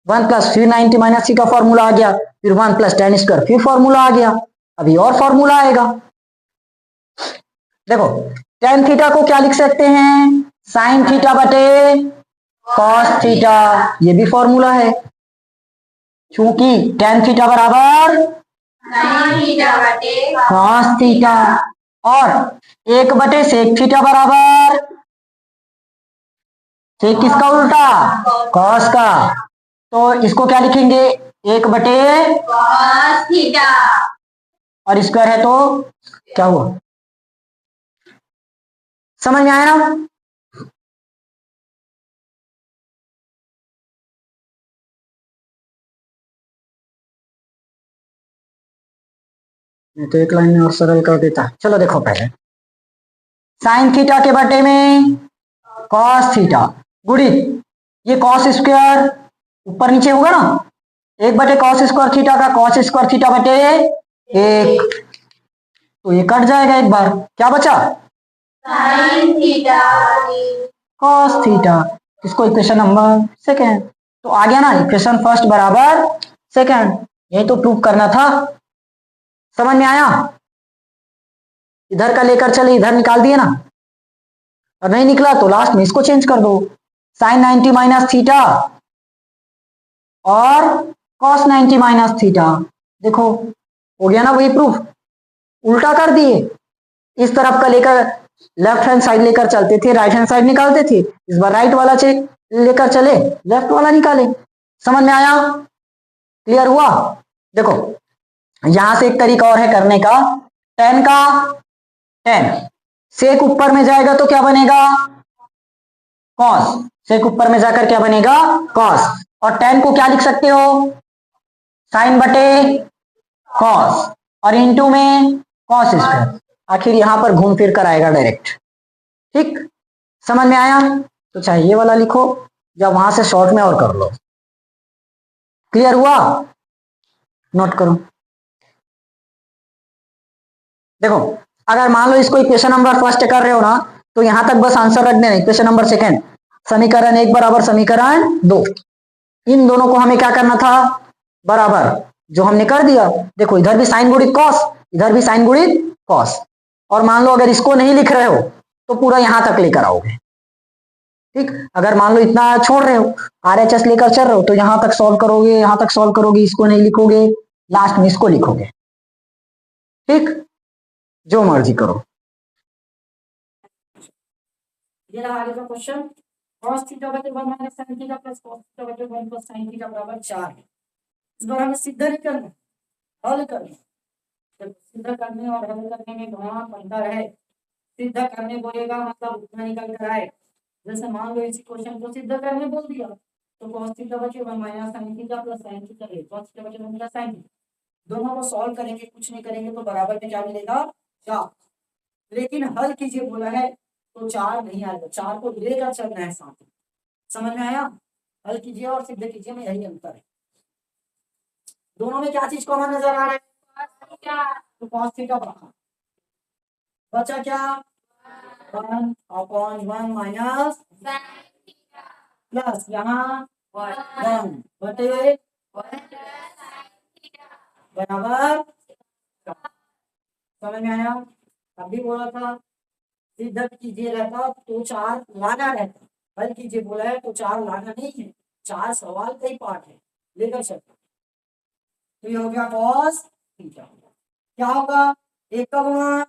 1 प्लस फिर 90 माइनस थीटा फॉर्मूला आ गया, फिर 1 प्लस tan स्क्वायर फिर फॉर्मूला आ गया, अभी और फॉर्मूला आएगा। देखो tan थीटा को क्या लिख सकते हैं साइन थीटा बटे कॉस थीटा, ये भी फॉर्मूला है, चूंकि tan थीटा बराबर साइन थीटा बटे कॉस थीटा, और 1 बटे सेक थीटा बराबर सेक किसका उल्टा कॉस का, तो इसको क्या लिखेंगे 1 बटे कॉस थीटा। और स्क्वायर है तो क्या हुआ, समझ में आया ना? तो एक लाइन में और सरल कर देता। चलो देखो पहले साइन थीटा के बटे में कॉस थीटा गुणित ये कॉस स्क्वायर ऊपर नीचे होगा ना, 1 बटे कॉस स्क्वायर थीटा का कॉस स्क्वायर थीटा बटे 1, तो ये कट जाएगा एक बार, क्या बचा साइन थीटा कॉस थीटा। इसको इक्वेशन नंबर सेकेंड। तो आ गया ना, इक्वेशन फर्स्ट बराबर सेकेंड, यही तो प्रूव करना था। समझ में आया? इधर का लेकर चले, इधर निकाल दिए ना, और नहीं निकला तो लास्ट में इसको चेंज कर दो, साइन 90 माइनस थीटा और कॉस 90 माइनस थीटा। देखो हो गया ना वही प्रूफ, उल्टा कर दिए। इस तरफ का लेकर लेफ्ट हैंड साइड लेकर चलते थे, राइट हैंड साइड निकालते थे, इस बार राइट वाला चेक लेकर चले, लेफ्ट वाला निकाले। समझ में आया? क्लियर हुआ? देखो यहां से एक तरीका और है करने का, टेन का टेन सेक ऊपर में जाएगा तो क्या बनेगा? कॉस। सेक ऊपर में जाकर क्या बनेगा? कॉस। और टेन को क्या लिख सकते हो? साइन बटे कॉस, और इंटू में कॉस स्क्वायर। आखिर यहां पर घूम फिर कर आएगा डायरेक्ट। ठीक, समझ में आया? तो चाहे ये वाला लिखो या वहां से शॉर्ट में और कर लो। क्लियर हुआ? नोट करो। देखो अगर मान लो इसको इक्वेशन नंबर फर्स्ट कर रहे हो ना, तो यहां तक बस आंसर रख देना, इक्वेशन नंबर सेकेंड समीकरण एक बराबर समीकरण दो। इन दोनों को हमें क्या करना था? बराबर, जो हमने कर दिया। देखो इधर भी साइन गुणित कॉस, इधर भी साइन गुणित कॉस। और मान लो अगर इसको नहीं लिख रहे हो तो पूरा यहां तक लेकर आओगे। ठीक, अगर मान लो इतना छोड़ रहे हो, RHS लेकर चल रहे हो, तो यहां तक सॉल्व करोगे, यहां तक सॉल्व करोगे, इसको नहीं लिखोगे, लास्ट में इसको लिखोगे। ठीक, जो मर्जी करो। ये रहा आगे का क्वेश्चन, cos थीटा बटे 1 minus sin theta plus cos theta बटे 1 प्लस sin थीटा बराबर 4 है। इस बार हमें सीधा नहीं करना, हल करना। तो सीधा करने और हल करने में बहुत अंतर है। सीधा करने बोलेगा मतलब उतना निकल कर आए। जैसे मान लो इसी क्वेश्चन को सीधा करने बोल दिया तो cos थीटा बटे 1 minus sin theta plus sin theta है, cos थीटा बटे 1 प्लस sin थीटा। दोनों को सॉल्व करेंगे, कुछ नहीं करेंगे तो बराबर में क्या मिलेगा? 4। लेकिन हल कीजिए बोला है तो 4 नहीं आएगा, 4 को लेकर चलना है साथ में। समझ में आया? हल कीजिए और सिद्ध कीजिए में यही अंतर है। दोनों में क्या चीज कॉमन नजर आ रहा है? तो cos थीटा बचा क्या? 1/1 माइनस प्लस यहाँ 1 बटे बराबर। समझ में आया? अभी बोला था सिद्ध कीजिए रहता तो 4 लाना रहता, हल कीजिए बोला है तो 4 लाना नहीं है, 4 सवाल का ही पार्ट है, लेकर चलता। तो ये हो गया cos थीटा। क्या होगा? एक का गुणा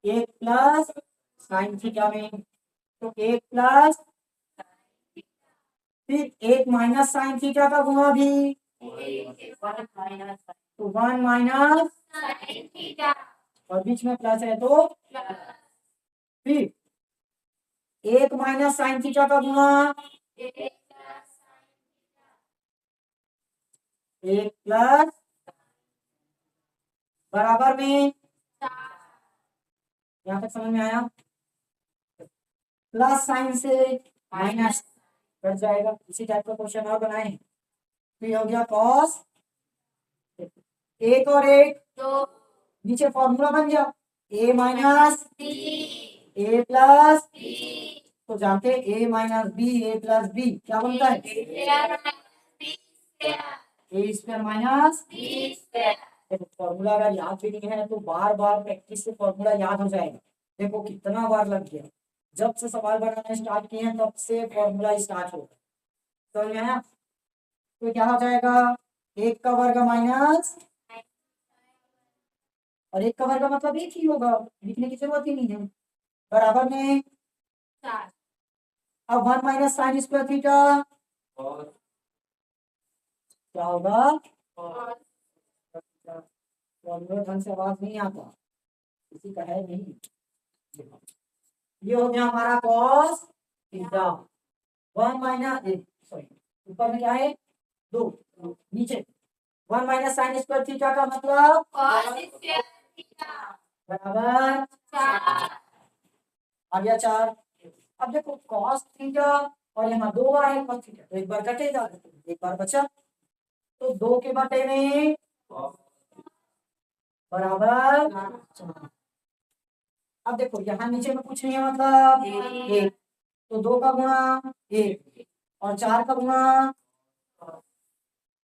1 प्लस sin थीटा में, तो 1 प्लस फिर 1 माइनस sin थीटा का गुणा भी, तो 1 माइनस और बीच में प्लस है तो फिर 1 माइनस sin थीटा का गुणा 1 प्लस बराबर में, यहाँ तक समझ में आया? प्लस साइन से माइनस कट जाएगा। इसी टाइप का क्वेश्चन और बनाए, फिर हो गया cos 1 और 1 नीचे फॉर्मूला बन गया a माइनस a प्लस, तो जानते a minus b a plus b क्या बनता है? a स्क्वायर माइनस फॉर्मूला अगर याद भी नहीं है तो बार बार प्रैक्टिस से फॉर्मूला याद हो जाएगा। देखो कितना बार लग गया, जब से सवाल बनाना स्टार्ट किए हैं तब से फॉर्मूला स्टार्ट होगा। समझ में आया? तो क्या हो जाएगा? 1 का वर्ग माइनस, और 1 का वर्ग मतलब 1 ही होगा, लिखने की जरूरत ही नहीं है, बराबर में 4। अब 1 माइनस साइन स्क्वायर थीटा क्या होगा? ढंग से आवाज नहीं आता, किसी का है नहीं। ये हो गया हमारा cos थीटा। 1 माइनस सॉरी ऊपर में क्या है? 2, नीचे 1 माइनस साइन स्क्वायर थीटा का मतलब बराबर 4 आ गया 4। अब देखो cos थीटा और यहाँ 2 आए cos थीटा, तो एक बार कटेगा, एक बार बचा, तो 2 के बटे में बराबर 4। अब देखो यहाँ नीचे में कुछ नहीं है मतलब एक, तो 2 का गुणा 1 और 4 का गुणा,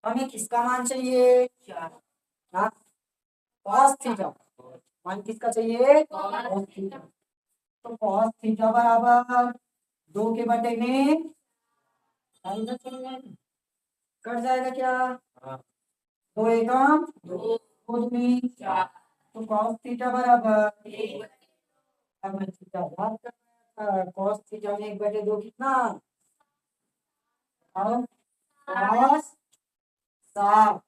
हमें किसका मान चाहिए? हाँ, cos थीटा। मान किसका चाहिए? cos theta. तो cos थीटा बराबर 2 के बटे में इधर चले जाएगा, कट जाएगा क्या? 2 एकम 2, 2 दूनी 4, तो cos थीटा बराबर, अब मैं थीटा याद कर रहा था, cos थीटा में 1/2 कितना? अब cos 60,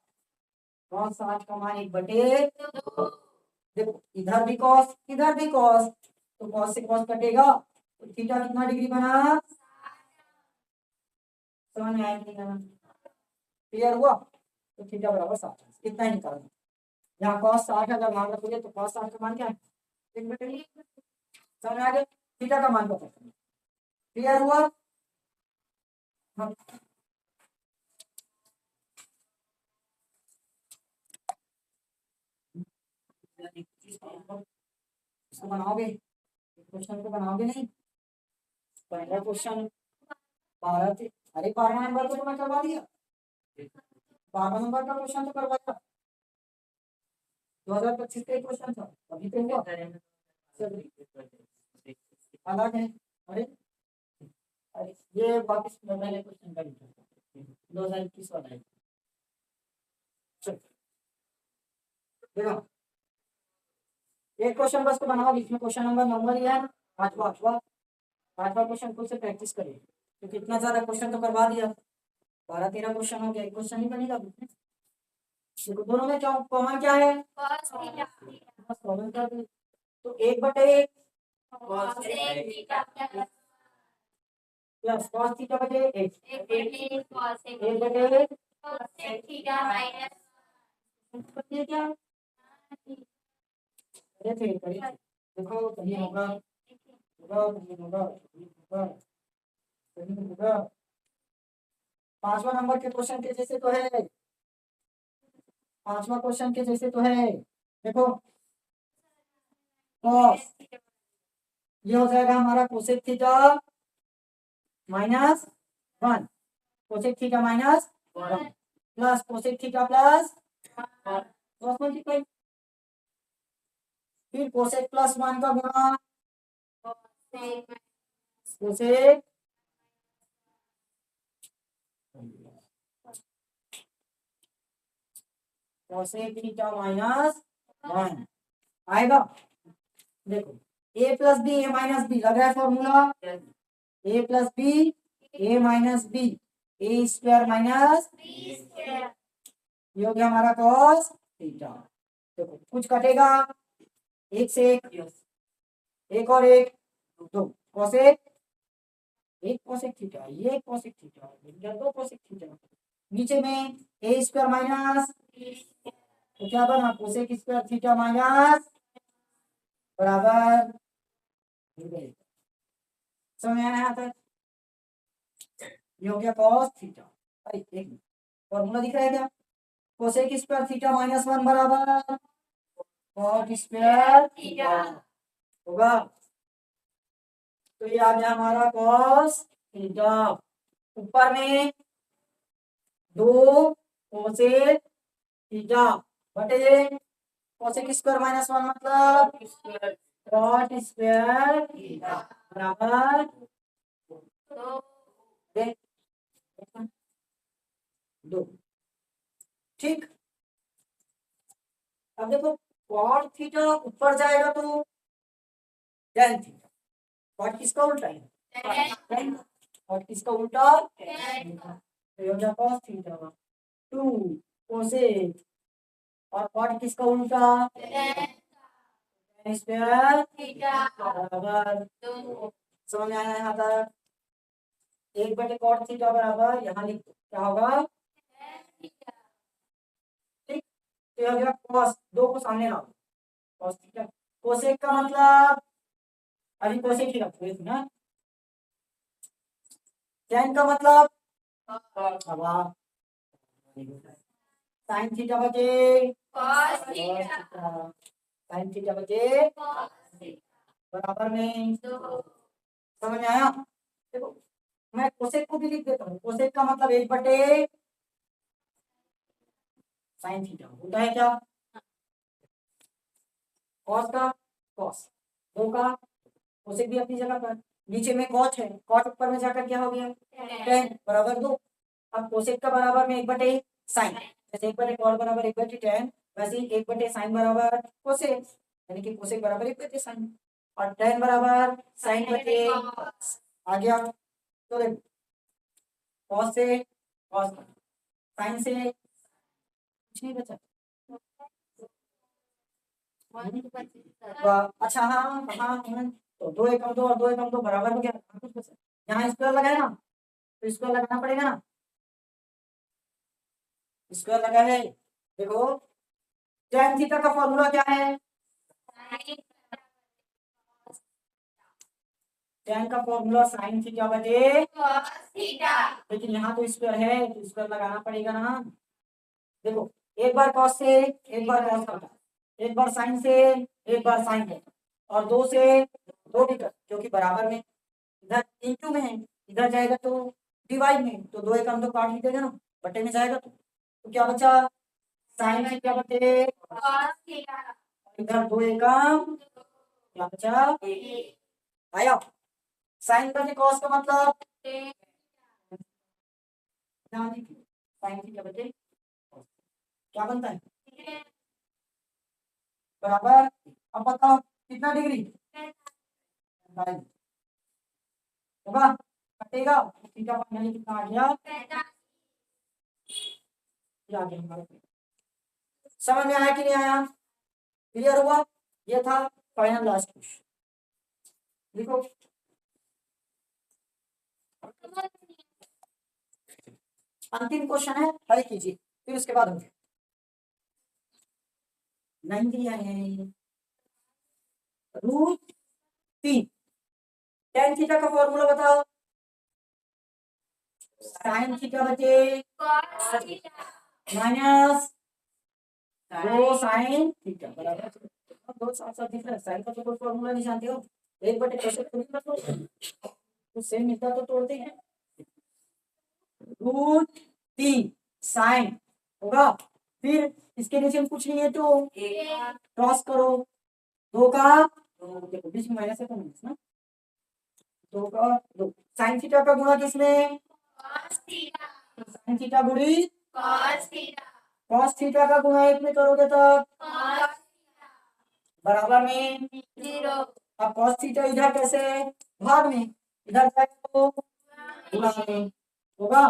cos 60 का मान 1/2। देखो इधर भी cos इधर भी cos, तो cos से cos कटेगा, तो थीटा कितना डिग्री बना? समझ में आया कि नहीं? क्लियर हुआ? तो थीटा बराबर 60, इतना ही निकालना। यहाँ cos 60 अगर मान रखोगे तो cos 60 का मान क्या है? 1/2। समझ में आ गया? थीटा का मान पता करना। क्लियर हुआ? हाँ। इसको बनाओगे, क्वेश्चन को बनाओगे नहीं? पहला क्वेश्चन 12 थे, अरे 12 नंबर तो मैं करवा दिया, 12 नंबर का क्वेश्चन तो करवाया, 2025 का क्वेश्चन था अभी तो हुआ। अलग है। अरे अरे ये वापस मैंने क्वेश्चन कर दिया 2021 वाला है। चलो देखो एक क्वेश्चन बस को बनाओ, इसमें क्वेश्चन नंबर ही है पांचवा क्वेश्चन खुद से प्रैक्टिस करिए, क्योंकि इतना ज्यादा क्वेश्चन तो करवा दिया, 12-13 क्वेश्चन हो गया, एक क्वेश्चन ही बनेगा। देखो दोनों में क्या कॉमन क्या है? cos थीटा बस कॉमन कर दो, तो 1/1 cos theta plus cos theta बटे 1, 1/1 cos 1/1 थीटा माइनस बटे क्या? अरे फिर करिए, देखो कहीं होगा होगा कहीं होगा होगा कहीं होगा। 5वां नंबर के क्वेश्चन के जैसे तो है, 5वां क्वेश्चन के जैसे तो है। देखो cos ये हो जाएगा हमारा cosec theta minus 1, cosec theta minus 1 plus cosec theta plus cross multiply, फिर कोसेक प्लस 1 का गुणा कोसेक कोसेक थीटा माइनस 1 आएगा। देखो a plus B A minus B लग रहा है formula, a plus B A minus B A square minus ये हो गया हमारा cos थीटा। देखो कुछ कटेगा, एक से एक और एक, दो कोसेक, एक कोसेक थीटा ये कोसेक थीटा दो कोसेक थीटा, नीचे में ए स्क्वायर माइनस, तो क्या बना कोसेक स्क्वायर थीटा माइनस बराबर, समझ में आया था? ये हो गया cos थीटा। एक मिनट फॉर्मूला दिख रहा है क्या? कोसेक स्क्वायर थीटा माइनस 1 बराबर cot स्क्वायर थीटा होगा, तो ये आ गया हमारा cos थीटा। ऊपर में 2 कोसेक थीटा बटे कोसेक स्क्वायर माइनस 1 मतलब cot स्क्वायर थीटा बराबर 2। ठीक, अब देखो cot थीटा ऊपर जाएगा तो tan थीटा, cot किसका उल्टा है? और किसका उल्टा? तो ये हो गया cos थीटा 2 कोसेक, और cot किसका उल्टा? tan स्क्वायर थीटा बराबर 2। समझ में आया यहाँ तक? 1/cot थीटा बराबर यहाँ लिख दो क्या होगा? ठीक, तो यह हो गया cos, 2 को सामने लाओ, cos थीटा। कोसेक का मतलब अभी कोसेक ही रखो ना, tan का मतलब साइन थीटा बचे cos थीटा साइन थीटा बचे बराबर में 2 समझ में आया। देखो मैं कोसेक को भी लिख देता हूँ, कोसेक का मतलब 1/sin थीटा होता है क्या, कॉस का कॉस, 2 का कोसेक भी अपनी जगह पर, नीचे में कॉट है, कॉट ऊपर में जाकर क्या हो गया 10 बराबर 2। अब कोसेक का बराबर में 1/sin, जैसे 1/cos बराबर 1/tan, वैसे ही 1/sin बराबर कोसेक, यानी कि कोसेक बराबर 1/sin, और tan बराबर sin/cos आ गया। तो देखो cos से cos, sin से कुछ नहीं बचा। अच्छा हाँ हाँ हाँ, तो 2 एकम 2 और 2 एकम 2 बराबर हो गया, कुछ बचा यहाँ स्क्वायर लगाए ना, तो स्क्वायर लगाना पड़ेगा ना, स्क्वायर लगा है। देखो tan थीटा का फॉर्मूला क्या है, tan का फॉर्मूला sin थीटा बटे, cos थीटा। लेकिन यहाँ तो स्क्वायर है तो स्क्वायर लगाना पड़ेगा ना। देखो एक बार cos से एक बार cos करता, एक बार sin से एक बार sin करता, और 2 से 2 भी कर, क्योंकि बराबर में इधर इंटू में है, इधर जाएगा तो डिवाइड में, तो 2 एकम तो काट ही देगा ना, बटे में जाएगा तो क्या बचा sin थीटा बटे, cos थीटा। इधर 2 एकम क्या बचा आया। sin बटे cos का मतलब sin थीटा बटे cos, क्या बनता है बराबर। अब बताओ कितना डिग्री होगा, कटेगा थीटा फाइनली कितना आ गया, ये आ गया हमारे पास। समझ में आया कि नहीं आया, क्लियर हुआ, ये था फाइनल लास्ट क्वेश्चन। लिखो अंतिम क्वेश्चन है, हल कीजिए फिर उसके बाद होंगे 9 दिया है √3, tan थीटा का फॉर्मूला बताओ, sin थीटा बचे cos theta. Minus 2 sin theta बराबर, दो साथ साथ दिख रहा है, sin का तो कोई फॉर्मूला नहीं जानते हो, 1/cos थोड़ी ना तोड़ते, तो सेम मिलता तो तोड़ते हैं, √3 sin होगा, फिर इसके नीचे में कुछ नहीं है तो क्रॉस करो, 2 का 2, देखो बीच में माइनस है तो माइनस ना, 2 का 2, sin थीटा का गुणा किसमें cos थीटा। sin थीटा गुणी cos थीटा। cos थीटा का गुणा 1 में करोगे तो cos बराबर में 0। अब cos थीटा इधर कैसे भाग में, इधर जाएगा तो गुणा में होगा,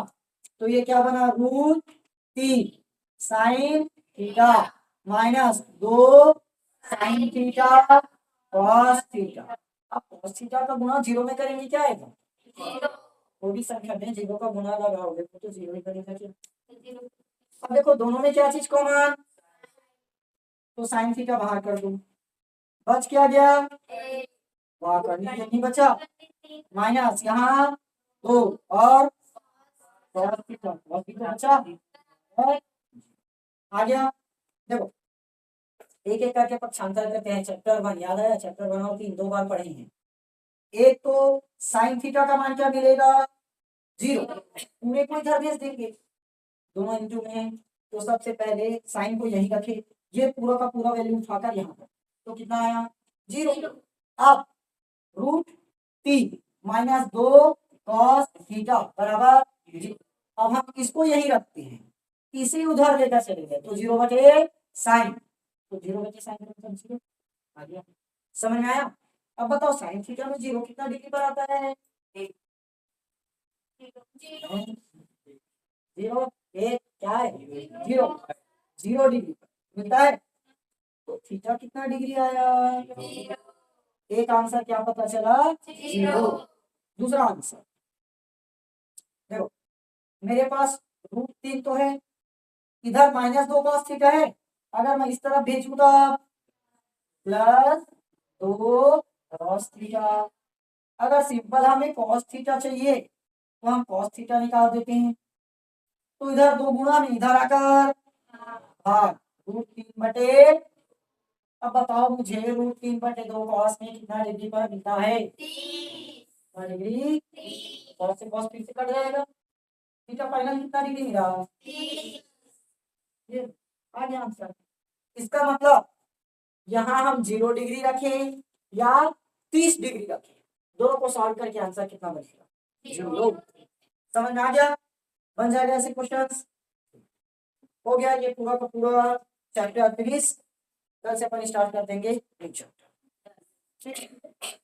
तो ये क्या बना √3 sin theta minus 2 sin theta cos theta. अब cos थीटा का गुणा 0 में करेंगे क्या आएगा, 0 कोई भी संख्या में 0 का गुणा लगाओगे तो 0 ही करेगा क्या। अब देखो दोनों में क्या चीज कॉमन, तो sin थीटा बाहर कर दो, बच क्या गया, बाहर करने के लिए नहीं बचा, माइनस यहाँ 2 और cos थीटा बचा और आ गया। देखो एक एक करके पक्षांतर करते हैं, चैप्टर 1 याद आया, चैप्टर 1 और 3 2 बार पढ़े हैं। एक तो sin थीटा का मान क्या मिलेगा 0, पूरे को इधर भेज देंगे, दोनों इंटू में है, तो सबसे पहले साइन को यही रखे, ये पूरा का पूरा वैल्यू उठाकर यहाँ पर, तो कितना आया 0। अब √3 माइनस 2 cos थीटा बराबर 0। अब हम इसको यही रखते हैं, इसे उधर लेकर चले गए तो 0/sin, तो 0/sin का मतलब 0 आ गया, समझ में आया। अब बताओ sin थीटा में 0 कितना डिग्री पर आता है, 1, 0 1 क्या है 0, 0 डिग्री पर मिलता है, तो थीटा कितना डिग्री आया, एक आंसर क्या पता चला 0। दूसरा आंसर देखो मेरे पास √3 तो है, इधर -2 cos थीटा है, अगर मैं इस तरफ भेजूं तो +2 cos थीटा, अगर सिंपल हमें cos थीटा चाहिए तो हम cos थीटा निकाल देते हैं, तो इधर 2 गुणा में इधर आकर भाग √3 बटे अब बताओ मुझे √3/2 cos में कितना डिग्री पर मिलता है? 30 डिग्री। cos से cos फिर से कट जाएगा। थीटा फाइनल कितना डिग्री मिला? 30 ये आ गया आंसर। इसका मतलब यहाँ हम 0 डिग्री रखें या 30 डिग्री रखें, दोनों को सॉल्व करके आंसर कितना बनेगा? 0। समझ में आ गया? बन जाएगा ऐसे क्वेश्चंस। हो गया ये पूरा का पूरा चैप्टर 30। कल से अपन स्टार्ट कर देंगे एक चैप्टर। ठीक है।